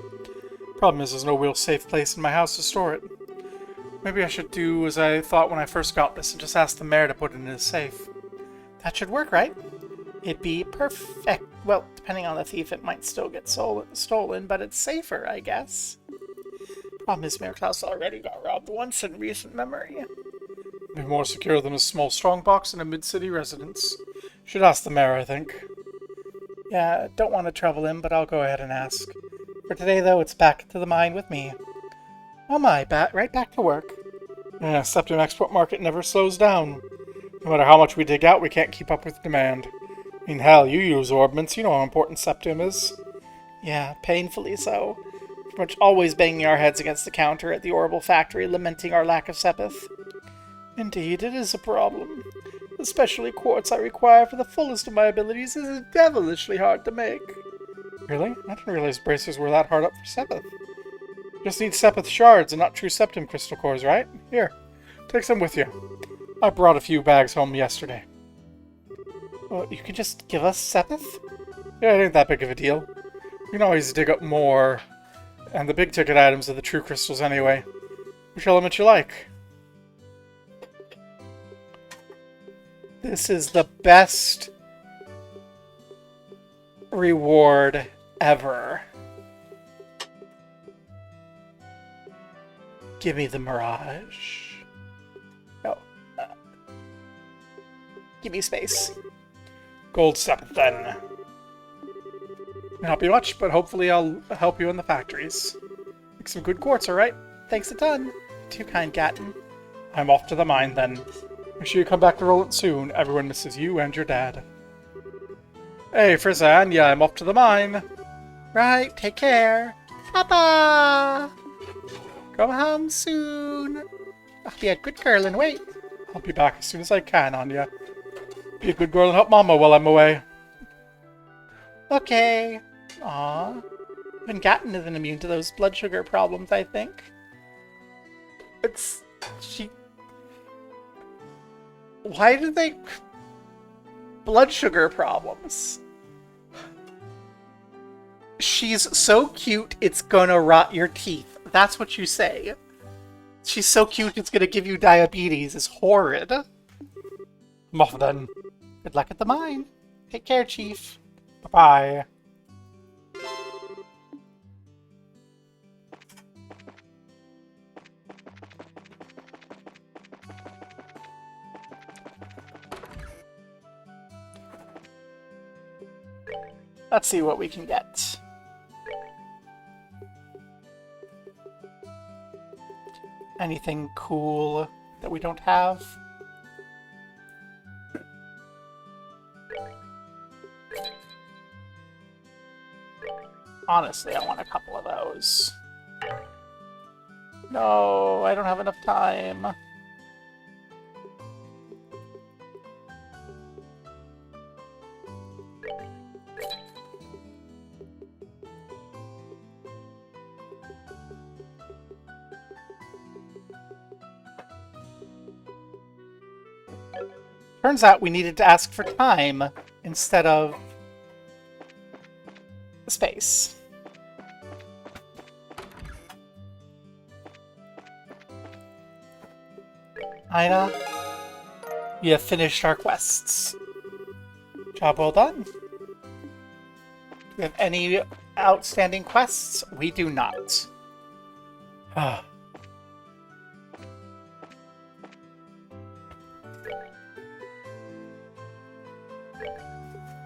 Problem is, there's no real safe place in my house to store it. Maybe I should do as I thought when I first got this and just ask the mayor to put it in his safe. That should work, right? It'd be perfect. Well, depending on the thief, it might still get stolen, but it's safer, I guess. Problem is, Mayor Klaus already got robbed once in recent memory. Be more secure than a small strongbox in a mid-city residence. Should ask the mayor, I think. Yeah, don't want to trouble him, but I'll go ahead and ask. For today, though, it's back to the mine with me. Oh my, right back to work. Yeah, Septim Export Market never slows down. No matter how much we dig out, we can't keep up with demand. I mean, hell, you use orbments, you know how important Septim is. Yeah, painfully so. Pretty much always banging our heads against the counter at the Orbital factory, lamenting our lack of Sepith. Indeed, it is a problem. Especially quartz I require for the fullest of my abilities is devilishly hard to make. Really? I didn't realize bracers were that hard up for Sepith. Just need Sepith shards and not true Septim crystal cores, right? Here, take some with you. I brought a few bags home yesterday. Well, you could just give us Sepith? Yeah, it ain't that big of a deal. You can always dig up more. And the big ticket items are the true crystals anyway. Which element you like? This is the best reward ever. Give me the Mirage. No. Give me space. Gold Sepith, then. Can't help you much, but hopefully I'll help you in the factories. Make some good quartz, alright? Thanks a ton. Too kind, Gatton. I'm off to the mine, then. Make sure you come back to Roland soon. Everyone misses you and your dad. Hey, Frizzan, yeah, I'm off to the mine. Right, take care. Papa! Come home soon. I'll be a good girl and wait. I'll be back as soon as I can, Anya. Be a good girl and help Mama while I'm away. Okay. Aw. Even Gatton isn't immune to those blood sugar problems, I think. Why do they... Blood sugar problems. She's so cute, it's gonna rot your teeth. That's what you say. She's so cute, it's gonna give you diabetes. It's horrid. I'm off then. Good luck at the mine. Take care, Chief. Bye-bye. Let's see what we can get. Anything cool that we don't have? Honestly, I want a couple of those. No, I don't have enough time. Turns out we needed to ask for time instead of space. Aina, we have finished our quests. Job well done. Do we have any outstanding quests? We do not.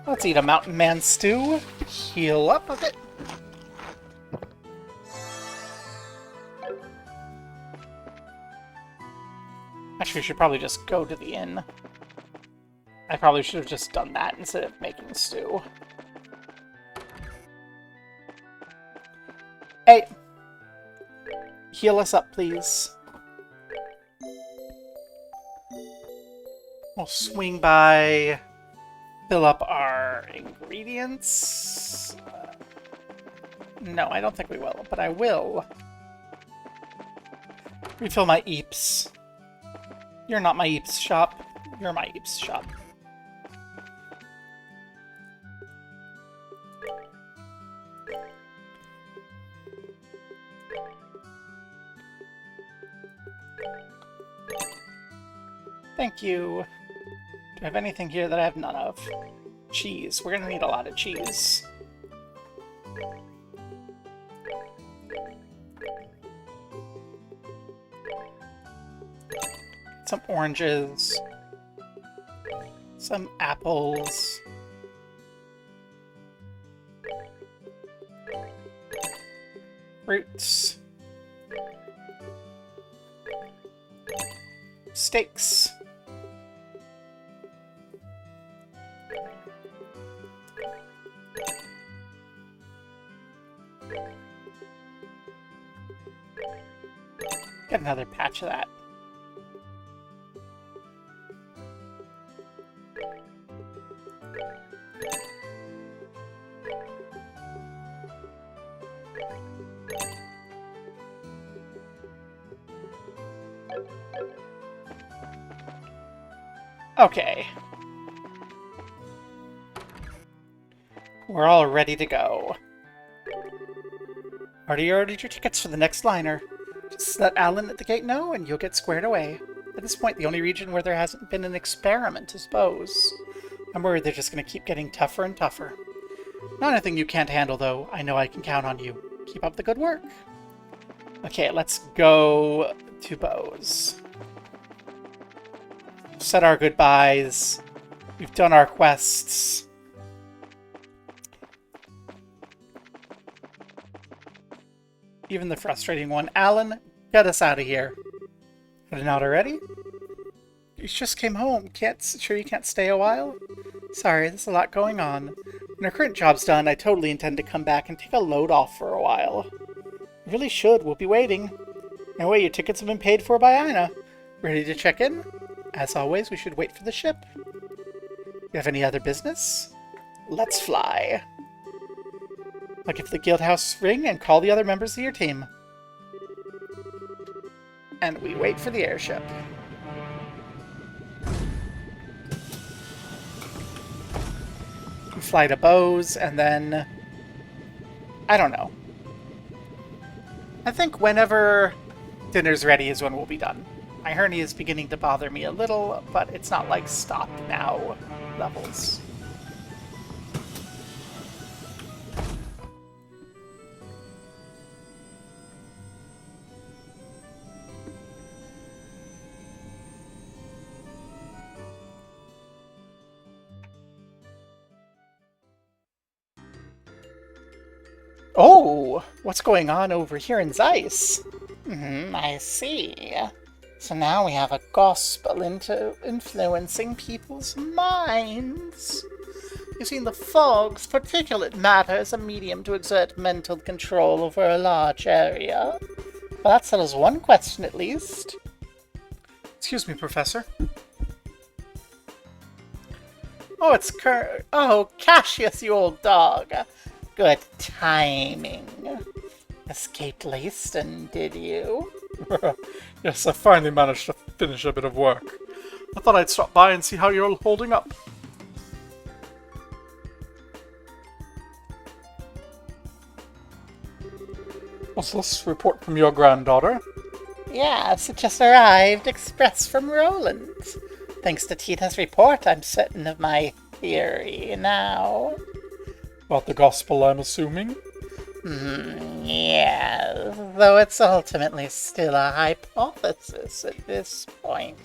Let's eat a mountain man stew. Heal up a bit. Actually, we should probably just go to the inn. I probably should have just done that instead of making stew. Hey! Heal us up, please. We'll swing by... fill up our ingredients. No, I don't think we will, but I will. Refill my Eeps. You're not my Eeps shop. You're my Eeps shop. Thank you. Do I have anything here that I have none of? Cheese. We're gonna need a lot of cheese. Some oranges. Some apples. Fruits. Steaks. Get another patch of that. Okay. We're all ready to go. Already ordered your tickets for the next liner. Just let Alan at the gate know and you'll get squared away. At this point, the only region where there hasn't been an experiment is Bose. I'm worried they're just going to keep getting tougher and tougher. Not anything you can't handle, though. I know I can count on you. Keep up the good work. Okay, let's go to Bose. Said our goodbyes. We've done our quests. Even the frustrating one. Alan, get us out of here. But not already? You just came home. Sure you can't stay a while? Sorry, there's a lot going on. When our current job's done, I totally intend to come back and take a load off for a while. You really should. We'll be waiting. Anyway, your tickets have been paid for by Aina. Ready to check in? As always, we should wait for the ship. You have any other business? Let's fly. I'll give the Guildhouse ring and call the other members of your team. And we wait for the airship. We fly to Bose, and then... I don't know. I think whenever dinner's ready is when we'll be done. My hernia is beginning to bother me a little, but it's not like stop now levels. Oh, what's going on over here in Zeiss? I see. So now we have a gospel into influencing people's minds. Using the fog's particulate matter as a medium to exert mental control over a large area. Well, that settles one question at least. Excuse me, Professor. Oh, it's Oh, Cassius, you old dog. Good timing. Escaped Leyston, did you? Yes, I finally managed to finish a bit of work. I thought I'd stop by and see how you're holding up. What's this report from your granddaughter? Yes, it just arrived, express from Roland. Thanks to Tina's report, I'm certain of my theory now. About the gospel, I'm assuming? Yes, though it's ultimately still a hypothesis at this point.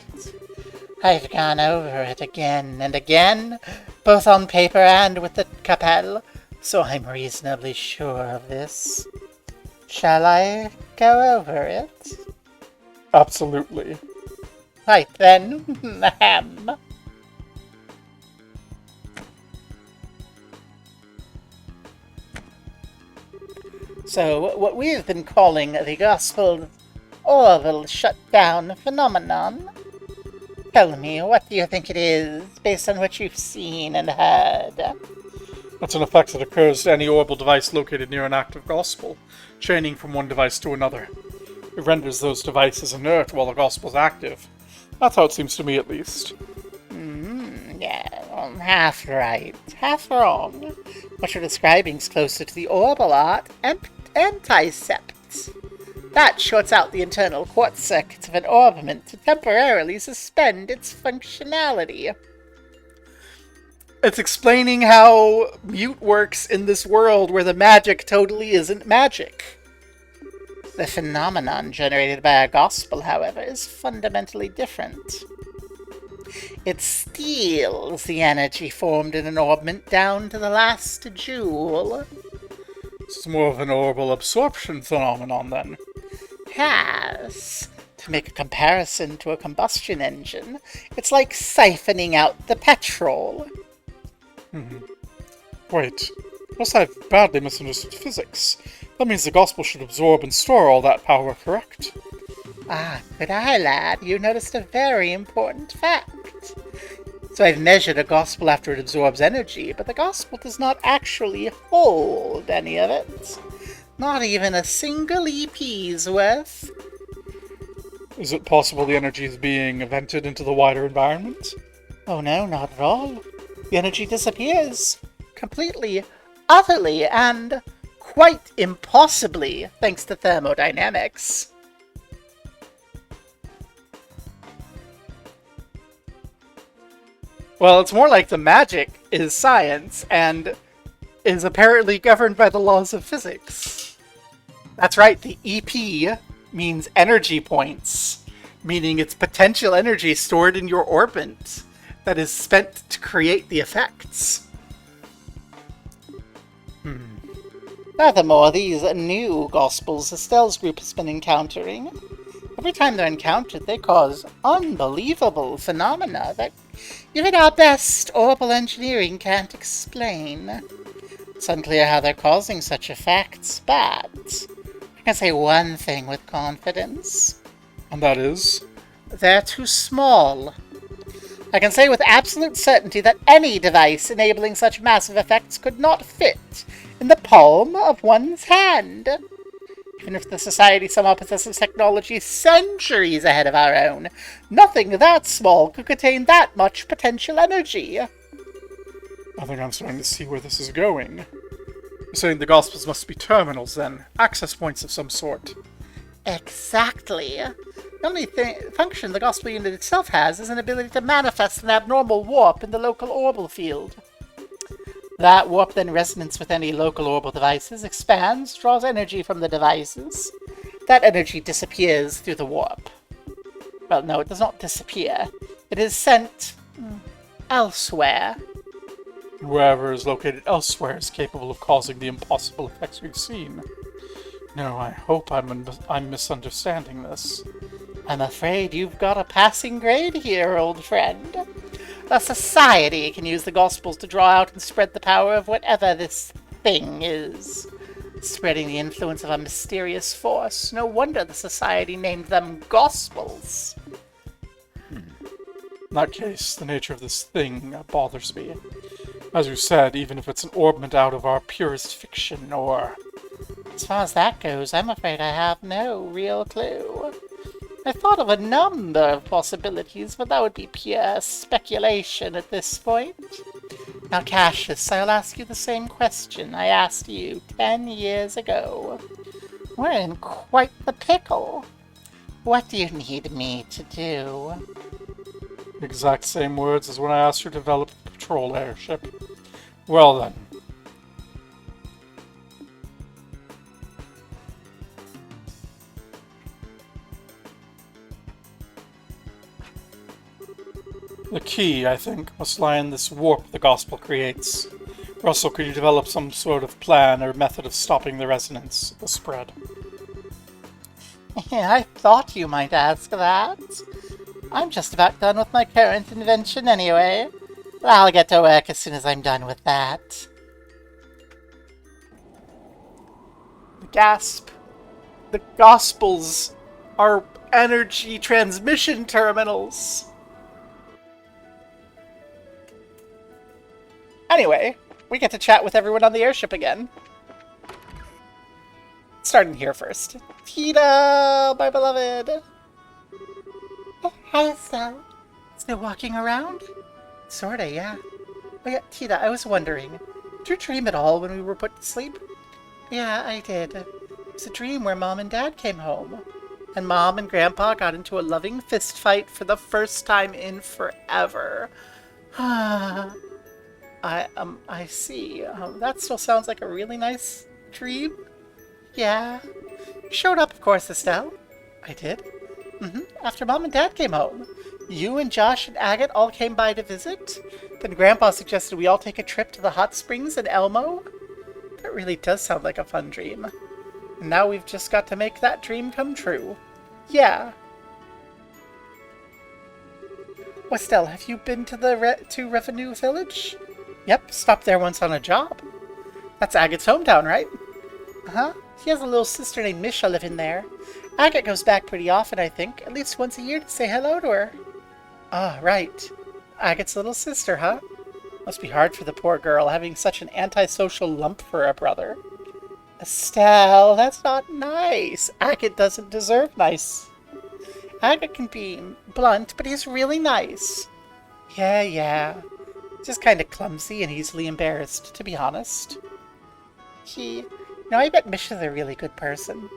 I've gone over it again and again, both on paper and with the Capelle, so I'm reasonably sure of this. Shall I go over it? Absolutely. Right then, ahem. So, what we've been calling the Gospel Orville shutdown phenomenon. Tell me, what do you think it is, based on what you've seen and heard? That's an effect that occurs to any orbital device located near an active gospel, chaining from one device to another. It renders those devices inert while the gospel's active. That's how it seems to me, at least. Yeah, well, half right, half wrong. What you're describing is closer to the orbital art anticept. That shorts out the internal quartz circuits of an orbiment to temporarily suspend its functionality. It's explaining how mute works in this world where the magic totally isn't magic. The phenomenon generated by a gospel, however, is fundamentally different. It steals the energy formed in an orbment down to the last joule. It's more of an orbital absorption phenomenon, then. Yes. To make a comparison to a combustion engine, it's like siphoning out the petrol. Wait, unless I've badly misunderstood physics, that means the gospel should absorb and store all that power, correct? Ah, good eye, lad. You noticed a very important fact. So I've measured a gospel after it absorbs energy, but the gospel does not actually hold any of it. Not even a single EP's worth. Is it possible the energy is being vented into the wider environment? Oh no, not at all. The energy disappears. Completely, utterly, and quite impossibly, thanks to thermodynamics. Well, it's more like the magic is science and is apparently governed by the laws of physics. That's right, the EP means energy points, meaning it's potential energy stored in your orbit that is spent to create the effects. Furthermore, these new gospels Estelle's group has been encountering, every time they're encountered, they cause unbelievable phenomena that even our best orbital engineering can't explain. It's unclear how they're causing such effects, but I can say one thing with confidence. And that is? They're too small. I can say with absolute certainty that any device enabling such massive effects could not fit in the palm of one's hand. Even if the Society somehow possesses technology centuries ahead of our own, nothing that small could contain that much potential energy. I think I'm starting to see where this is going. You're saying the Gospels must be terminals, then? Access points of some sort. Exactly. The only function the Gospel unit itself has is an ability to manifest an abnormal warp in the local orbital field. That warp then resonates with any local orbital devices, expands, draws energy from the devices. That energy disappears through the warp. Well, no, it does not disappear. It is sent elsewhere. Wherever is located elsewhere is capable of causing the impossible effects we've seen. No, I hope I'm misunderstanding this. I'm afraid you've got a passing grade here, old friend. The Society can use the Gospels to draw out and spread the power of whatever this thing is. Spreading the influence of a mysterious force. No wonder the Society named them Gospels. In that case, the nature of this thing bothers me. As you said, even if it's an orbment out of our purest fiction, or... As far as that goes, I'm afraid I have no real clue. I thought of a number of possibilities, but that would be pure speculation at this point. Now, Cassius, I'll ask you the same question I asked you 10 years ago. We're in quite the pickle. What do you need me to do? Exact same words as when I asked you to develop a patrol airship. Well then. The key, I think, must lie in this warp the Gospel creates. Russell, could you develop some sort of plan or method of stopping the resonance, the spread? Yeah, I thought you might ask that. I'm just about done with my current invention anyway. I'll get to work as soon as I'm done with that. Gasp. The Gospels are energy transmission terminals. Anyway, we get to chat with everyone on the airship again. Starting here first. Tita, my beloved. Hi, Estelle. Still walking around? Sorta, yeah. Oh yeah, Tita, I was wondering, did you dream at all when we were put to sleep? Yeah, I did. It was a dream where Mom and Dad came home. And Mom and Grandpa got into a loving fist fight for the first time in forever. I see. That still sounds like a really nice dream. Yeah. You showed up, of course, Estelle. I did. After Mom and Dad came home. You and Josh and Agate all came by to visit. Then Grandpa suggested we all take a trip to the hot springs in Elmo. That really does sound like a fun dream. And now we've just got to make that dream come true. Yeah. Well, Estelle, have you been to the Revenue Village? Yep, stopped there once on a job. That's Agate's hometown, right? Uh-huh. He has a little sister named Misha living there. Agate goes back pretty often, I think. At least once a year to say hello to her. Ah, right. Agate's little sister, huh? Must be hard for the poor girl, having such an antisocial lump for a brother. Estelle, that's not nice. Agate doesn't deserve nice. Agate can be blunt, but he's really nice. Yeah. Just kind of clumsy and easily embarrassed, to be honest. I bet Misha's a really good person.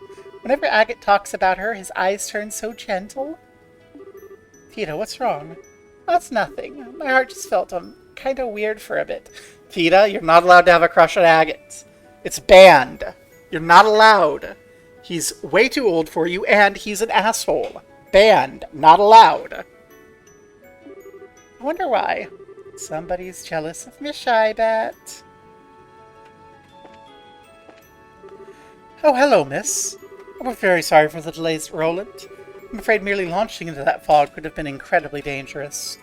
Whenever Agate talks about her, his eyes turn so gentle. Tita, what's wrong? That's nothing. My heart just felt kind of weird for a bit. Tita, you're not allowed to have a crush on Agate. It's banned. You're not allowed. He's way too old for you, and he's an asshole. Banned. Not allowed. I wonder why. Somebody's jealous of Misha, I bet. Oh, hello, miss. I'm very sorry for the delays, Roland. I'm afraid merely launching into that fog could have been incredibly dangerous.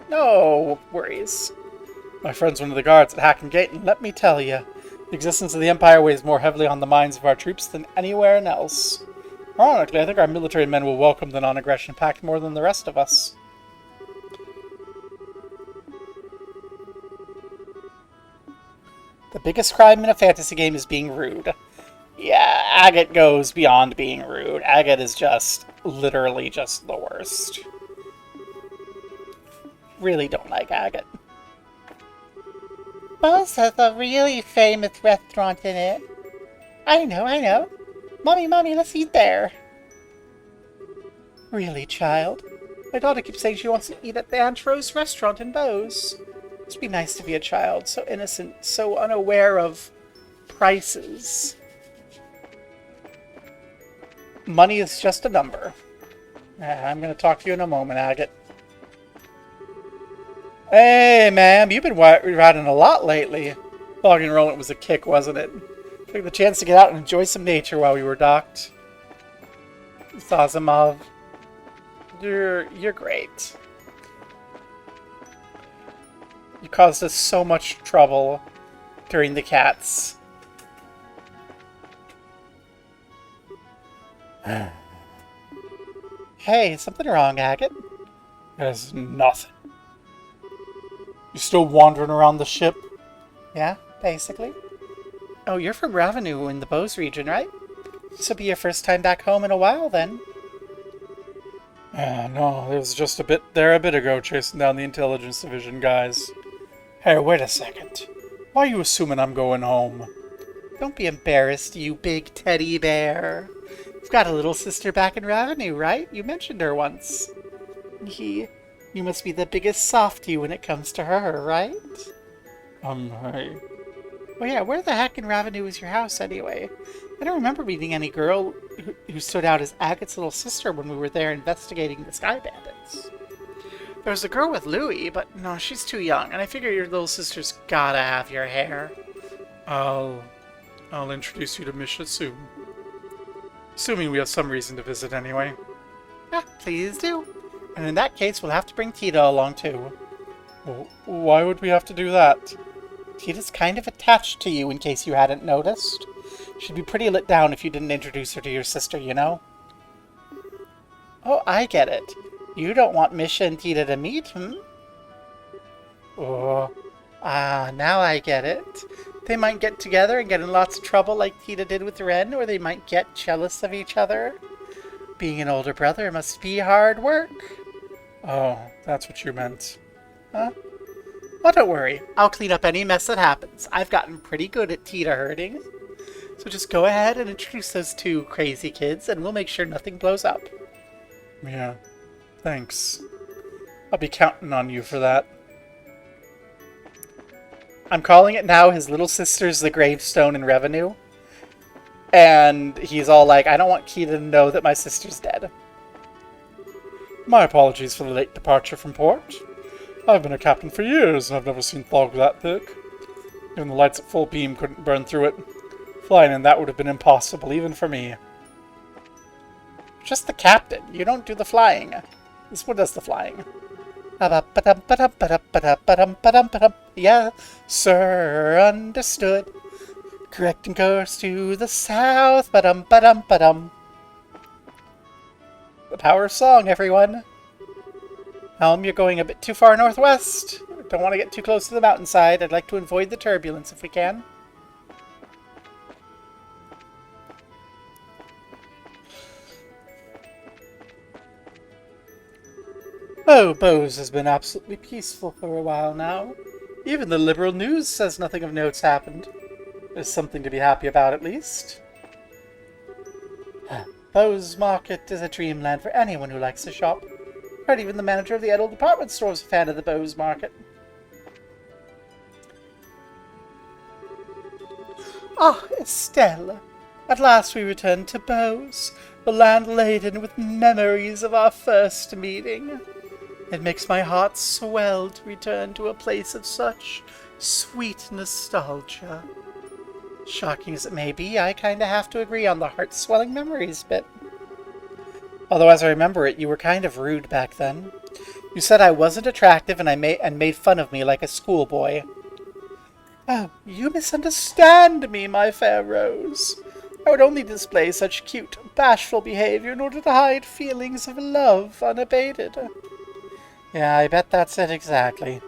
No worries. My friend's one of the guards at Hacken Gate, and let me tell you, the existence of the Empire weighs more heavily on the minds of our troops than anywhere else. Ironically, I think our military men will welcome the non-aggression pact more than the rest of us. The biggest crime in a fantasy game is being rude. Yeah, Agate goes beyond being rude. Agate is just, literally just the worst. Really don't like Agate. Moe's has a really famous restaurant in it. I know. Mommy, let's eat there. Really, child? My daughter keeps saying she wants to eat at the Aunt Rose restaurant in Bose. Must be nice to be a child, so innocent, so unaware of prices. Money is just a number. I'm going to talk to you in a moment, Agate. Hey, ma'am, you've been riding a lot lately. Logging Roland was a kick, wasn't it? Took the chance to get out and enjoy some nature while we were docked. Zazimov, you're great. You caused us so much trouble during the cats. Hey, something wrong, Agate? There's nothing. You still wandering around the ship? Yeah, basically. Oh, you're from Ravenu in the Bose region, right? This will be your first time back home in a while, then. No, it was just a bit ago chasing down the intelligence division guys. Hey, wait a second. Why are you assuming I'm going home? Don't be embarrassed, you big teddy bear. You've got a little sister back in Ravenu, right? You mentioned her once. You must be the biggest softie when it comes to her, right? Hey. Well, yeah, where the heck in Ravenu is your house, anyway? I don't remember meeting any girl who stood out as Agate's little sister when we were there investigating the Sky Bandits. There was a girl with Louie, but no, she's too young, and I figure your little sister's gotta have your hair. I'll introduce you to Misha soon. Assuming we have some reason to visit anyway. Yeah, please do. And in that case, we'll have to bring Tita along, too. Well, why would we have to do that? Tita's kind of attached to you, in case you hadn't noticed. She'd be pretty let down if you didn't introduce her to your sister, you know? Oh, I get it. You don't want Misha and Tita to meet, now I get it. They might get together and get in lots of trouble like Tita did with Ren, or they might get jealous of each other. Being an older brother must be hard work. Oh, that's what you meant. Huh? Well, don't worry. I'll clean up any mess that happens. I've gotten pretty good at Tita herding. So just go ahead and introduce those two crazy kids, and we'll make sure nothing blows up. Yeah, thanks. I'll be counting on you for that. I'm calling it now. His little sister's the gravestone in Revenue. And he's all like, I don't want Kita to know that my sister's dead. My apologies for the late departure from port. I've been a captain for years, and I've never seen fog that thick. Even the lights at full beam couldn't burn through it. Flying in that would have been impossible, even for me. Just the captain. You don't do the flying. This one does the flying. Yeah, sir, understood. Correcting course to the south. The power of song, everyone. Helm, you're going a bit too far northwest. Don't want to get too close to the mountainside. I'd like to avoid the turbulence if we can. Oh, Bose has been absolutely peaceful for a while now. Even the liberal news says nothing of note's happened. There's something to be happy about, at least. Bose Market is a dreamland for anyone who likes to shop. Heard even the manager of the Edel department store is a fan of the Bose Market. Ah, Estelle. At last we return to Bose, the land laden with memories of our first meeting. It makes my heart swell to return to a place of such sweet nostalgia. Shocking as it may be, I kinda have to agree on the heart-swelling memories bit. Although as I remember it, you were kind of rude back then. You said I wasn't attractive and made fun of me like a schoolboy. Oh, you misunderstand me, my fair Rose. I would only display such cute, bashful behavior in order to hide feelings of love unabated. Yeah, I bet that's it exactly.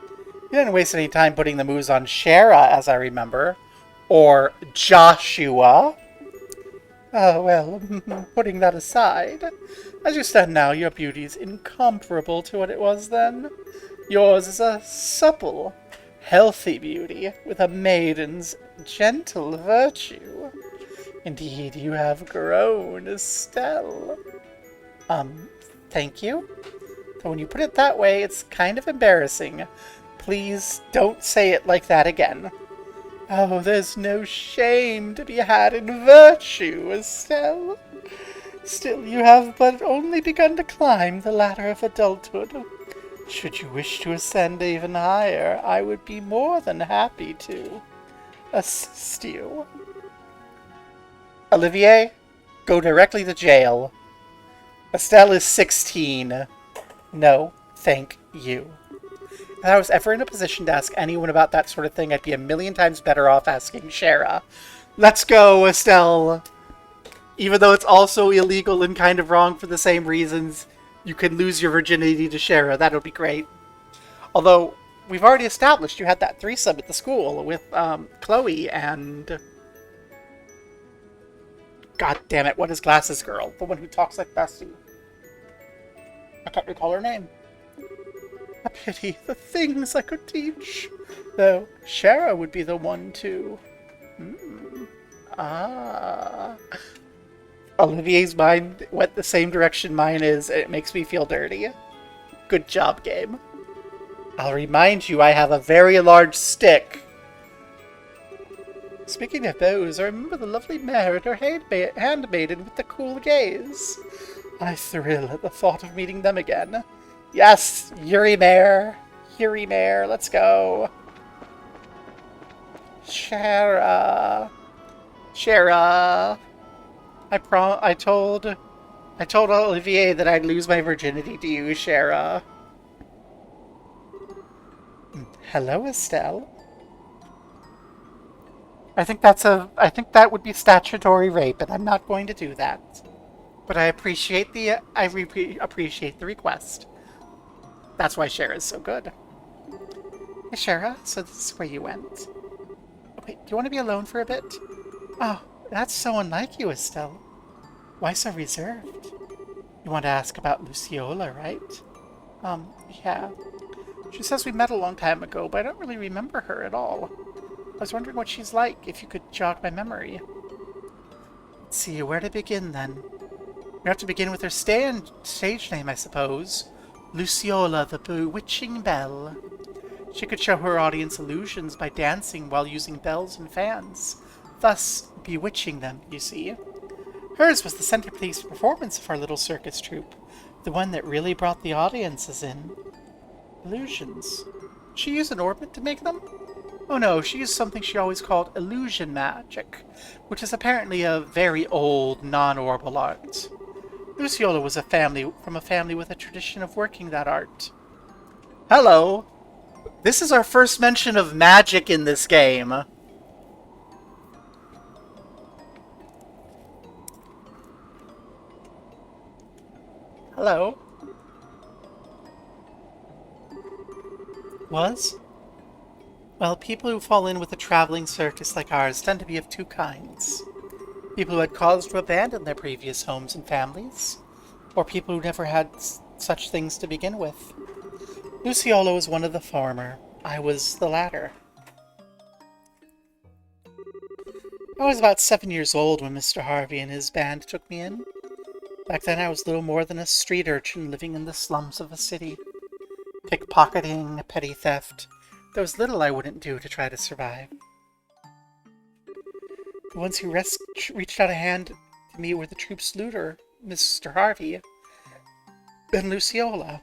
You didn't waste any time putting the moves on Shara, as I remember. Or Joshua. Oh, well, putting that aside, as you stand now, your beauty is incomparable to what it was then. Yours is a supple, healthy beauty with a maiden's gentle virtue. Indeed, you have grown, Estelle. Thank you? So when you put it that way, it's kind of embarrassing. Please don't say it like that again. Oh, there's no shame to be had in virtue, Estelle. Still, you have but only begun to climb the ladder of adulthood. Should you wish to ascend even higher, I would be more than happy to assist you. Olivier, go directly to jail. Estelle is 16. No, thank you. If I was ever in a position to ask anyone about that sort of thing, I'd be a million times better off asking Shara. Let's go, Estelle! Even though it's also illegal and kind of wrong for the same reasons, you can lose your virginity to Shara. That would be great. Although, we've already established you had that threesome at the school with Chloe and... God damn it, what is Glasses Girl? The one who talks like Bessie. I can't recall her name. A pity, the things I could teach. Though, Shara would be the one to... Olivier's mind went the same direction mine is, and it makes me feel dirty. Good job, game. I'll remind you I have a very large stick. Speaking of those, I remember the lovely mare and her handmaiden with the cool gaze. I thrill at the thought of meeting them again. Yes, Yuri Mare. Yuri Mare, let's go. Shara. Shara. I told Olivier that I'd lose my virginity to you, Shara. Hello, Estelle. I think that would be statutory rape, and I'm not going to do that. But I appreciate the request. That's why Shara's so good. Hey, Shara, so this is where you went. Wait, do you want to be alone for a bit? Oh, that's so unlike you, Estelle. Why so reserved? You want to ask about Luciola, right? Yeah. She says we met a long time ago, but I don't really remember her at all. I was wondering what she's like, if you could jog my memory. Let's see, where to begin, then? We have to begin with her stage name, I suppose. Luciola the Bewitching Belle. She could show her audience illusions by dancing while using bells and fans, thus bewitching them, you see. Hers was the centerpiece performance of our little circus troupe, the one that really brought the audiences in. Illusions. She used an orbit to make them? Oh no, she used something she always called illusion magic, which is apparently a very old, non-orbal art. Luciola was from a family with a tradition of working that art. Hello! This is our first mention of magic in this game. Hello? Was? Well, people who fall in with a traveling circus like ours tend to be of two kinds. People who had cause to abandon their previous homes and families, or people who never had such things to begin with. Luciola was one of the former. I was the latter. I was about 7 years old when Mr. Harvey and his band took me in. Back then I was little more than a street urchin living in the slums of a city. Pickpocketing, petty theft. There was little I wouldn't do to try to survive. The ones who reached out a hand to me were the troupe's leader, Mr. Harvey, and Luciola.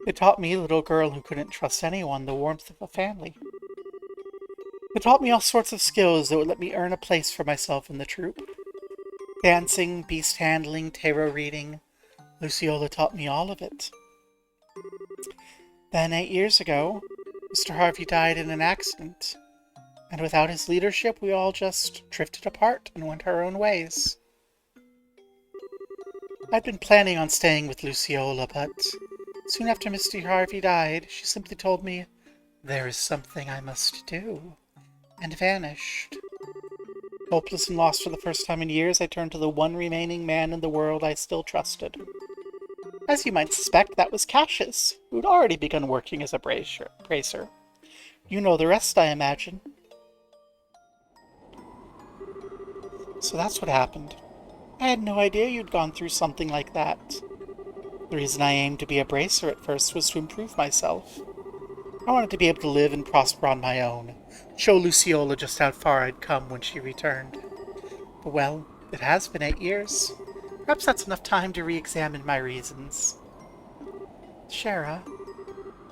It taught me, little girl who couldn't trust anyone, the warmth of a family. It taught me all sorts of skills that would let me earn a place for myself in the troupe. Dancing, beast handling, tarot reading. Luciola taught me all of it. Then, 8 years ago, Mr. Harvey died in an accident, and without his leadership, we all just drifted apart and went our own ways. I'd been planning on staying with Luciola, but soon after Mr. Harvey died, she simply told me, "There is something I must do," and vanished. Hopeless and lost for the first time in years, I turned to the one remaining man in the world I still trusted. As you might suspect, that was Cassius, who'd already begun working as a bracer. You know the rest, I imagine. So that's what happened. I had no idea you'd gone through something like that. The reason I aimed to be a bracer at first was to improve myself. I wanted to be able to live and prosper on my own, show Luciola just how far I'd come when she returned. But well, it has been 8 years. Perhaps that's enough time to re-examine my reasons. Shara,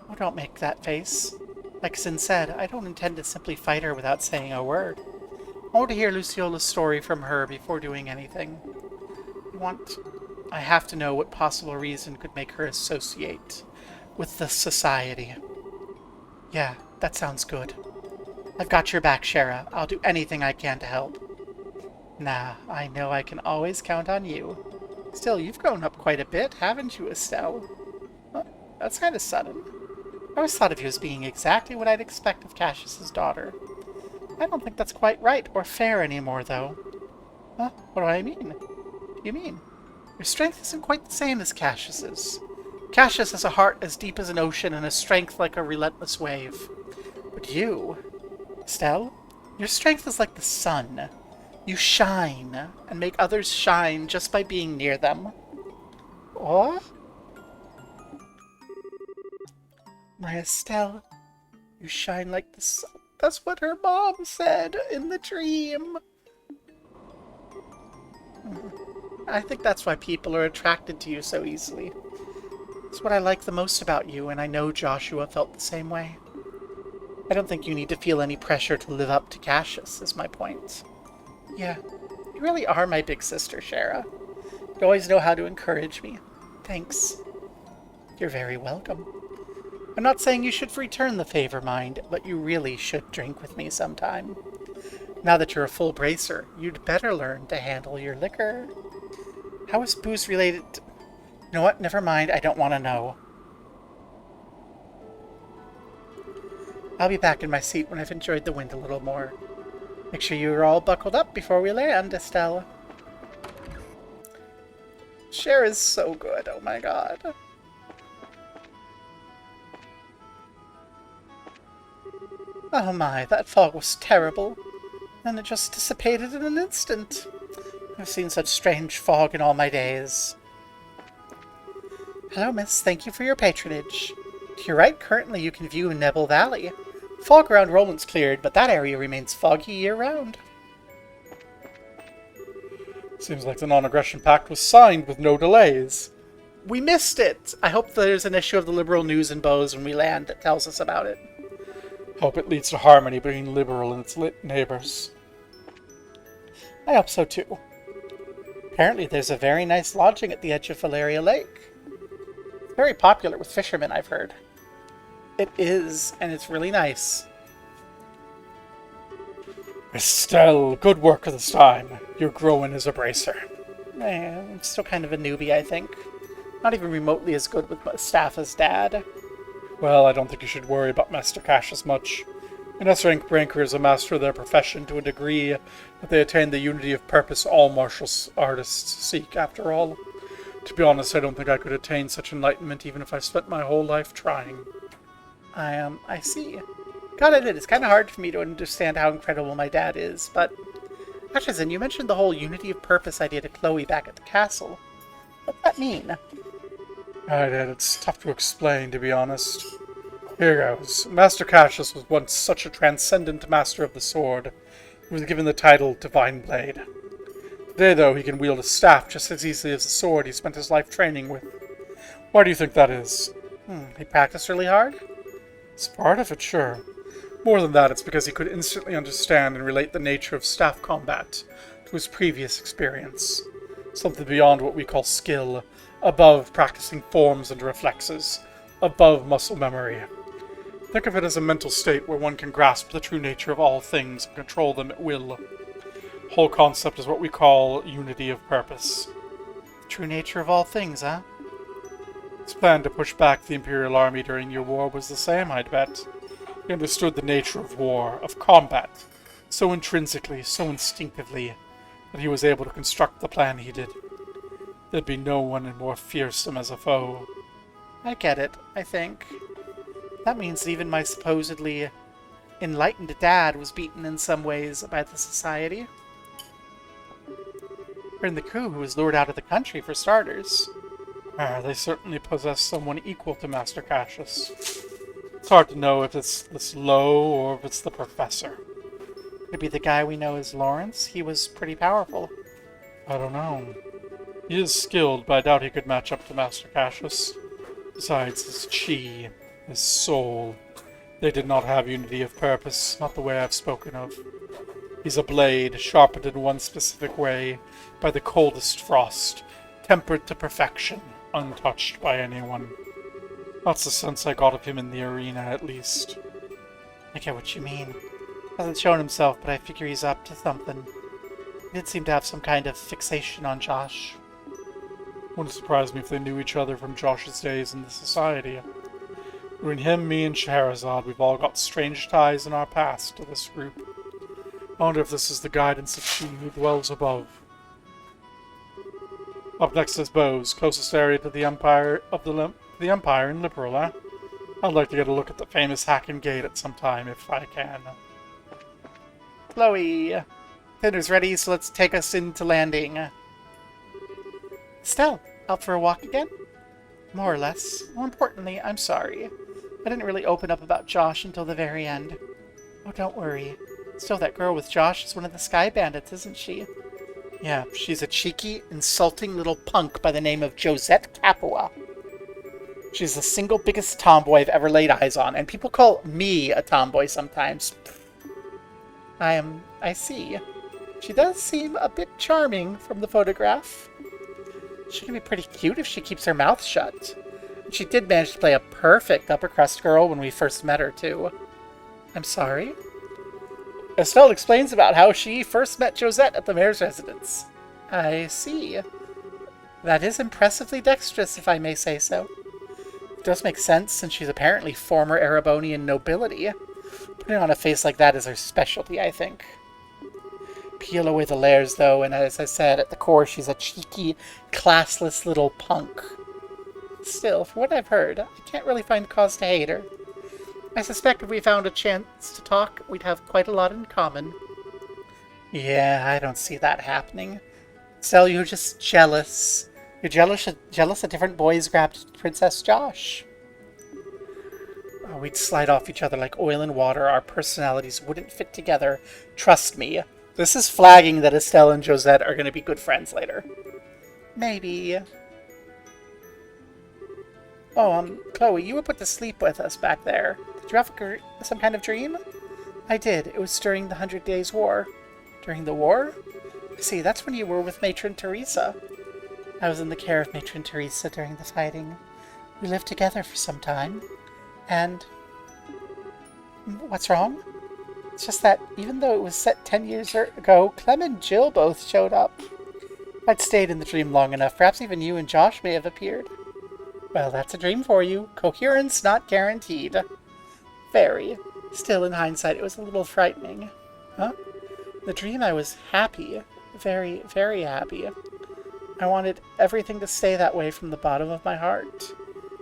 oh, don't make that face. Like Sin said, I don't intend to simply fight her without saying a word. I want to hear Luciola's story from her before doing anything. I have to know what possible reason could make her associate with the society. Yeah, that sounds good. I've got your back, Shara. I'll do anything I can to help. Nah, I know I can always count on you. Still, you've grown up quite a bit, haven't you, Estelle? Well, that's kind of sudden. I always thought of you as being exactly what I'd expect of Cassius's daughter. I don't think that's quite right or fair anymore, though. Huh? What do I mean? What do you mean? Your strength isn't quite the same as Cassius's. Cassius has a heart as deep as an ocean and a strength like a relentless wave. But you, Estelle, your strength is like the sun. You shine, and make others shine just by being near them. Or? My Estelle, you shine like the sun. That's what her mom said in the dream. I think that's why people are attracted to you so easily. It's what I like the most about you, and I know Joshua felt the same way. I don't think you need to feel any pressure to live up to Cassius, is my point. Yeah, you really are my big sister, Shara. You always know how to encourage me. Thanks. You're very welcome. I'm not saying you should return the favor, mind, but you really should drink with me sometime. Now that you're a full bracer, you'd better learn to handle your liquor. How is booze related to... You know what? Never mind. I don't want to know. I'll be back in my seat when I've enjoyed the wind a little more. Make sure you're all buckled up before we land, Estelle. Cher is so good. Oh my god. Oh my, that fog was terrible. And it just dissipated in an instant. I've seen such strange fog in all my days. Hello, miss. Thank you for your patronage. To your right, currently you can view Nebel Valley. Fog around Roland's cleared, but that area remains foggy year-round. Seems like the non-aggression pact was signed with no delays. We missed it! I hope there's an issue of the Liberal News and Bose when we land that tells us about it. Hope it leads to harmony between Liberal and its lit neighbors. I hope so too. Apparently there's a very nice lodging at the edge of Valeria Lake. It's very popular with fishermen, I've heard. It is, and it's really nice. Estelle, good work this time. You're growing as a bracer. I'm still kind of a newbie, I think. Not even remotely as good with my staff as Dad. Well, I don't think you should worry about Master Cassius much. An S-rank ranker is a master of their profession to a degree that they attain the unity of purpose all martial artists seek, after all. To be honest, I don't think I could attain such enlightenment even if I spent my whole life trying. I see. Gotta admit, it's kind of hard for me to understand how incredible my dad is, but... Hutchison, you mentioned the whole unity of purpose idea to Chloe back at the castle. What's that mean? I did. It's tough to explain, to be honest. Here goes. Master Cassius was once such a transcendent master of the sword. He was given the title Divine Blade. Today, though, he can wield a staff just as easily as the sword he spent his life training with. Why do you think that is? He practiced really hard? It's part of it, sure. More than that, it's because he could instantly understand and relate the nature of staff combat to his previous experience. Something beyond what we call skill, above practicing forms and reflexes, above muscle memory. Think of it as a mental state where one can grasp the true nature of all things and control them at will. The whole concept is what we call unity of purpose. True nature of all things, huh? His plan to push back the Imperial Army during your war was the same, I'd bet. He understood the nature of war, of combat, so intrinsically, so instinctively, that he was able to construct the plan he did. There'd be no one more fearsome as a foe. I get it, I think. That means that even my supposedly enlightened dad was beaten in some ways by the Society. Or in the crew who was lured out of the country, for starters. They certainly possess someone equal to Master Cassius. It's hard to know if it's this low or if it's the professor. Could it be the guy we know as Lawrence? He was pretty powerful. I don't know. He is skilled, but I doubt he could match up to Master Cassius. Besides, his chi, his soul, they did not have unity of purpose, not the way I've spoken of. He's a blade, sharpened in one specific way, by the coldest frost, tempered to perfection, untouched by anyone. That's the sense I got of him in the arena, at least. I get what you mean. Hasn't shown himself, but I figure he's up to something. He did seem to have some kind of fixation on Josh. Wouldn't surprise me if they knew each other from Josh's days in the society. Between him, me, and Scheherazade, we've all got strange ties in our past to this group. I wonder if this is the guidance of she who dwells above. Up next is Bose, closest area to the Empire the Empire in Liberal, eh? I'd like to get a look at the famous Hacken Gate at some time, if I can. Chloe, dinner's ready, so let's take us into landing. Estelle, out for a walk again? More or less. More importantly, I'm sorry. I didn't really open up about Josh until the very end. Oh, don't worry. Still, that girl with Josh is one of the Sky Bandits, isn't she? Yeah, she's a cheeky, insulting little punk by the name of Josette Capua. She's the single biggest tomboy I've ever laid eyes on, and people call me a tomboy sometimes. I see. She does seem a bit charming from the photograph. She can be pretty cute if she keeps her mouth shut. And she did manage to play a perfect upper crust girl when we first met her, too. I'm sorry? Estelle explains about how she first met Josette at the mayor's residence. I see. That is impressively dexterous, if I may say so. It does make sense, since she's apparently former Erebonian nobility. Putting on a face like that is her specialty, I think. Peel away the layers, though, and as I said, at the core, she's a cheeky, classless little punk. Still, from what I've heard, I can't really find cause to hate her. I suspect if we found a chance to talk, we'd have quite a lot in common. Yeah, I don't see that happening. Estelle, you're just jealous. You're jealous that different boys grabbed Princess Josh. Oh, we'd slide off each other like oil and water. Our personalities wouldn't fit together. Trust me. This is flagging that Estelle and Josette are going to be good friends later. Maybe. Oh, Chloe, you were put to sleep with us back there. Did you have some kind of dream? I did. It was during the 100 Days War. During the war? See, that's when you were with Matron Teresa. I was in the care of Matron Teresa during the fighting. We lived together for some time. And... what's wrong? It's just that, even though it was set 10 years ago, Clem and Jill both showed up. If I'd stayed in the dream long enough, perhaps even you and Josh may have appeared. Well, that's a dream for you. Coherence not guaranteed. Very. Still, in hindsight, it was a little frightening. Huh? In the dream, I was happy. Very, very happy. I wanted everything to stay that way from the bottom of my heart.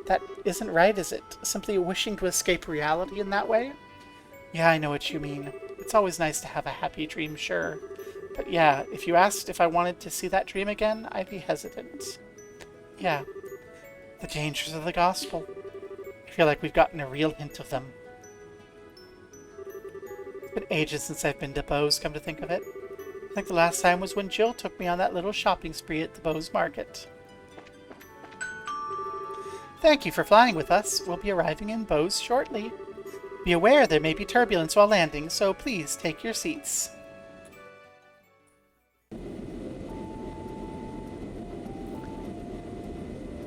That isn't right, is it? Simply wishing to escape reality in that way? Yeah, I know what you mean. It's always nice to have a happy dream, sure. But yeah, if you asked if I wanted to see that dream again, I'd be hesitant. Yeah. The dangers of the gospel. I feel like we've gotten a real hint of them. It's been ages since I've been to Bose, come to think of it. I think the last time was when Jill took me on that little shopping spree at the Bose Market. Thank you for flying with us. We'll be arriving in Bose shortly. Be aware there may be turbulence while landing, so please take your seats.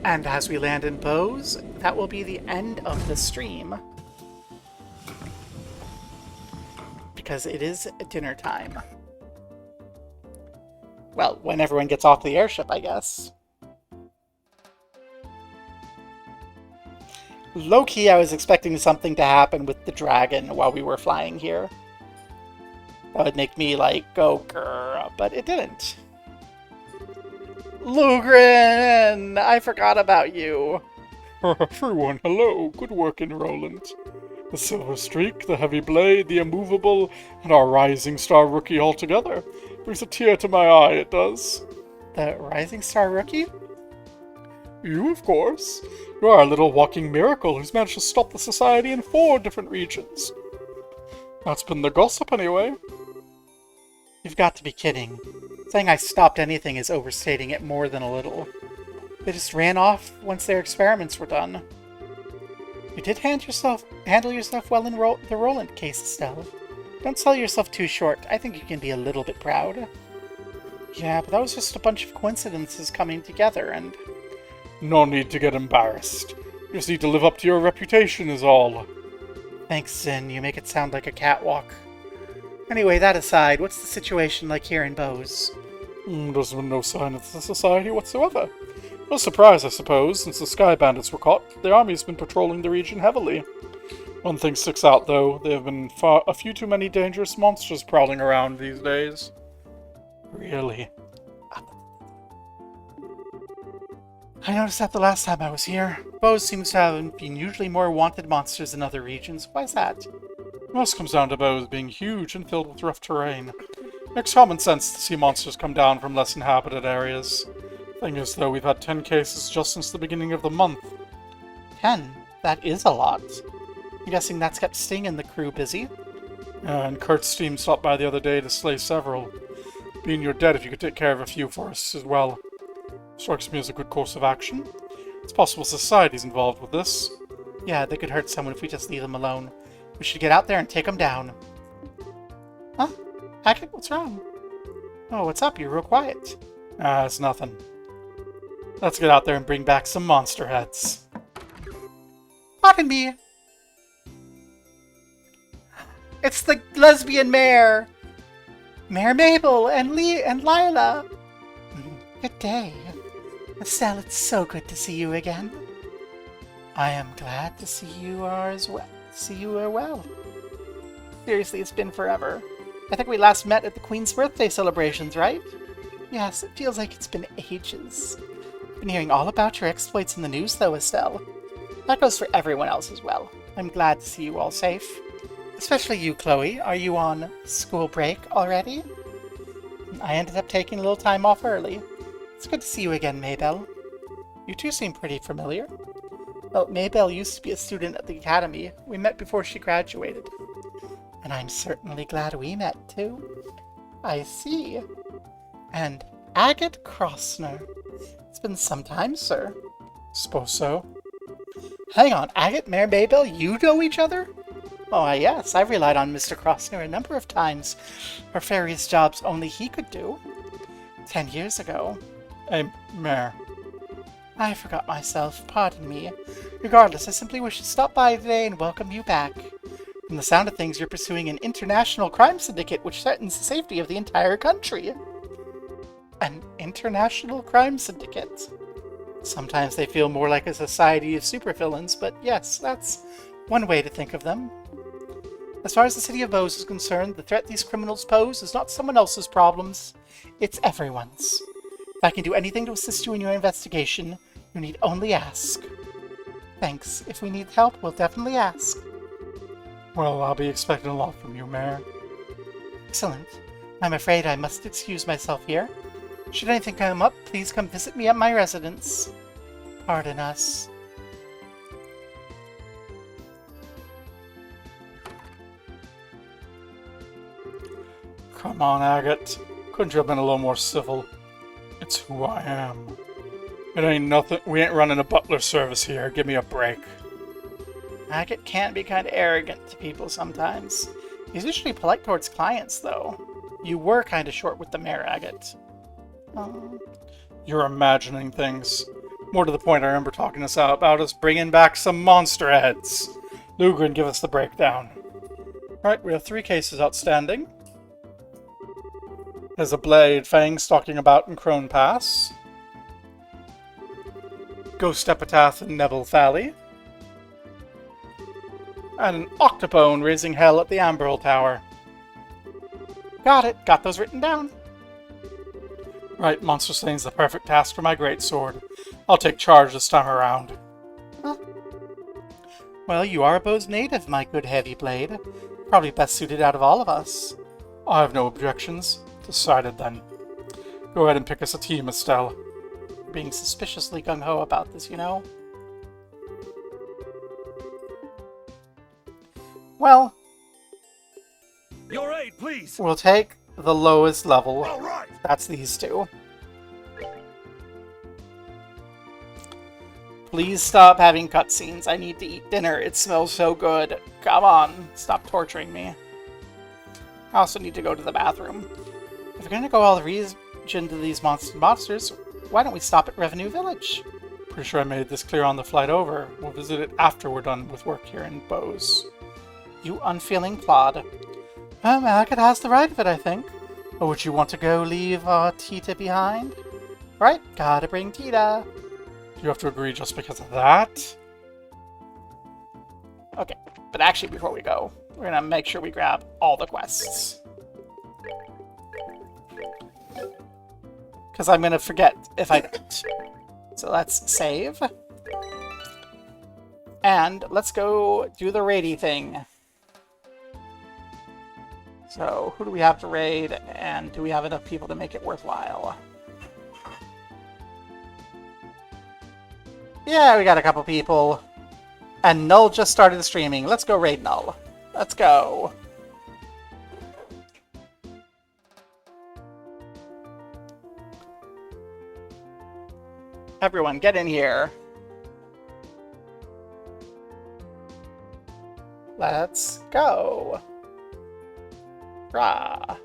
And as we land in Bose, that will be the end of the stream. Because it is dinner time. Well, when everyone gets off the airship, I guess. Low-key, I was expecting something to happen with the dragon while we were flying here. That would make me, like, go grrr, but it didn't. Lugrin! I forgot about you. Everyone, hello. Good working, Roland. The Silver Streak, the Heavy Blade, the Immovable, and our Rising Star Rookie all together. Brings a tear to my eye, it does. The Rising Star Rookie? You, of course. You are a little walking miracle who's managed to stop the society in 4 different regions. That's been the gossip, anyway. You've got to be kidding. Saying I stopped anything is overstating it more than a little. They just ran off once their experiments were done. You did handle yourself well in the Roland case, Estelle. Don't sell yourself too short. I think you can be a little bit proud. Yeah, but that was just a bunch of coincidences coming together, and... No need to get embarrassed. You just need to live up to your reputation is all. Thanks, Zin. You make it sound like a catwalk. Anyway, that aside, what's the situation like here in Bose? There's been no sign of the society whatsoever. No surprise, I suppose, since the Sky Bandits were caught. The army's been patrolling the region heavily. One thing sticks out, though. There have been a few too many dangerous monsters prowling around these days. Really? I noticed that the last time I was here. Bose seems to have unusually more wanted monsters than other regions. Why's that? Most comes down to Bose being huge and filled with rough terrain. Makes common sense to see monsters come down from less inhabited areas. Thing is, though, we've had 10 cases just since the beginning of the month. 10? That is a lot. I'm guessing that's kept Sting and the crew busy. And Kurt's team stopped by the other day to slay several. Being you're dead if you could take care of a few for us as well. Strikes me as a good course of action. It's possible society's involved with this. Yeah, they could hurt someone if we just leave them alone. We should get out there and take them down. Huh? Hackett, what's wrong? Oh, what's up? You're real quiet. It's nothing. Let's get out there and bring back some monster heads. Pardon me. It's the lesbian mayor. Mayor Mabel and Lila. Good day. Estelle, it's so good to see you again. I am glad to see you are as well. Seriously, it's been forever. I think we last met at the Queen's birthday celebrations, right? Yes, it feels like it's been ages. Been hearing all about your exploits in the news, though, Estelle. That goes for everyone else as well. I'm glad to see you all safe. Especially you, Chloe. Are you on school break already? I ended up taking a little time off early. It's good to see you again, Maybelle. You two seem pretty familiar. Well, Maybelle used to be a student at the academy. We met before she graduated. And I'm certainly glad we met, too. I see. And Agate Crossner. It's been some time, sir. Suppose so. Hang on, Agate, Mayor Maybelle, you know each other? Oh, yes, I've relied on Mr. Crossner a number of times for various jobs only he could do. 10 years ago. Hey, Mayor. I forgot myself, pardon me. Regardless, I simply wish to stop by today and welcome you back. From the sound of things, you're pursuing an international crime syndicate which threatens the safety of the entire country. An international crime syndicate. Sometimes they feel more like a society of supervillains, but yes, that's one way to think of them. As far as the city of Bose is concerned, the threat these criminals pose is not someone else's problems. It's everyone's. If I can do anything to assist you in your investigation, you need only ask. Thanks. If we need help, we'll definitely ask. Well, I'll be expecting a lot from you, Mayor. Excellent. I'm afraid I must excuse myself here. Should anything come up, please come visit me at my residence. Pardon us. Come on, Agate. Couldn't you have been a little more civil? It's who I am. It ain't nothing. We ain't running a butler service here. Give me a break. Agate can be kind of arrogant to people sometimes. He's usually polite towards clients, though. You were kind of short with the mayor, Agate. You're imagining things. More to the point, I remember talking to us about us bringing back some monster heads. Lugren, give us the breakdown. Right, we have 3 cases outstanding. There's a Blade Fang stalking about in Crone Pass. Ghost Epitaph in Neville Valley. And an Octopone raising hell at the Amberl Tower. Got it. Got those written down. Right, Monster Slaying's the perfect task for my greatsword. I'll take charge this time around. Huh. Well, you are a Bose native, my good heavy blade. Probably best suited out of all of us. I have no objections. Decided then. Go ahead and pick us a team, Estelle. Being suspiciously gung-ho about this, you know? Well, Your aid, please. we'll take the lowest level. All right. That's these two. Please stop having cutscenes. I need to eat dinner. It smells so good. Come on, stop torturing me. I also need to go to the bathroom. If we're gonna go all the region to these monsters, why don't we stop at Revenue Village? Pretty sure I made this clear on the flight over. We'll visit it after we're done with work here in Bose. You unfeeling plod. Well, Malekith has the right of it, I think. Or would you want to go leave Tita behind? Right, gotta bring Tita. Do you have to agree just because of that? Okay, but actually before we go, we're gonna make sure we grab all the quests. Because I'm gonna forget if I don't. So let's save. And let's go do the raidy thing. So, who do we have to raid, and do we have enough people to make it worthwhile? Yeah, we got a couple people. And Null just started streaming. Let's go raid Null. Let's go. Everyone, get in here. Let's go. Rah.